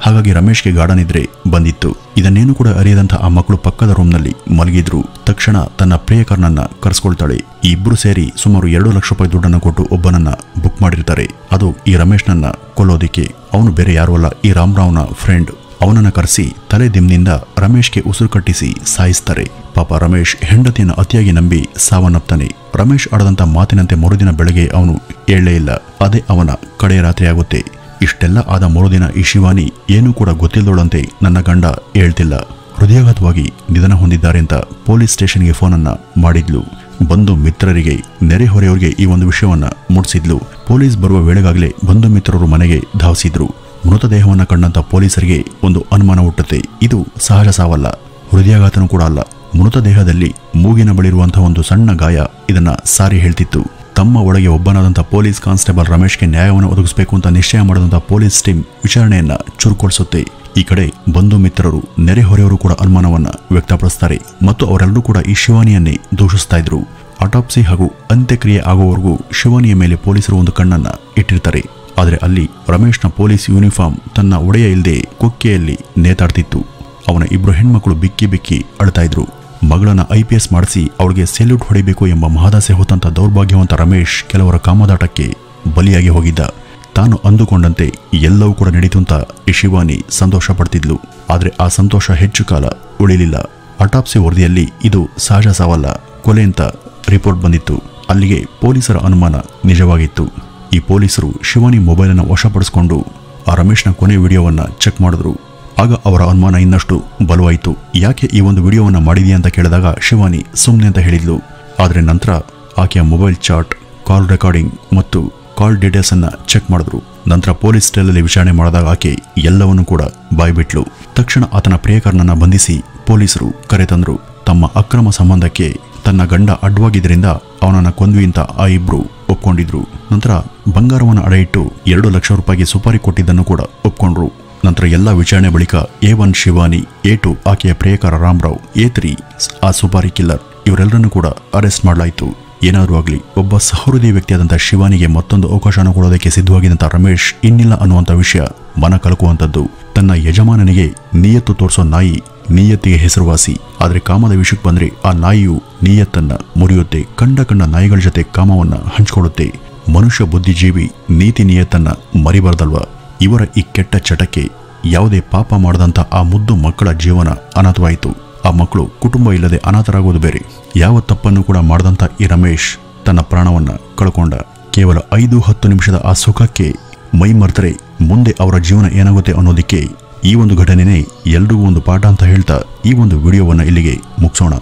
ಹಾಗಾಗಿ ರಮೇಶ್ಗೆ ಗಾಢ ನಿದ್ರೆ ಬಂದಿತ್ತು. ಇದನ್ನೇನು ಕೂಡ ಅರಿಯದಂತ ಆ ಮಕ್ಕಳು ಪಕ್ಕದ ರೂಮ್ನಲ್ಲಿ ಮಲಗಿದ್ರು. ತಕ್ಷಣ ತನ್ನ ಪ್ರಿಯಕರನನ್ನ ಕರೆಸ್ಕೊಳ್ತಾಳೆ. ಈ ಇಬ್ರು ಸೇರಿ ಸುಮಾರು 2 ಲಕ್ಷ ರೂಪಾಯಿ ದುಡ್ಡನ್ನು ಕೊಟ್ಟು ಒಬ್ಬನನ್ನ ಬುಕ್ ಮಾಡಿರ್ತಾರೆ. ಅದು ಈ ರಮೇಶ್ನನ್ನ ಕೊಲ್ಲೋದಿಕ್ಕೆ. ಅವನು ಬೇರೆ ಯಾರು ಅಲ್ಲ, ಈ ರಾಮರಾವ್ನ ಫ್ರೆಂಡ್. ಅವನನ್ನ ಕರೆಸಿ ತಲೆ ದಿಮ್ನಿಂದ ರಮೇಶ್ಗೆ ಉಸಿರು ಕಟ್ಟಿಸಿ ಸಾಯಿಸ್ತಾರೆ. ಪಾಪ ರಮೇಶ್ ಹೆಂಡತಿಯನ್ನ ಅತಿಯಾಗಿ ನಂಬಿ ಸಾವನ್ನಪ್ತಾನೆ. ರಮೇಶ್ ಆಡದಂತ ಮಾತಿನಂತೆ ಮರುದಿನ ಬೆಳಗ್ಗೆ ಅವನು ಏಳಲೇ ಇಲ್ಲ. ಅದೇ ಅವನ ಕಡೆಯ ರಾತ್ರಿ ಆಗುತ್ತೆ. ಇಷ್ಟೆಲ್ಲ ಆದ ಮರುದಿನ ಈ ಶಿವಾನಿ ಏನೂ ಕೂಡ ಗೊತ್ತಿಲ್ಲದೋಳಂತೆ ನನ್ನ ಗಂಡ ಹೇಳ್ತಿಲ್ಲ, ಹೃದಯಾಘಾತವಾಗಿ ನಿಧನ ಹೊಂದಿದ್ದಾರೆ ಅಂತ ಪೊಲೀಸ್ ಸ್ಟೇಷನ್ಗೆ ಫೋನನ್ನ ಮಾಡಿದ್ಲು. ಬಂಧು ಮಿತ್ರರಿಗೆ ನೆರೆಹೊರೆಯವರಿಗೆ ಈ ಒಂದು ವಿಷಯವನ್ನ ಮುಟ್ಟಿಸಿದ್ಲು. ಪೊಲೀಸ್ ಬರುವ ವೇಳೆಗಾಗಲೇ ಬಂಧು ಮಿತ್ರರು ಮನೆಗೆ ಧಾವಿಸಿದ್ರು. ಮೃತದೇಹವನ್ನ ಕಂಡಂತ ಪೊಲೀಸರಿಗೆ ಒಂದು ಅನುಮಾನ ಹುಟ್ಟುತ್ತೆ. ಇದು ಸಹಜ ಸಾವಲ್ಲ, ಹೃದಯಾಘಾತನೂ ಕೂಡ ಅಲ್ಲ. ಮೃತದೇಹದಲ್ಲಿ ಮೂಗಿನ ಬಳಿರುವಂತಹ ಒಂದು ಸಣ್ಣ ಗಾಯ ಇದನ್ನ ಸಾರಿ ಹೇಳ್ತಿತ್ತು. ತಮ್ಮ ಒಳಗೆ ಒಬ್ಬನಾದಂಥ ಪೊಲೀಸ್ ಕಾನ್ಸ್ಟೇಬಲ್ ರಮೇಶ್ಗೆ ನ್ಯಾಯವನ್ನು ಒದಗಿಸಬೇಕು ಅಂತ ನಿಶ್ಚಯ ಮಾಡಿದಂಥ ಪೊಲೀಸ್ ಟೀಮ್ ವಿಚಾರಣೆಯನ್ನ ಚುರುಕೊಳಿಸುತ್ತೆ. ಈ ಕಡೆ ಬಂಧು ಮಿತ್ರರು ನೆರೆಹೊರೆಯವರು ಕೂಡ ಅನುಮಾನವನ್ನ ವ್ಯಕ್ತಪಡಿಸ್ತಾರೆ ಮತ್ತು ಅವರೆಲ್ಲರೂ ಕೂಡ ಈ ಶಿವಾನಿಯನ್ನೇ ದೂಷಿಸ್ತಾ ಇದ್ರು. ಆಟಾಪ್ಸಿ ಹಾಗೂ ಅಂತ್ಯಕ್ರಿಯೆ ಆಗುವವರೆಗೂ ಶಿವಾನಿಯ ಮೇಲೆ ಪೊಲೀಸರು ಒಂದು ಕಣ್ಣನ್ನ ಇಟ್ಟಿರ್ತಾರೆ. ಆದರೆ ಅಲ್ಲಿ ರಮೇಶ್ನ ಪೊಲೀಸ್ ಯೂನಿಫಾರ್ಮ್ ತನ್ನ ಒಡೆಯ ಇಲ್ಲದೆ ಕೊಕ್ಕೆಯಲ್ಲಿ ನೇತಾಡ್ತಿತ್ತು. ಅವನ ಇಬ್ರು ಹೆಣ್ಮಕ್ಳು ಬಿಕ್ಕಿ ಬಿಕ್ಕಿ ಅಳ್ತಾ ಇದ್ರು. ಮಗಳನ್ನ IPS ಮಾಡಿಸಿ ಅವಳಿಗೆ ಸೆಲ್ಯೂಟ್ ಹೊಡಿಬೇಕು ಎಂಬ ಮಹದಾಸೆ ಹೊತ್ತಂತ ದೌರ್ಭಾಗ್ಯವಂತ ರಮೇಶ್ ಕೆಲವರ ಕಾಮದಾಟಕ್ಕೆ ಬಲಿಯಾಗಿ ಹೋಗಿದ್ದ. ತಾನು ಅಂದುಕೊಂಡಂತೆ ಎಲ್ಲವೂ ಕೂಡ ನಡೀತು ಅಂತ ಈ ಶಿವಾನಿ ಸಂತೋಷ ಪಡ್ತಿದ್ಲು. ಆದರೆ ಆ ಸಂತೋಷ ಹೆಚ್ಚು ಕಾಲ ಉಳಿಲಿಲ್ಲ. ಆಟಾಪ್ಸಿ ವರದಿಯಲ್ಲಿ ಇದು ಸಹಜ ಸಾವಲ್ಲ, ಕೊಲೆ ಅಂತ ರಿಪೋರ್ಟ್ ಬಂದಿತ್ತು. ಅಲ್ಲಿಗೆ ಪೊಲೀಸರ ಅನುಮಾನ ನಿಜವಾಗಿತ್ತು. ಈ ಪೊಲೀಸರು ಶಿವಾನಿ ಮೊಬೈಲನ್ನು ವಶಪಡಿಸಿಕೊಂಡು ಆ ರಮೇಶ್ನ ಕೊನೆ ವಿಡಿಯೋವನ್ನ ಚೆಕ್ ಮಾಡಿದ್ರು. ಆಗ ಅವರ ಅನುಮಾನ ಇನ್ನಷ್ಟು ಬಲವಾಯಿತು. ಯಾಕೆ ಈ ಒಂದು ವಿಡಿಯೋವನ್ನ ಮಾಡಿದೆಯಾ ಅಂತ ಕೇಳಿದಾಗ ಶಿವಾನಿ ಸುಮ್ಮನೆ ಅಂತ ಹೇಳಿದ್ಲು. ಆದರೆ ನಂತರ ಆಕೆಯ ಮೊಬೈಲ್ ಚಾಟ್, ಕಾಲ್ ರೆಕಾರ್ಡಿಂಗ್ ಮತ್ತು ಕಾಲ್ ಡೀಟೇಲ್ಸ್ ಅನ್ನ ಚೆಕ್ ಮಾಡಿದ್ರು. ನಂತರ ಪೊಲೀಸ್ ಸ್ಟೇಲಲ್ಲಿ ವಿಚಾರಣೆ ಮಾಡಿದಾಗ ಆಕೆ ಎಲ್ಲವನ್ನೂ ಕೂಡ ಬಾಯ್ಬಿಟ್ಲು. ತಕ್ಷಣ ಆತನ ಪ್ರಿಯಕರನನ್ನ ಬಂಧಿಸಿ ಪೊಲೀಸರು ಕರೆತಂದ್ರು. ತಮ್ಮ ಅಕ್ರಮ ಸಂಬಂಧಕ್ಕೆ ತನ್ನ ಗಂಡ ಅಡ್ಡವಾಗಿದ್ದರಿಂದ ಅವನನ್ನ ಕೊಂದ್ವಿ ಅಂತ ಆ ಇಬ್ರು ಒಪ್ಕೊಂಡಿದ್ರು. ನಂತರ ಬಂಗಾರವನ್ನು ಅಡ ಇಟ್ಟು 2 ಲಕ್ಷ ರೂಪಾಯಿಗೆ ಸುಪಾರಿ ಕೊಟ್ಟಿದ್ದನ್ನು ಕೂಡ ಒಪ್ಕೊಂಡ್ರು. ನಂತರ ಎಲ್ಲ ವಿಚಾರಣೆ ಬಳಿಕ A1 ಶಿವಾನಿ, A2 ಆಕೆಯ ಪ್ರಿಯಕರ ರಾಮರಾವ್, A3 ಆ ಸುಪಾರಿ ಕಿಲ್ಲರ್ ಇವರೆಲ್ಲರನ್ನೂ ಕೂಡ ಅರೆಸ್ಟ್ ಮಾಡಲಾಯಿತು. ಏನಾದರೂ ಆಗಲಿ, ಒಬ್ಬ ಸಹೃದಯ ವ್ಯಕ್ತಿಯಾದಂಥ ಶಿವಾನಿಗೆ ಮತ್ತೊಂದು ಅವಕಾಶನ ಕೊಡೋದಕ್ಕೆ ಸಿದ್ಧವಾಗಿದ್ದಂಥ ರಮೇಶ್ ಇನ್ನಿಲ್ಲ ಅನ್ನುವಂಥ ವಿಷಯ ಮನ ಕಲಕುವಂಥದ್ದು. ತನ್ನ ಯಜಮಾನನಿಗೆ ನಿಯತ್ತು ತೋರಿಸೋ ನಾಯಿ ನಿಯತ್ತಿಗೆ ಹೆಸರುವಾಸಿ. ಆದರೆ ಕಾಮದ ವಿಷಯಕ್ಕೆ ಬಂದ್ರೆ ಆ ನಾಯಿಯು ನಿಯತ್ತನ್ನ ಮುರಿಯುತ್ತೆ. ಕಂಡ ನಾಯಿಗಳ ಜೊತೆ ಕಾಮವನ್ನ ಹಂಚಿಕೊಳ್ಳುತ್ತೆ. ಮನುಷ್ಯ ಬುದ್ಧಿಜೀವಿ ನೀತಿ ನಿಯತ್ತನ್ನ ಮರಿಬಾರ್ದಲ್ವಾ? ಇವರ ಈ ಕೆಟ್ಟ ಚಟಕ್ಕೆ ಯಾವುದೇ ಪಾಪ ಮಾಡದಂಥ ಆ ಮುದ್ದು ಮಕ್ಕಳ ಜೀವನ ಅನಾಥವಾಯಿತು. ಆ ಮಕ್ಕಳು ಕುಟುಂಬ ಇಲ್ಲದೆ ಅನಾಥರಾಗೋದು ಬೇರೆ. ಯಾವ ತಪ್ಪನ್ನು ಕೂಡ ಮಾಡದಂಥ ಈ ರಮೇಶ್ ತನ್ನ ಪ್ರಾಣವನ್ನ ಕಳ್ಕೊಂಡ. ಕೇವಲ 5-10 ನಿಮಿಷದ ಆ ಸುಖಕ್ಕೆ ಮೈ ಮರೆತರೆ ಮುಂದೆ ಅವರ ಜೀವನ ಏನಾಗುತ್ತೆ ಅನ್ನೋದಕ್ಕೆ ಈ ಒಂದು ಘಟನೆನೇ ಎಲ್ರಿಗೂ ಒಂದು ಪಾಠ ಅಂತ ಹೇಳ್ತಾ ಈ ಒಂದು ವಿಡಿಯೋವನ್ನ ಇಲ್ಲಿಗೆ ಮುಗಿಸೋಣ.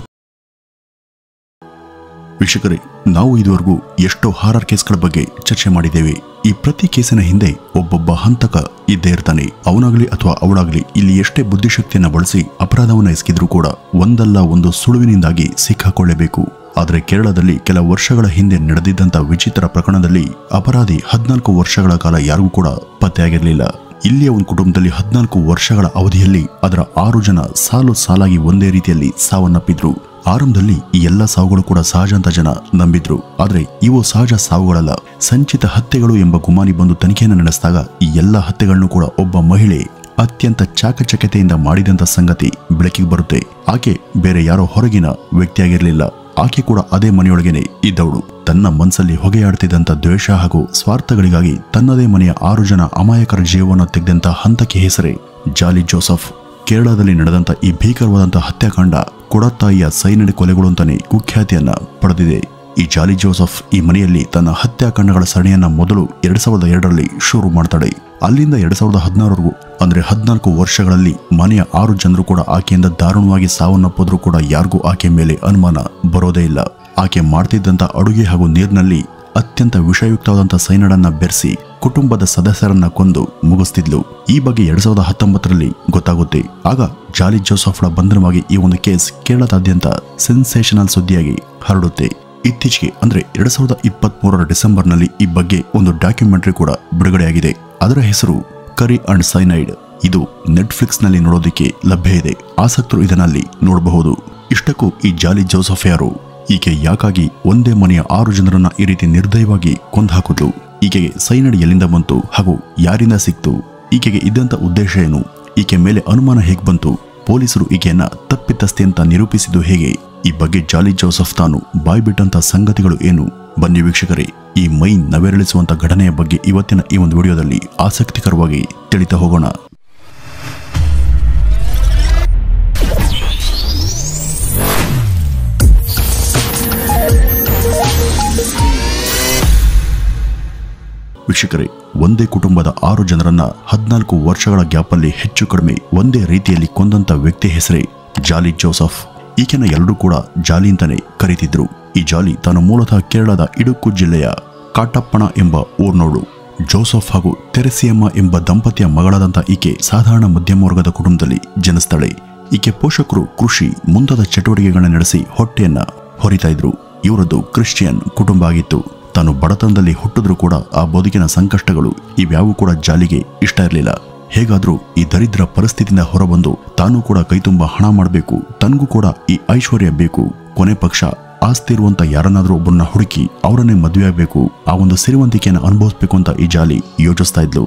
ವೀಕ್ಷಕರೇ, ನಾವು ಇದುವರೆಗೂ ಎಷ್ಟೋ ಹಾರರ್ ಕೇಸ್ಗಳ ಬಗ್ಗೆ ಚರ್ಚೆ ಮಾಡಿದ್ದೇವೆ. ಈ ಪ್ರತಿ ಕೇಸಿನ ಹಿಂದೆ ಒಬ್ಬೊಬ್ಬ ಹಂತಕ ಇದ್ದೇ ಇರ್ತಾನೆ. ಅವನಾಗ್ಲಿ ಅಥವಾ ಅವಳಾಗ್ಲಿ ಇಲ್ಲಿ ಎಷ್ಟೇ ಬುದ್ಧಿಶಕ್ತಿಯನ್ನ ಬಳಸಿ ಅಪರಾಧವನ್ನ ಎಸಗಿದ್ರೂ ಕೂಡ ಒಂದಲ್ಲ ಒಂದು ಸುಳುವಿನಿಂದಾಗಿ ಸಿಕ್ಕಾಕೊಳ್ಳೇಬೇಕು. ಆದರೆ ಕೇರಳದಲ್ಲಿ ಕೆಲ ವರ್ಷಗಳ ಹಿಂದೆ ನಡೆದಿದ್ದಂಥ ವಿಚಿತ್ರ ಪ್ರಕರಣದಲ್ಲಿ ಅಪರಾಧಿ 14 ವರ್ಷಗಳ ಕಾಲ ಯಾರಿಗೂ ಕೂಡ ಪತ್ತೆಯಾಗಿರಲಿಲ್ಲ. ಇಲ್ಲಿಯ ಒಂದು ಕುಟುಂಬದಲ್ಲಿ 14 ವರ್ಷಗಳ ಅವಧಿಯಲ್ಲಿ ಅದರ 6 ಜನ ಸಾಲು ಸಾಲಾಗಿ ಒಂದೇ ರೀತಿಯಲ್ಲಿ ಸಾವನ್ನಪ್ಪಿದ್ರು. ಆರಂಭದಲ್ಲಿ ಈ ಎಲ್ಲ ಸಾವುಗಳು ಕೂಡ ಸಹಜ ಅಂತ ಜನ ನಂಬಿದ್ರು. ಆದ್ರೆ ಇವು ಸಹಜ ಸಾವುಗಳಲ್ಲ, ಸಂಚಿತ ಹತ್ಯೆಗಳು ಎಂಬ ಗುಮಾನಿ ಬಂದು ತನಿಖೆಯನ್ನು ನಡೆಸಿದಾಗ ಈ ಎಲ್ಲ ಹತ್ಯೆಗಳನ್ನು ಕೂಡ ಒಬ್ಬ ಮಹಿಳೆ ಅತ್ಯಂತ ಚಾಕಚಕ್ಯತೆಯಿಂದ ಮಾಡಿದಂತ ಸಂಗತಿ ಬೆಳಕಿಗೆ ಬರುತ್ತೆ. ಆಕೆ ಬೇರೆ ಯಾರೋ ಹೊರಗಿನ ವ್ಯಕ್ತಿಯಾಗಿರ್ಲಿಲ್ಲ. ಆಕೆ ಕೂಡ ಅದೇ ಮನೆಯೊಳಗೇನೆ ಇದ್ದವಳು. ತನ್ನ ಮನಸ್ಸಲ್ಲಿ ಹೊಗೆಯಾಡ್ತಿದ್ದಂಥ ದ್ವೇಷ ಹಾಗೂ ಸ್ವಾರ್ಥಗಳಿಗಾಗಿ ತನ್ನದೇ ಮನೆಯ 6 ಜನ ಅಮಾಯಕರ ಜೀವವನ್ನು ತೆಗೆದಂತ ಹಂತಕ್ಕೆ ಹೆಸರೇ ಜಾಲಿ ಜೋಸೆಫ್. ಕೇರಳದಲ್ಲಿ ನಡೆದಂತ ಈ ಭೀಕರವಾದಂಥ ಹತ್ಯಾಕಾಂಡ ಕೊಡತ್ತಾಯಿಯ ಸೈನಿಕ ಕೊಲೆಗಳು ಅಂತಾನೆ ಕುಖ್ಯಾತಿಯನ್ನ ಪಡೆದಿದೆ. ಈ ಜಾಲಿ ಜೋಸೆಫ್ ಈ ಮನೆಯಲ್ಲಿ ತನ್ನ ಹತ್ಯಾಕಾಂಡಗಳ ಸರಣಿಯನ್ನ ಮೊದಲು 2002ರಲ್ಲಿ ಶುರು ಮಾಡ್ತಾಳೆ. ಅಲ್ಲಿಂದ 2016ವರೆಗೂ ಅಂದ್ರೆ 14 ವರ್ಷಗಳಲ್ಲಿ ಮನೆಯ 6 ಜನರು ಕೂಡ ಆಕೆಯಿಂದ ದಾರುಣವಾಗಿ ಸಾವನ್ನಪ್ಪಿದ್ರೂ ಕೂಡ ಯಾರಿಗೂ ಆಕೆ ಮೇಲೆ ಅನುಮಾನ ಬರೋದೇ ಇಲ್ಲ. ಆಕೆ ಮಾಡ್ತಿದ್ದಂತ ಅಡುಗೆ ಹಾಗೂ ನೀರಿನಲ್ಲಿ ಅತ್ಯಂತ ವಿಷಯುಕ್ತವಾದಂಥ ಸೈನಡನ್ನ ಬೆರೆಸಿ ಕುಟುಂಬದ ಸದಸ್ಯರನ್ನ ಕೊಂದು ಮುಗಿಸ್ತಿದ್ಲು. ಈ ಬಗ್ಗೆ 2019ರಲ್ಲಿ ಗೊತ್ತಾಗುತ್ತೆ. ಆಗ ಜಾಲಿ ಜೋಸೆಫ್ಳ ಬಂಧನವಾಗಿ ಈ ಒಂದು ಕೇಸ್ ಕೇರಳದಾದ್ಯಂತ ಸೆನ್ಸೇಷನಲ್ ಸುದ್ದಿಯಾಗಿ ಹರಡುತ್ತೆ. ಇತ್ತೀಚೆಗೆ ಅಂದ್ರೆ 2023ರ ಡಿಸೆಂಬರ್ನಲ್ಲಿ ಈ ಬಗ್ಗೆ ಒಂದು ಡಾಕ್ಯುಮೆಂಟರಿ ಕೂಡ ಬಿಡುಗಡೆಯಾಗಿದೆ. ಅದರ ಹೆಸರು ಕರಿ ಅಂಡ್ ಸೈನೈಡ್. ಇದು ನೆಟ್ಫ್ಲಿಕ್ಸ್ನಲ್ಲಿ ನೋಡೋದಕ್ಕೆ ಲಭ್ಯ ಇದೆ. ಆಸಕ್ತರು ಇದರಲ್ಲಿ ನೋಡಬಹುದು. ಇಷ್ಟಕ್ಕೂ ಈ ಜಾಲಿ ಜೋಸೆಫ್ ಯಾರು? ಈಕೆ ಯಾಕಾಗಿ ಒಂದೇ ಮನೆಯ 6 ಜನರನ್ನ ಈ ರೀತಿ ನಿರ್ದಯವಾಗಿ ಕೊಂದು ಈಕೆಗೆ ಸೈನೈಡ್ ಎಲ್ಲಿಂದ ಬಂತು ಹಾಗೂ ಯಾರಿಂದ ಸಿಕ್ತು? ಈಕೆಗೆ ಇದ್ದಂತ ಉದ್ದೇಶ ಏನು? ಈಕೆ ಮೇಲೆ ಅನುಮಾನ ಹೇಗೆ ಬಂತು? ಪೊಲೀಸರು ಈಕೆಯನ್ನ ತಪ್ಪಿತಸ್ಥೆ ಅಂತ ನಿರೂಪಿಸಿದ್ದು ಹೇಗೆ? ಈ ಬಗ್ಗೆ ಜಾಲಿ ಜೋಸೆಫ್ ತಾನು ಬಾಯ್ಬಿಟ್ಟಂತ ಸಂಗತಿಗಳು ಏನು? ಬನ್ನಿ ವೀಕ್ಷಕರೇ, ಈ ಮೈ ನವೆರಳಿಸುವಂತ ಘಟನೆಯ ಬಗ್ಗೆ ಇವತ್ತಿನ ಈ ಒಂದು ವಿಡಿಯೋದಲ್ಲಿ ಆಸಕ್ತಿಕರವಾಗಿ ತಿಳಿತಾ ಹೋಗೋಣ. ವೀಕ್ಷಕರೇ, ಒಂದೇ ಕುಟುಂಬದ 6 ಜನರನ್ನ 14 ವರ್ಷಗಳ ಗ್ಯಾಪಲ್ಲಿ ಹೆಚ್ಚು ಕಡಿಮೆ ಒಂದೇ ರೀತಿಯಲ್ಲಿ ಕೊಂದಂತ ವ್ಯಕ್ತಿ ಹೆಸರೇ ಜಾಲಿ ಜೋಸೆಫ್. ಈಕೆನ ಎಲ್ಲರೂ ಕೂಡ ಜಾಲಿ ಅಂತಾನೆ ಕರೀತಿದ್ರು. ಈ ಜಾಲಿ ತಾನು ಮೂಲತಃ ಕೇರಳದ ಇಡುಕ್ಕು ಜಿಲ್ಲೆಯ ಕಾಟಪ್ಪಣ ಎಂಬ ಊರ್ನೋಳು. ಜೋಸೆಫ್ ಹಾಗೂ ತೆರೆಸಿಯಮ್ಮ ಎಂಬ ದಂಪತಿಯ ಮಗಳಾದಂಥ ಈಕೆ ಸಾಧಾರಣ ಮಧ್ಯಮ ವರ್ಗದ ಕುಟುಂಬದಲ್ಲಿ ಜನಿಸ್ತಾಳೆ. ಈಕೆ ಪೋಷಕರು ಕೃಷಿ ಮುಂತಾದ ಚಟುವಟಿಕೆಗಳನ್ನ ನಡೆಸಿ ಹೊಟ್ಟೆಯನ್ನ ಹೊರಿತಾ ಇದ್ರು. ಇವರದ್ದು ಕ್ರಿಶ್ಚಿಯನ್ ಕುಟುಂಬ ಆಗಿತ್ತು. ತಾನು ಬಡತನದಲ್ಲಿ ಹುಟ್ಟಿದ್ರೂ ಕೂಡ ಆ ಬದುಕಿನ ಸಂಕಷ್ಟಗಳು ಇವ್ಯಾವೂ ಕೂಡ ಜಾಲಿಗೆ ಇಷ್ಟ ಇರಲಿಲ್ಲ. ಹೇಗಾದ್ರೂ ಈ ದರಿದ್ರ ಪರಿಸ್ಥಿತಿಯಿಂದ ಹೊರಬಂದು ತಾನು ಕೂಡ ಕೈತುಂಬ ಹಣ ಮಾಡಬೇಕು, ತನಗೂ ಕೂಡ ಈ ಐಶ್ವರ್ಯ ಬೇಕು, ಕೊನೆ ಪಕ್ಷ ಆಸ್ತಿ ಇರುವಂತ ಯಾರನ್ನಾದ್ರೂ ಒಬ್ಬರನ್ನ ಹುಡುಕಿ ಅವರನ್ನೇ ಮದುವೆ ಆಗಬೇಕು, ಆ ಒಂದು ಸಿರಿವಂತಿಕೆಯನ್ನು ಅನುಭವಿಸಬೇಕು ಅಂತ ಈ ಜಾಲಿ ಯೋಚಿಸ್ತಾ ಇದ್ಲು.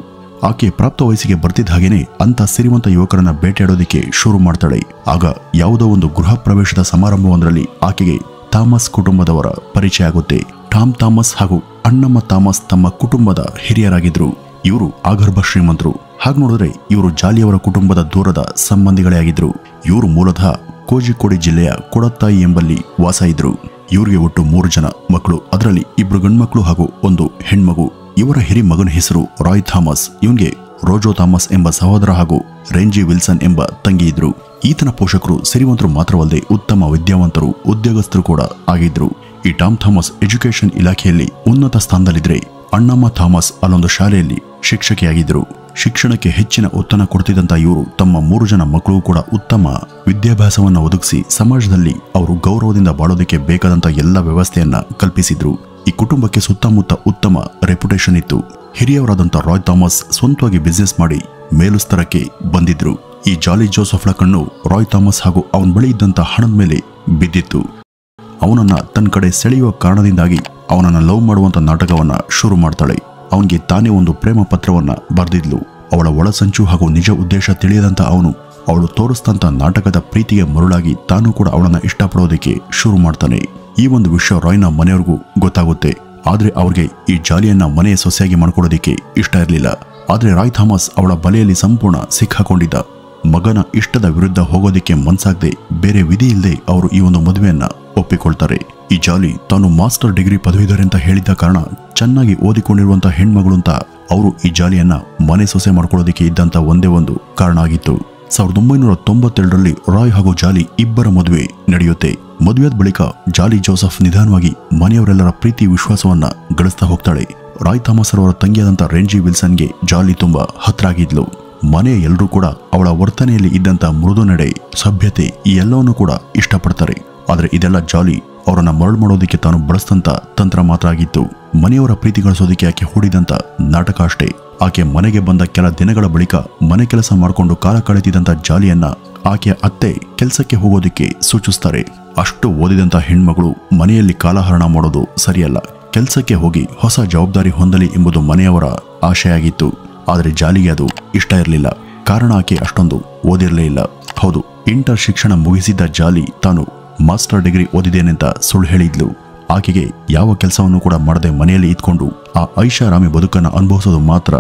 ಆಕೆ ಪ್ರಾಪ್ತ ವಯಸ್ಸಿಗೆ ಬರ್ತಿದ್ದ ಹಾಗೇನೆ ಅಂತ ಸಿರಿವಂತ ಯುವಕರನ್ನ ಬೇಟೆಯಾಡೋದಕ್ಕೆ ಶುರು ಮಾಡ್ತಾಳೆ. ಆಗ ಯಾವುದೋ ಒಂದು ಗೃಹ ಪ್ರವೇಶದ ಸಮಾರಂಭವೊಂದರಲ್ಲಿ ಆಕೆಗೆ ಥಾಮಸ್ ಕುಟುಂಬದವರ ಪರಿಚಯ ಆಗುತ್ತೆ. ಟಾಮ್ ಥಾಮಸ್ ಹಾಗೂ ಅಣ್ಣಮ್ಮ ಥಾಮಸ್ ತಮ್ಮ ಕುಟುಂಬದ ಹಿರಿಯರಾಗಿದ್ರು. ಇವರು ಆಗರ್ಭ ಶ್ರೀಮಂತರು. ಹಾಗೆ ನೋಡಿದ್ರೆ ಇವರು ಜಾಲಿಯವರ ಕುಟುಂಬದ ದೂರದ ಸಂಬಂಧಿಗಳೇ ಆಗಿದ್ರು. ಇವರು ಮೂಲತಃ ಕೋಜಿಕೋಡಿ ಜಿಲ್ಲೆಯ ಕೊಡತ್ತಾಯಿ ಎಂಬಲ್ಲಿ ವಾಸ ಇದ್ರು. ಇವರಿಗೆ ಒಟ್ಟು 3 ಜನ ಮಕ್ಕಳು, ಅದರಲ್ಲಿ 2 ಗಂಡ್ಮಕ್ಳು ಹಾಗೂ 1 ಹೆಣ್ಮಗು. ಇವರ ಹಿರಿ ಮಗನ ಹೆಸರು ರಾಯ್ ಥಾಮಸ್. ಇವನ್ಗೆ ರೋಜೋ ಥಾಮಸ್ ಎಂಬ ಸಹೋದರ ಹಾಗೂ ರೇಂಜಿ ವಿಲ್ಸನ್ ಎಂಬ ತಂಗಿ ಇದ್ರು. ಈತನ ಪೋಷಕರು ಸಿರಿವಂತರು ಮಾತ್ರವಲ್ಲದೆ ಉತ್ತಮ ವಿದ್ಯಾವಂತರು, ಉದ್ಯೋಗಸ್ಥರು ಕೂಡ ಆಗಿದ್ರು. ಈ ಟಾಮ್ ಥಾಮಸ್ ಎಜುಕೇಶನ್ ಇಲಾಖೆಯಲ್ಲಿ ಉನ್ನತ ಸ್ಥಾನದಲ್ಲಿದ್ರೆ ಅಣ್ಣಮ್ಮ ಥಾಮಸ್ ಅಲ್ಲೊಂದು ಶಾಲೆಯಲ್ಲಿ ಶಿಕ್ಷಕಿಯಾಗಿದ್ರು. ಶಿಕ್ಷಣಕ್ಕೆ ಹೆಚ್ಚಿನ ಒತ್ತನ್ನು ಕೊಡ್ತಿದ್ದಂತ ಇವರು ತಮ್ಮ 3 ಜನ ಮಕ್ಕಳು ಕೂಡ ಉತ್ತಮ ವಿದ್ಯಾಭ್ಯಾಸವನ್ನು ಒದಗಿಸಿ ಸಮಾಜದಲ್ಲಿ ಅವರು ಗೌರವದಿಂದ ಬಾಳೋದಕ್ಕೆ ಬೇಕಾದಂತ ಎಲ್ಲ ವ್ಯವಸ್ಥೆಯನ್ನ ಕಲ್ಪಿಸಿದ್ರು. ಈ ಕುಟುಂಬಕ್ಕೆ ಸುತ್ತಮುತ್ತ ಉತ್ತಮ ರೆಪ್ಯುಟೇಷನ್ ಇತ್ತು. ಹಿರಿಯವರಾದಂಥ ರಾಯ್ ಥಾಮಸ್ ಸ್ವಂತವಾಗಿ ಬಿಸ್ನೆಸ್ ಮಾಡಿ ಮೇಲುಸ್ತರಕ್ಕೆ ಬಂದಿದ್ರು. ಈ ಜಾಲಿ ಜೋಸೆಫ್ಳ ಕಣ್ಣು ರಾಯ್ ಥಾಮಸ್ ಹಾಗೂ ಅವನ ಬಳಿ ಇದ್ದಂಥ ಹಣದ ಮೇಲೆ ಬಿದ್ದಿತ್ತು. ಅವನನ್ನ ತನ್ನ ಕಡೆ ಸೆಳೆಯುವ ಕಾರಣದಿಂದಾಗಿ ಅವನನ್ನ ಲವ್ ಮಾಡುವಂತ ನಾಟಕವನ್ನ ಶುರು ಮಾಡ್ತಾಳೆ. ಅವನಿಗೆ ತಾನೇ ಒಂದು ಪ್ರೇಮ ಪತ್ರವನ್ನ ಬರೆದಿದ್ಲು. ಅವಳ ಒಳಸಂಚು ಹಾಗೂ ನಿಜ ಉದ್ದೇಶ ತಿಳಿಯದಂತ ಅವನು ಅವಳು ತೋರಿಸ್ತಂತ ನಾಟಕದ ಪ್ರೀತಿಗೆ ಮರುಳಾಗಿ ತಾನು ಕೂಡ ಅವಳನ್ನ ಇಷ್ಟಪಡೋದಕ್ಕೆ ಶುರು ಮಾಡ್ತಾನೆ. ಈ ಒಂದು ವಿಷಯ ರಾಯ್ನ ಮನೆಯವ್ರಿಗೂ ಗೊತ್ತಾಗುತ್ತೆ. ಆದ್ರೆ ಅವ್ರಿಗೆ ಈ ಜಾಲಿಯನ್ನ ಮನೆಯ ಸೊಸೆಯಾಗಿ ಮಾಡ್ಕೊಳ್ಳೋದಕ್ಕೆ ಇಷ್ಟ ಇರಲಿಲ್ಲ. ಆದ್ರೆ ರಾಯ್ ಥಾಮಸ್ ಅವಳ ಬಲೆಯಲ್ಲಿ ಸಂಪೂರ್ಣ ಸಿಕ್ಕಾಕೊಂಡಿದ್ದ. ಮಗನ ಇಷ್ಟದ ವಿರುದ್ಧ ಹೋಗೋದಕ್ಕೆ ಮನ್ಸಾಗದೆ ಬೇರೆ ವಿಧಿ ಇಲ್ಲದೆ ಅವರು ಈ ಒಂದು ಮದುವೆಯನ್ನ ಒಪ್ಪಿಕೊಳ್ತಾರೆ. ಈ ಜಾಲಿ ತಾನು ಮಾಸ್ಟರ್ ಡಿಗ್ರಿ ಪದವೀಧರ ಅಂತ ಹೇಳಿದ ಕಾರಣ ಚೆನ್ನಾಗಿ ಓದಿಕೊಂಡಿರುವಂತ ಹೆಣ್ಮಗಳು ಅಂತ ಅವರು ಈ ಜಾಲಿಯನ್ನ ಮನೆ ಸೊಸೆ ಮಾಡ್ಕೊಳ್ಳೋದಕ್ಕೆ ಇದ್ದಂತ ಒಂದೇ ಒಂದು ಕಾರಣ ಆಗಿತ್ತು. 1992ರಲ್ಲಿ ರಾಯ್ ಹಾಗೂ ಜಾಲಿ ಇಬ್ಬರ ಮದುವೆ ನಡೆಯುತ್ತೆ. ಮದುವೆಯಾದ ಬಳಿಕ ಜಾಲಿ ಜೋಸೆಫ್ ನಿಧಾನವಾಗಿ ಮನೆಯವರೆಲ್ಲರ ಪ್ರೀತಿ ವಿಶ್ವಾಸವನ್ನ ಗಳಿಸ್ತಾ ಹೋಗ್ತಾಳೆ. ರಾಯ್ ಥಾಮಸ್ ಅವರ ತಂಗಿಯಾದಂಥ ರೇಂಜಿ ವಿಲ್ಸನ್ಗೆ ಜಾಲಿ ತುಂಬಾ ಹತ್ರ ಆಗಿದ್ಲು. ಮನೆಯ ಎಲ್ಲರೂ ಕೂಡ ಅವಳ ವರ್ತನೆಯಲ್ಲಿ ಇದ್ದಂತ ಮೃದು ನಡೆ, ಸಭ್ಯತೆ ಈ ಎಲ್ಲವನ್ನೂ ಕೂಡ ಇಷ್ಟಪಡ್ತಾರೆ. ಆದ್ರೆ ಇದೆಲ್ಲ ಜಾಲಿ ಅವರನ್ನ ಮರಳು ಮಾಡೋದಕ್ಕೆ ತಾನು ಬಳಸಿದಂತ ತಂತ್ರ ಮಾತ್ರ ಆಗಿತ್ತು. ಮನೆಯವರ ಪ್ರೀತಿ ಗಳಿಸೋದಕ್ಕೆ ಆಕೆ ಹೂಡಿದಂತ ನಾಟಕ ಅಷ್ಟೇ. ಆಕೆ ಮನೆಗೆ ಬಂದ ಕೆಲ ದಿನಗಳ ಬಳಿಕ ಮನೆ ಕೆಲಸ ಮಾಡಿಕೊಂಡು ಕಾಲ ಕಳೆದಿದ್ದಂತ ಜಾಲಿಯನ್ನ ಆಕೆಯ ಅತ್ತೆ ಕೆಲಸಕ್ಕೆ ಹೋಗೋದಕ್ಕೆ ಸೂಚಿಸ್ತಾರೆ. ಅಷ್ಟು ಓದಿದಂತ ಹೆಣ್ಮಗಳು ಮನೆಯಲ್ಲಿ ಕಾಲಹರಣ ಮಾಡೋದು ಸರಿಯಲ್ಲ, ಕೆಲಸಕ್ಕೆ ಹೋಗಿ ಹೊಸ ಜವಾಬ್ದಾರಿ ಹೊಂದಲಿ ಎಂಬುದು ಮನೆಯವರ ಆಶೆ ಆಗಿತ್ತು. ಆದರೆ ಜಾಲಿಗೆ ಅದು ಇಷ್ಟ ಇರಲಿಲ್ಲ. ಕಾರಣ ಆಕೆ ಅಷ್ಟೊಂದು ಓದಿರಲೇ ಇಲ್ಲ. ಹೌದು, ಇಂಟರ್ ಶಿಕ್ಷಣ ಮುಗಿಸಿದ್ದ ಜಾಲಿ ತಾನು ಮಾಸ್ಟರ್ ಡಿಗ್ರಿ ಓದಿದ್ದೇನೆಂತ ಸುಳ್ಳು ಹೇಳಿದ್ಲು. ಆಕೆಗೆ ಯಾವ ಕೆಲಸವನ್ನು ಕೂಡ ಮಾಡದೆ ಮನೆಯಲ್ಲಿ ಇದ್ಕೊಂಡು ಆ ಐಷಾರಾಮಿ ಬದುಕನ್ನು ಅನುಭವಿಸೋದು ಮಾತ್ರ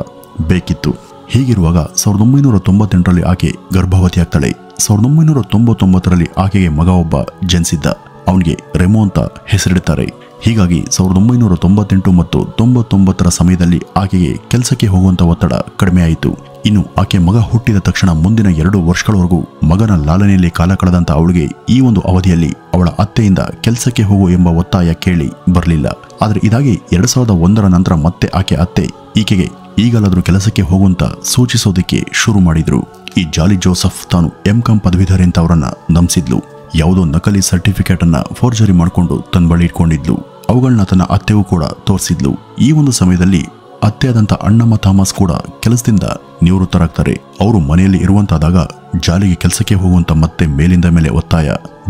ಬೇಕಿತ್ತು. ಹೀಗಿರುವಾಗ 1998ರಲ್ಲಿ ಆಕೆ ಗರ್ಭವತಿಯಾಗ್ತಾಳೆ. 1999ರಲ್ಲಿ ಆಕೆಗೆ ಮಗ ಒಬ್ಬ ಜನಿಸಿದ್ದ. ಅವನಿಗೆ ರೆಮೋ ಅಂತ ಹೆಸರಿಡುತ್ತಾರೆ. ಹೀಗಾಗಿ 1998 ಮತ್ತು 99ರ ಸಮಯದಲ್ಲಿ ಆಕೆಗೆ ಕೆಲಸಕ್ಕೆ ಹೋಗುವಂತ ಒತ್ತಡ ಕಡಿಮೆ ಆಯಿತು. ಇನ್ನು ಆಕೆ ಮಗ ಹುಟ್ಟಿದ ತಕ್ಷಣ ಮುಂದಿನ 2 ವರ್ಷಗಳವರೆಗೂ ಮಗನ ಲಾಲನೆಯಲ್ಲಿ ಕಾಲ ಕಳೆದಂತ ಅವಳಿಗೆ ಈ ಒಂದು ಅವಧಿಯಲ್ಲಿ ಅವಳ ಅತ್ತೆಯಿಂದ ಕೆಲಸಕ್ಕೆ ಹೋಗು ಎಂಬ ಒತ್ತಾಯ ಕೇಳಿ ಬರಲಿಲ್ಲ. ಆದ್ರೆ ಇದಾಗಿ 2001ರ ನಂತರ ಮತ್ತೆ ಆಕೆ ಅತ್ತೆ ಈಕೆಗೆ ಈಗಲಾದ್ರೂ ಕೆಲಸಕ್ಕೆ ಹೋಗುವಂತ ಸೂಚಿಸೋದಕ್ಕೆ ಶುರು ಮಾಡಿದ್ರು. ಈ ಜಾಲಿ ಜೋಸೆಫ್ ತಾನು MCom ಪದವೀಧರ ಅಂತ ಅವರನ್ನ ನಂಬಿಸಿದ್ಲು. ಯಾವುದೋ ನಕಲಿ ಸರ್ಟಿಫಿಕೇಟ್ ಅನ್ನ ಫೋರ್ಜರಿ ಮಾಡಿಕೊಂಡು ತನ್ನ ಬಳಿ ಇಟ್ಕೊಂಡಿದ್ಲು. ಅವುಗಳನ್ನ ತನ್ನ ಅತ್ತೆಗೂ ಕೂಡ ತೋರಿಸಿದ್ಲು. ಈ ಒಂದು ಸಮಯದಲ್ಲಿ ಅತ್ತೆಯಾದಂಥ ಅಣ್ಣಮ್ಮ ಥಾಮಸ್ ಕೂಡ ಕೆಲಸದಿಂದ ನಿವೃತ್ತರಾಗ್ತಾರೆ. ಅವರು ಮನೆಯಲ್ಲಿ ಇರುವಂತಾದಾಗ ಜಾಲಿಗೆ ಕೆಲಸಕ್ಕೆ ಹೋಗುವಂತ ಮತ್ತೆ ಮೇಲಿಂದ ಮೇಲೆ ಒತ್ತಾಯ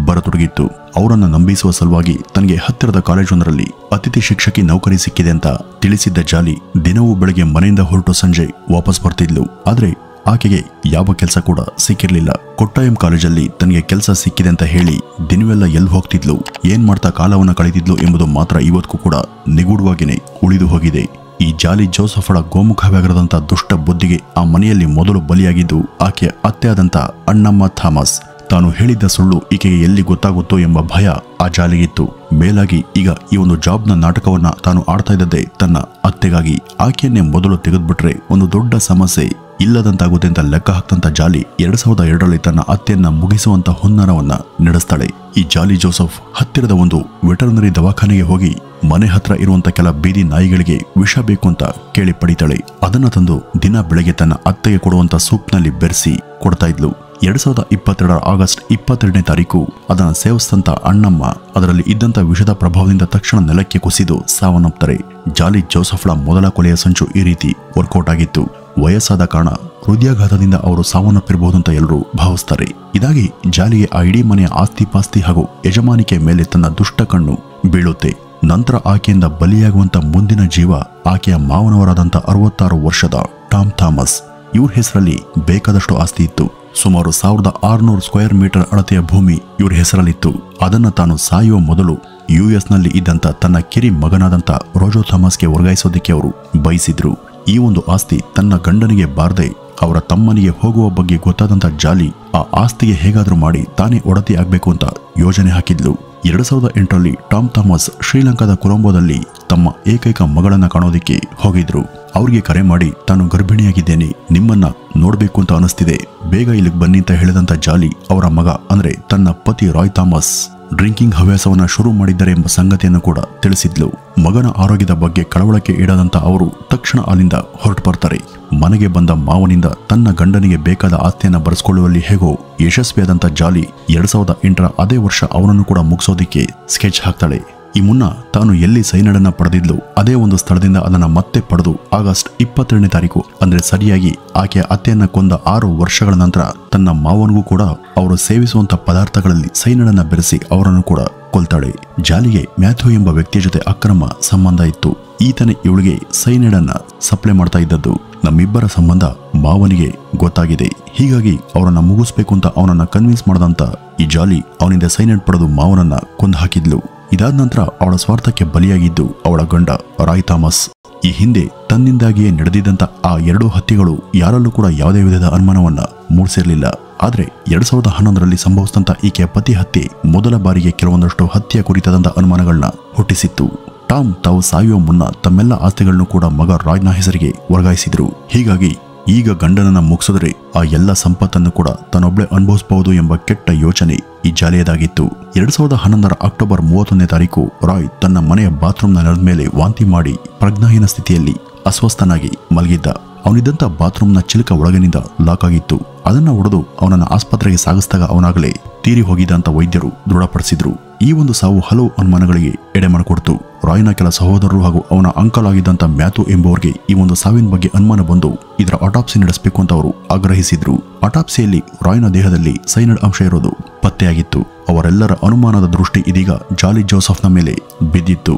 ಬರತೊಡಗಿತ್ತು. ಅವರನ್ನ ನಂಬಿಸುವ ಸಲುವಾಗಿ ತನಗೆ ಹತ್ತಿರದ ಕಾಲೇಜೊಂದರಲ್ಲಿ ಅತಿಥಿ ಶಿಕ್ಷಕಿ ನೌಕರಿ ಸಿಕ್ಕಿದೆ ಅಂತ ತಿಳಿಸಿದ್ದ ಜಾಲಿ ದಿನವೂ ಬೆಳಗ್ಗೆ ಮನೆಯಿಂದ ಹೊರಟು ಸಂಜೆ ವಾಪಸ್ ಬರ್ತಿದ್ಲು. ಆದ್ರೆ ಆಕೆಗೆ ಯಾವ ಕೆಲಸ ಕೂಡ ಸಿಕ್ಕಿರ್ಲಿಲ್ಲ. ಕೊಟ್ಟಾಯಂ ಕಾಲೇಜಲ್ಲಿ ತನಗೆ ಕೆಲಸ ಸಿಕ್ಕಿದೆ ಅಂತ ಹೇಳಿ ದಿನವೆಲ್ಲ ಎಲ್ಲಿ ಹೋಗ್ತಿದ್ಲು, ಏನ್ ಮಾಡ್ತಾ ಕಾಲವನ್ನ ಕಳೆದಿದ್ಲು ಎಂಬುದು ಮಾತ್ರ ಇವತ್ತಿಗೂ ಕೂಡ ನಿಗೂಢವಾಗಿಯೇ ಉಳಿದು ಹೋಗಿದೆ. ಈ ಜಾಲಿ ಜೋಸೆಫಳ ಗೋಮುಖವಾಗದಂತ ದುಷ್ಟ ಬುದ್ಧಿಗೆ ಆ ಮನೆಯಲ್ಲಿ ಮೊದಲು ಬಲಿಯಾಗಿದ್ದು ಆಕೆಯ ಅತ್ತೆಯಾದಂಥ ಅಣ್ಣಮ್ಮ ಥಾಮಸ್. ತಾನು ಹೇಳಿದ್ದ ಸುಳ್ಳು ಈಕೆಗೆ ಎಲ್ಲಿ ಗೊತ್ತಾಗುತ್ತೋ ಎಂಬ ಭಯ ಆ ಜಾಲಿಗಿತ್ತು. ಮೇಲಾಗಿ ಈಗ ಈ ಒಂದು ಜಾಬ್ನ ನಾಟಕವನ್ನ ತಾನು ಆಡ್ತಾ ಇದ್ದದ್ದೇ ತನ್ನ ಅತ್ತೆಗಾಗಿ. ಆಕೆಯನ್ನೇ ಮೊದಲು ತೆಗೆದುಬಿಟ್ರೆ ಒಂದು ದೊಡ್ಡ ಸಮಸ್ಯೆ ಇಲ್ಲದಂತಾಗುತ್ತೆ ಅಂತ ಲೆಕ್ಕ ಹಾಕ್ತಂತ ಜಾಲಿ 2002ರಲ್ಲಿ ತನ್ನ ಅತ್ತೆಯನ್ನ ಮುಗಿಸುವಂತ ಹುನ್ನಾರವನ್ನ ನಡೆಸ್ತಾಳೆ. ಈ ಜಾಲಿ ಜೋಸೆಫ್ ಹತ್ತಿರದ ಒಂದು ವೆಟರ್ನರಿ ದವಾಖಾನೆಗೆ ಹೋಗಿ ಮನೆ ಹತ್ರ ಇರುವಂತ ಕೆಲ ಬೀದಿ ನಾಯಿಗಳಿಗೆ ವಿಷ ಬೇಕು ಅಂತ ಕೇಳಿ ಪಡಿತಾಳೆ. ಅದನ್ನ ತಂದು ದಿನ ಬೆಳಗ್ಗೆ ತನ್ನ ಅತ್ತೆಗೆ ಕೊಡುವಂತ ಸೂಪ್ನಲ್ಲಿ ಬೆರೆಸಿ ಕೊಡ್ತಾ ಇದ್ಲು. 2022 ಆಗಸ್ಟ್ 22ನೇ ತಾರೀಕು ಅದನ್ನ ಸೇವಿಸಿದಂತ ಅಣ್ಣಮ್ಮ ಅದರಲ್ಲಿ ಇದ್ದಂತ ವಿಷದ ಪ್ರಭಾವದಿಂದ ತಕ್ಷಣ ನೆಲಕ್ಕೆ ಕುಸಿದು ಸಾವನ್ನಪ್ತಾರೆ. ಜಾಲಿ ಜೋಸೆಫ್ಳ ಮೊದಲ ಕೊಲೆಯ ಸಂಚು ಈ ರೀತಿ ವರ್ಕೌಟ್ ಆಗಿತ್ತು. ವಯಸ್ಸಾದ ಕಾರಣ ಹೃದಯಾಘಾತದಿಂದ ಅವರು ಸಾವನ್ನಪ್ಪಿರಬಹುದು ಅಂತ ಎಲ್ಲರೂ ಭಾವಿಸ್ತಾರೆ. ಇದಾಗಿ ಜಾಲಿಗೆ ಆ ಇಡೀ ಮನೆಯ ಆಸ್ತಿ ಪಾಸ್ತಿ ಹಾಗೂ ಯಜಮಾನಿಕೆ ಮೇಲೆ ತನ್ನ ದುಷ್ಟ ಕಣ್ಣು ಬೀಳುತ್ತೆ. ನಂತರ ಆಕೆಯಿಂದ ಬಲಿಯಾಗುವಂತ ಮುಂದಿನ ಜೀವ ಆಕೆಯ ಮಾವನವರಾದಂಥ 66 ವರ್ಷದ ಟಾಮ್ ಥಾಮಸ್. ಇವ್ರ ಹೆಸರಲ್ಲಿ ಬೇಕಾದಷ್ಟು ಆಸ್ತಿ ಇತ್ತು. ಸುಮಾರು 1600 ಸ್ಕ್ವೇರ್ ಮೀಟರ್ ಅಳತೆಯ ಭೂಮಿ ಇವ್ರ ಹೆಸರಲ್ಲಿತ್ತು. ಅದನ್ನ ತಾನು ಸಾಯುವ ಮೊದಲು ಯುಎಸ್ನಲ್ಲಿ ಇದ್ದಂತ ತನ್ನ ಕಿರಿ ಮಗನಾದಂಥ ರೋಜೋ ಥಾಮಸ್ಗೆ ವರ್ಗಾಯಿಸೋದಕ್ಕೆ ಅವರು ಬಯಸಿದ್ರು. ಈ ಒಂದು ಆಸ್ತಿ ತನ್ನ ಗಂಡನಿಗೆ ಬಾರದೆ ಅವರ ತಮ್ಮನಿಗೆ ಹೋಗುವ ಬಗ್ಗೆ ಗೊತ್ತಾದಂತ ಜಾಲಿ ಆ ಆಸ್ತಿಗೆ ಹೇಗಾದ್ರೂ ಮಾಡಿ ತಾನೇ ಒಡತಿ ಆಗ್ಬೇಕು ಅಂತ ಯೋಜನೆ ಹಾಕಿದ್ಲು. 2008ರಲ್ಲಿ ಟಾಮ್ ಥಾಮಸ್ ಶ್ರೀಲಂಕಾದ ಕೊಲಂಬೋದಲ್ಲಿ ತಮ್ಮ ಏಕೈಕ ಮಗಳನ್ನ ಕಾಣೋದಿಕ್ಕೆ ಹೋಗಿದ್ರು. ಅವ್ರಿಗೆ ಕರೆ ಮಾಡಿ ತಾನು ಗರ್ಭಿಣಿಯಾಗಿದ್ದೇನೆ, ನಿಮ್ಮನ್ನ ನೋಡ್ಬೇಕು ಅಂತ ಅನಿಸ್ತಿದೆ, ಬೇಗ ಇಲ್ಲಿಗೆ ಬನ್ನಿ ಅಂತ ಹೇಳಿದಂತ ಜಾಲಿ ಅವರ ಮಗ ಅಂದ್ರೆ ತನ್ನ ಪತಿ ರಾಯ್ ಥಾಮಸ್ ಡ್ರಿಂಕಿಂಗ್ ಹವ್ಯಾಸವನ್ನ ಶುರು ಮಾಡಿದ್ದಾರೆ ಎಂಬ ಸಂಗತಿಯನ್ನು ಕೂಡ ತಿಳಿಸಿದ್ಲು. ಮಗನ ಆರೋಗ್ಯದ ಬಗ್ಗೆ ಕಳವಳಕ್ಕೆ ಈಡಾದಂತ ಅವರು ತಕ್ಷಣ ಅಲ್ಲಿಂದ ಹೊರಟು ಬರ್ತಾರೆ. ಮನೆಗೆ ಬಂದ ಮಾವನಿಂದ ತನ್ನ ಗಂಡನಿಗೆ ಬೇಕಾದ ಆಸ್ತಿಯನ್ನ ಬರೆಸ್ಕೊಳ್ಳುವಲ್ಲಿ ಹೇಗೋ ಯಶಸ್ವಿಯಾದಂತ ಜಾಲಿ 2008ರ ಅದೇ ವರ್ಷ ಅವನನ್ನು ಕೂಡ ಮುಗಿಸೋದಿಕ್ಕೆ ಸ್ಕೆಚ್ ಹಾಕ್ತಾಳೆ. ಈ ಮುನ್ನ ತಾನು ಎಲ್ಲಿ ಸೈನಡನ್ನ ಪಡೆದಿದ್ಲು ಅದೇ ಒಂದು ಸ್ಥಳದಿಂದ ಅದನ್ನ ಮತ್ತೆ ಪಡೆದು ಆಗಸ್ಟ್ 22ನೇ ತಾರೀಕು ಅಂದ್ರೆ ಸರಿಯಾಗಿ ಆಕೆಯ ಅತ್ತೆಯನ್ನ ಕೊಂದ 6 ವರ್ಷಗಳ ನಂತರ ತನ್ನ ಮಾವನಿಗೂ ಕೂಡ ಅವರು ಸೇವಿಸುವಂತ ಪದಾರ್ಥಗಳಲ್ಲಿ ಸೈನಡನ್ನ ಬೆರೆಸಿ ಅವರನ್ನು ಕೂಡ ಕೊಲ್ತಾಳೆ. ಜಾಲಿಗೆ ಮ್ಯಾಥ್ಯೂ ಎಂಬ ವ್ಯಕ್ತಿಯ ಜೊತೆ ಅಕ್ರಮ ಸಂಬಂಧ ಇತ್ತು. ಈತನೇ ಇವಳಿಗೆ ಸೈನಡನ್ನ ಸಪ್ಲೈ ಮಾಡ್ತಾ ಇದ್ದದ್ದು. ನಮ್ಮಿಬ್ಬರ ಸಂಬಂಧ ಮಾವನಿಗೆ ಗೊತ್ತಾಗಿದೆ, ಹೀಗಾಗಿ ಅವರನ್ನ ಮುಗಿಸ್ಬೇಕು ಅಂತ ಅವನನ್ನ ಕನ್ವಿನ್ಸ್ ಮಾಡದಂತ ಈ ಜಾಲಿ ಅವನಿಂದ ಸೈನಡ್ ಪಡೆದು ಮಾವನನ್ನ ಕೊಂದು ಹಾಕಿದ್ಲು. ಇದಾದ ನಂತರ ಅವಳ ಸ್ವಾರ್ಥಕ್ಕೆ ಬಲಿಯಾಗಿದ್ದು ಅವಳ ಗಂಡ ರಾಯ್ ಥಾಮಸ್. ಈ ಹಿಂದೆ ತನ್ನಿಂದಾಗಿಯೇ ನಡೆದಿದ್ದಂತ ಆ 2 ಹತ್ಯೆಗಳು ಯಾರಲ್ಲೂ ಕೂಡ ಯಾವುದೇ ವಿಧದ ಅನುಮಾನವನ್ನ ಮೂಡಿಸಿರಲಿಲ್ಲ. ಆದ್ರೆ 2011ರಲ್ಲಿ ಸಂಭವಿಸಿದಂತ ಈಕೆಯ ಪತಿ ಹತ್ಯೆ ಮೊದಲ ಬಾರಿಗೆ ಕೆಲವೊಂದಷ್ಟು ಹತ್ಯೆ ಕುರಿತಾದಂತ ಅನುಮಾನಗಳನ್ನ ಹುಟ್ಟಿಸಿತ್ತು. ಟಾಮ್ ತಾವು ಸಾಯುವ ಮುನ್ನ ತಮ್ಮೆಲ್ಲ ಆಸ್ತಿಗಳನ್ನು ಕೂಡ ಮಗ ರಾಯ್ನ ಹೆಸರಿಗೆ ವರ್ಗಾಯಿಸಿದ್ರು. ಹೀಗಾಗಿ ಈಗ ಗಂಡನನ್ನ ಮುಗಿಸಿದ್ರೆ ಆ ಎಲ್ಲ ಸಂಪತ್ತನ್ನು ಕೂಡ ತಾನೊಬ್ಳೆ ಅನುಭವಿಸಬಹುದು ಎಂಬ ಕೆಟ್ಟ ಯೋಚನೆ ಈ ಜಾಲಿಯದಾಗಿತ್ತು. 2011ರ ಅಕ್ಟೋಬರ್ 31ನೇ ತಾರೀಕು ರಾಯ್ ತನ್ನ ಮನೆಯ ಬಾತ್ರೂಮ್ನ ನೆಲದ ಮೇಲೆ ವಾಂತಿ ಮಾಡಿ ಪ್ರಜ್ಞಾಹೀನ ಸ್ಥಿತಿಯಲ್ಲಿ ಅಸ್ವಸ್ಥನಾಗಿ ಮಲಗಿದ್ದ. ಅವನಿದ್ದಂತ ಬಾತ್ರೂಮ್ನ ಚಿಲಕ ಒಳಗಿನಿಂದ ಲಾಕ್ ಆಗಿತ್ತು. ಅದನ್ನ ಒಡೆದು ಅವನನ್ನ ಆಸ್ಪತ್ರೆಗೆ ಸಾಗಿಸಿದಾಗ ಅವನಾಗಲೇ ತೀರಿ ಹೋಗಿದ್ದ ಅಂತ ವೈದ್ಯರು ದೃಢಪಡಿಸಿದ್ರು. ಈ ಒಂದು ಸಾವು ಹಲವು ಅನುಮಾನಗಳಿಗೆ ಎಡೆ ಮಾಡಿಕೊಡ್ತು. ರಾಯ್ನ ಕೆಲ ಸಹೋದರರು ಹಾಗೂ ಅವನ ಅಂಕಲ್ ಆಗಿದ್ದಂತ ಮ್ಯಾಥ್ಯೂ ಎಂಬುವರಿಗೆ ಈ ಒಂದು ಸಾವಿನ ಬಗ್ಗೆ ಅನುಮಾನ ಬಂದು ಇದರ ಆಟಾಪ್ಸಿ ನಡೆಸಬೇಕು ಅಂತ ಅವರು ಆಗ್ರಹಿಸಿದ್ರು. ಆಟಾಪ್ಸಿಯಲ್ಲಿ ರಾಯ್ನ ದೇಹದಲ್ಲಿ ಸೈನಡ್ ಅಂಶ ಇರೋದು ಪತ್ತೆಯಾಗಿತ್ತು. ಅವರೆಲ್ಲರ ಅನುಮಾನದ ದೃಷ್ಟಿ ಇದೀಗ ಜಾಲಿ ಜೋಸೆಫ್ನ ಮೇಲೆ ಬಿದ್ದಿತ್ತು.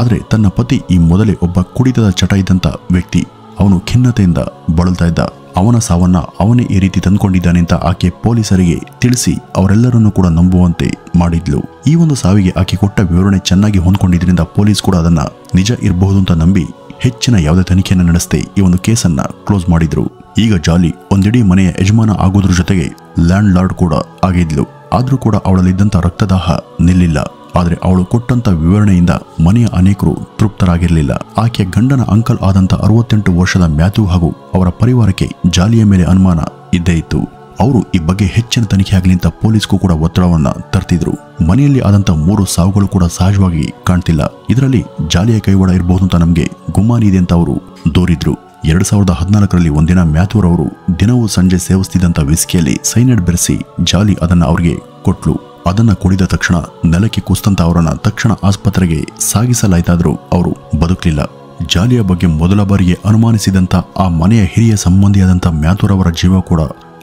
ಆದ್ರೆ ತನ್ನ ಪತಿ ಈ ಮೊದಲೇ ಒಬ್ಬ ಕುಡಿತದ ಚಟ ಇದ್ದಂತ ವ್ಯಕ್ತಿ. ಅವನು ಖಿನ್ನತೆಯಿಂದ ಬಳಲ್ತಾ ಇದ್ದ. ಅವನ ಸಾವನ್ನ ಅವನೇ ಈ ರೀತಿ ತಂದುಕೊಂಡಿದ್ದಾನೆ ಅಂತ ಆಕೆ ಪೊಲೀಸರಿಗೆ ತಿಳಿಸಿ ಅವರೆಲ್ಲರನ್ನೂ ಕೂಡ ನಂಬುವಂತೆ ಮಾಡಿದ್ಲು. ಈ ಒಂದು ಸಾವಿಗೆ ಆಕೆ ಕೊಟ್ಟ ವಿವರಣೆ ಚೆನ್ನಾಗಿ ಹೊಂದ್ಕೊಂಡಿದ್ರಿಂದ ಪೊಲೀಸ್ ಕೂಡ ಅದನ್ನ ನಿಜ ಇರಬಹುದು ಅಂತ ನಂಬಿ ಹೆಚ್ಚಿನ ಯಾವುದೇ ತನಿಖೆಯನ್ನು ನಡೆಸದೆ ಈ ಒಂದು ಕೇಸನ್ನ ಕ್ಲೋಸ್ ಮಾಡಿದ್ರು. ಈಗ ಜಾಲಿ ಒಂದಿಡೀ ಮನೆಯ ಯಜಮಾನ ಆಗೋದ್ರ ಜೊತೆಗೆ ಲ್ಯಾಂಡ್ ಲಾರ್ಡ್ ಕೂಡ ಆಗಿದ್ಲು. ಆದ್ರೂ ಕೂಡ ಅವಳಲ್ಲಿದ್ದಂತ ರಕ್ತದಾಹ ನಿಲ್ಲಿಲ್ಲ. ಆದ್ರೆ ಅವಳು ಕೊಟ್ಟಂತ ವಿವರಣೆಯಿಂದ ಮನೆಯ ಅನೇಕರು ತೃಪ್ತರಾಗಿರಲಿಲ್ಲ. ಆಕೆಯ ಗಂಡನ ಅಂಕಲ್ ಆದಂತ 68 ವರ್ಷದ ಮ್ಯಾಥ್ಯೂ ಹಾಗೂ ಅವರ ಪರಿವಾರಕ್ಕೆ ಜಾಲಿಯ ಮೇಲೆ ಅನುಮಾನ ಇದ್ದೇ ಇತ್ತು. ಅವರು ಈ ಬಗ್ಗೆ ಹೆಚ್ಚಿನ ತನಿಖೆ ಆಗಲಿ ಅಂತ ಪೊಲೀಸ್ಗೂ ಕೂಡ ಒತ್ತಡವನ್ನ ತರ್ತಿದ್ರು. ಮನೆಯಲ್ಲಿ ಆದಂತ 3 ಸಾವುಗಳು ಕೂಡ ಸಹಜವಾಗಿ ಕಾಣ್ತಿಲ್ಲ. ಇದರಲ್ಲಿ ಜಾಲಿಯ ಕೈವಾಡ ಇರಬಹುದು ಅಂತ ನಮ್ಗೆ ಗುಮಾನಿ ಇದೆ ಅಂತ ಅವರು ದೂರಿದ್ರು. 2014ರಲ್ಲಿ ಒಂದಿನ ಮ್ಯಾಥ್ಯೂ ಅವರು ದಿನವೂ ಸಂಜೆ ಸೇವಿಸ್ತಿದ್ದಂತ ವಿಸ್ಕಿಯಲ್ಲಿ ಸೈನೈಡ್ ಬೆರೆಸಿ ಜಾಲಿ ಅದನ್ನ ಅವ್ರಿಗೆ ಕೊಟ್ಲು. ಅದನ್ನ ಕುಡಿದ ತಕ್ಷಣ ನೆಲಕ್ಕೆ ಕುಸ್ತಂತ ಅವರನ್ನ ತಕ್ಷಣ ಆಸ್ಪತ್ರೆಗೆ ಸಾಗಿಸಲಾಯ್ತಾದ್ರೂ ಅವರು ಬದುಕಲಿಲ್ಲ. ಜಾಲಿಯ ಬಗ್ಗೆ ಮೊದಲ ಬಾರಿಗೆ ಅನುಮಾನಿಸಿದಂತ ಆ ಮನೆಯ ಹಿರಿಯ ಸಂಬಂಧಿಯಾದಂಥ ಮ್ಯಾಥ್ಯೂ ಅವರ ಜೀವ ಕೂಡ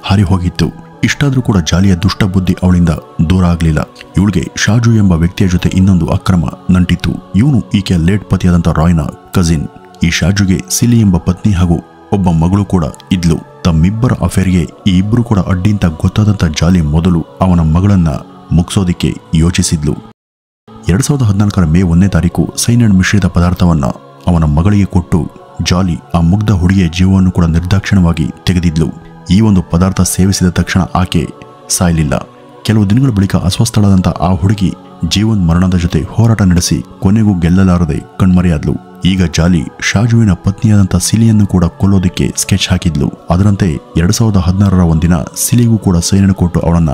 ಹಾರಿ ಹೋಗಿತ್ತು. ಇಷ್ಟಾದ್ರೂ ಕೂಡ ಜಾಲಿಯ ದುಷ್ಟ ಬುದ್ಧಿ ಅವಳಿಂದ ದೂರ ಆಗ್ಲಿಲ್ಲ. ಇವಳಿಗೆ ಶಾಜು ಎಂಬ ವ್ಯಕ್ತಿಯ ಜೊತೆ ಇನ್ನೊಂದು ಅಕ್ರಮ ನಂಟಿತ್ತು. ಇವನು ಈಕೆಯ ಲೇಟ್ ಪತಿಯಾದಂಥ ರಾಯ್ನ ಕಜಿನ್. ಈ ಶಾಜುಗೆ ಸಿಲಿ ಎಂಬ ಪತ್ನಿ ಹಾಗೂ ಒಬ್ಬ ಮಗಳು ಕೂಡ ಇದ್ಲು. ತಮ್ಮಿಬ್ಬರ ಅಫೇರ್ಗೆ ಈ ಇಬ್ರು ಕೂಡ ಅಡ್ಡಿಂತ ಗೊತ್ತಾದಂತ ಜಾಲಿ ಮೊದಲು ಅವನ ಮಗಳನ್ನ ಮುಗಿಸೋದಿಕ್ಕೆ ಯೋಚಿಸಿದ್ಲು. 2014ರ ಮೇ 1ನೇ ತಾರೀಕು ಸೈನೈಡ್ ಮಿಶ್ರಿತ ಪದಾರ್ಥವನ್ನ ಅವನ ಮಗಳಿಗೆ ಕೊಟ್ಟು ಜಾಲಿ ಆ ಮುಗ್ಧ ಹುಡುಗಿಯ ಜೀವವನ್ನು ಕೂಡ ನಿರ್ದಾಕ್ಷಿಣ್ಯವಾಗಿ ತೆಗೆದಿದ್ಲು. ಈ ಒಂದು ಪದಾರ್ಥ ಸೇವಿಸಿದ ತಕ್ಷಣ ಆಕೆ ಸಾಯಲಿಲ್ಲ. ಕೆಲವು ದಿನಗಳ ಬಳಿಕ ಅಸ್ವಸ್ಥಳಾದಂಥ ಆ ಹುಡುಗಿ ಜೀವನ್ ಮರಣದ ಜೊತೆ ಹೋರಾಟ ನಡೆಸಿ ಕೊನೆಗೂ ಗೆಲ್ಲಲಾರದೆ ಕಣ್ಮರೆಯಾದ್ಲು. ಈಗ ಜಾಲಿ ಶಾಜುವಿನ ಪತ್ನಿಯಾದಂಥ ಸಿಲಿಯನ್ನು ಕೂಡ ಕೊಲ್ಲೋದಕ್ಕೆ ಸ್ಕೆಚ್ ಹಾಕಿದ್ಲು. ಅದರಂತೆ 2016ರ ಒಂದಿನ ಸಿಲಿಗೂ ಕೂಡ ಸೈನ್ ಕೊಟ್ಟು ಅವಳನ್ನ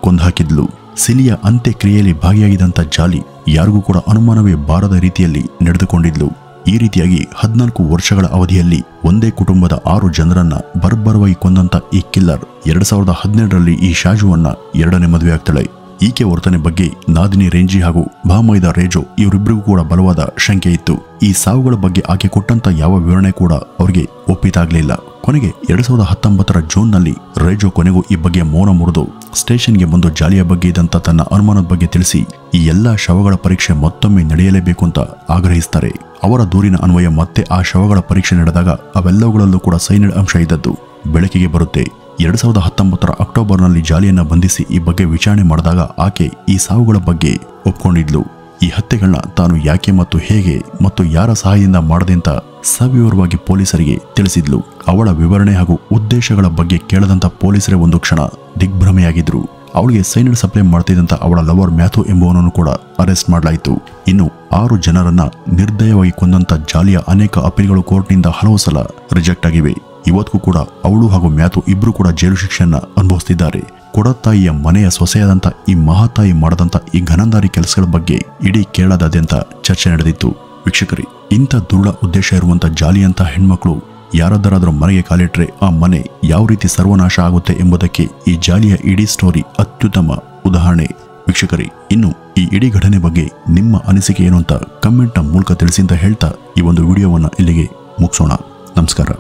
ಕೊಂದುಹಾಕಿದ್ಲು. ಸಿಲಿಯ ಅಂತ್ಯಕ್ರಿಯೆಯಲ್ಲಿ ಭಾಗಿಯಾಗಿದ್ದಂಥ ಜಾಲಿ ಯಾರಿಗೂ ಕೂಡ ಅನುಮಾನವೇ ಬಾರದ ರೀತಿಯಲ್ಲಿ ನಡೆದುಕೊಂಡಿದ್ಲು. ಈ ರೀತಿಯಾಗಿ 14 ವರ್ಷಗಳ ಅವಧಿಯಲ್ಲಿ ಒಂದೇ ಕುಟುಂಬದ 6 ಜನರನ್ನ ಬರ್ಬರವಾಗಿ ಕೊಂದಂತ ಈ ಕಿಲ್ಲರ್ 2017ರಲ್ಲಿ ಈ ಶಾಜುವನ್ನ 2ನೇ ಮದುವೆ ಆಗ್ತಾಳೆ. ಈಕೆ ವರ್ತನೆ ಬಗ್ಗೆ ನಾದಿನಿ ರೇಂಜಿ ಹಾಗೂ ಬಾಮೈದ ರೇಜೋ ಇವರಿಬ್ಬರಿಗೂ ಕೂಡ ಬಲವಾದ ಶಂಕೆ ಇತ್ತು. ಈ ಸಾವುಗಳ ಬಗ್ಗೆ ಆಕೆ ಕೊಟ್ಟಂತ ಯಾವ ವಿವರಣೆ ಕೂಡ ಅವರಿಗೆ ಒಪ್ಪಿತಾಗ್ಲಿಲ್ಲ. ಕೊನೆಗೆ 2019ರ ಜೂನ್ನಲ್ಲಿ ರೇಜೋ ಕೊನೆಗೂ ಈ ಬಗ್ಗೆ ಮೌನ ಮುರಿದು ಸ್ಟೇಷನ್ಗೆ ಬಂದು ಜಾಲಿಯ ಬಗ್ಗೆ ಇದ್ದಂತ ತನ್ನ ಅನುಮಾನದ ಬಗ್ಗೆ ತಿಳಿಸಿ ಈ ಎಲ್ಲಾ ಶವಗಳ ಪರೀಕ್ಷೆ ಮತ್ತೊಮ್ಮೆ ನಡೆಯಲೇಬೇಕು ಅಂತ ಆಗ್ರಹಿಸ್ತಾರೆ. ಅವರ ದೂರಿನ ಅನ್ವಯ ಮತ್ತೆ ಆ ಶವಗಳ ಪರೀಕ್ಷೆ ನಡೆದಾಗ ಅವೆಲ್ಲವುಗಳಲ್ಲೂ ಕೂಡ ಸೈನೈಡ್ ಅಂಶ ಇದ್ದದ್ದು ಬೆಳಕಿಗೆ ಬರುತ್ತೆ. 2019ರ ಅಕ್ಟೋಬರ್ನಲ್ಲಿ ಜಾಲಿಯನ್ನ ಬಂಧಿಸಿ ಈ ಬಗ್ಗೆ ವಿಚಾರಣೆ ಮಾಡಿದಾಗ ಆಕೆ ಈ ಸಾವುಗಳ ಬಗ್ಗೆ ಒಪ್ಕೊಂಡಿದ್ಲು. ಈ ಹತ್ಯೆಗಳನ್ನ ತಾನು ಯಾಕೆ ಮತ್ತು ಹೇಗೆ ಮತ್ತು ಯಾರ ಸಹಾಯದಿಂದ ಮಾಡದೆ ಅಂತ ಸವಿವರವಾಗಿ ಪೊಲೀಸರಿಗೆ ತಿಳಿಸಿದ್ಲು. ಅವಳ ವಿವರಣೆ ಹಾಗೂ ಉದ್ದೇಶಗಳ ಬಗ್ಗೆ ಕೇಳದಂತ ಪೊಲೀಸರೇ ಒಂದು ಕ್ಷಣ ದಿಗ್ಭ್ರಮೆಯಾಗಿದ್ರು. ಅವಳಿಗೆ ಸೈನೈಡ್ ಸಪ್ಲೈ ಮಾಡ್ತಿದ್ದಂತ ಅವಳ ಲವರ್ ಮ್ಯಾಥು ಎಂಬುವನನ್ನು ಕೂಡ ಅರೆಸ್ಟ್ ಮಾಡಲಾಯಿತು. ಇನ್ನು 6 ಜನರನ್ನ ನಿರ್ದಯವಾಗಿ ಕೊಂದಂತ ಜಾಲಿಯ ಅನೇಕ ಅಪೀಲ್ಗಳು ಕೋರ್ಟ್ನಿಂದ ಹಲವು ಸಲ ರಿಜೆಕ್ಟ್ ಆಗಿವೆ. ಇವತ್ತಿಗೂ ಕೂಡ ಅವಳು ಹಾಗೂ ಮ್ಯಾಥು ಇಬ್ರು ಕೂಡ ಜೈಲು ಶಿಕ್ಷೆಯನ್ನ ಅನುಭವಿಸುತ್ತಿದ್ದಾರೆ. ಕೊಡತಾಯಿಯ ಮನೆಯ ಸೊಸೆಯಾದಂಥ ಈ ಮಹಾತಾಯಿ ಮಾಡದಂತ ಈ ಘನಂದಾರಿ ಕೆಲಸಗಳ ಬಗ್ಗೆ ಇಡೀ ಕೇರಳದಾದ್ಯಂತ ಚರ್ಚೆ ನಡೆದಿತ್ತು. ವೀಕ್ಷಕರೇ, ಇಂಥ ದುರುಳ ಉದ್ದೇಶ ಇರುವಂತ ಜಾಲಿಯಂತ ಹೆಣ್ಮಕ್ಳು ಯಾರದ್ದರಾದ್ರೂ ಮನೆಗೆ ಕಾಲಿಟ್ರೆ ಆ ಮನೆ ಯಾವ ರೀತಿ ಸರ್ವನಾಶ ಆಗುತ್ತೆ ಎಂಬುದಕ್ಕೆ ಈ ಜಾಲಿಯ ಇಡೀ ಸ್ಟೋರಿ ಅತ್ಯುತ್ತಮ ಉದಾಹರಣೆ. ವೀಕ್ಷಕರೇ, ಇನ್ನು ಈ ಇಡೀ ಘಟನೆ ಬಗ್ಗೆ ನಿಮ್ಮ ಅನಿಸಿಕೆ ಏನು ಅಂತ ಕಮೆಂಟ್ನ ಮೂಲಕ ತಿಳಿಸಿ ಅಂತ ಹೇಳ್ತಾ ಈ ಒಂದು ವಿಡಿಯೋವನ್ನ ಇಲ್ಲಿಗೆ ಮುಗಿಸೋಣ. ನಮಸ್ಕಾರ.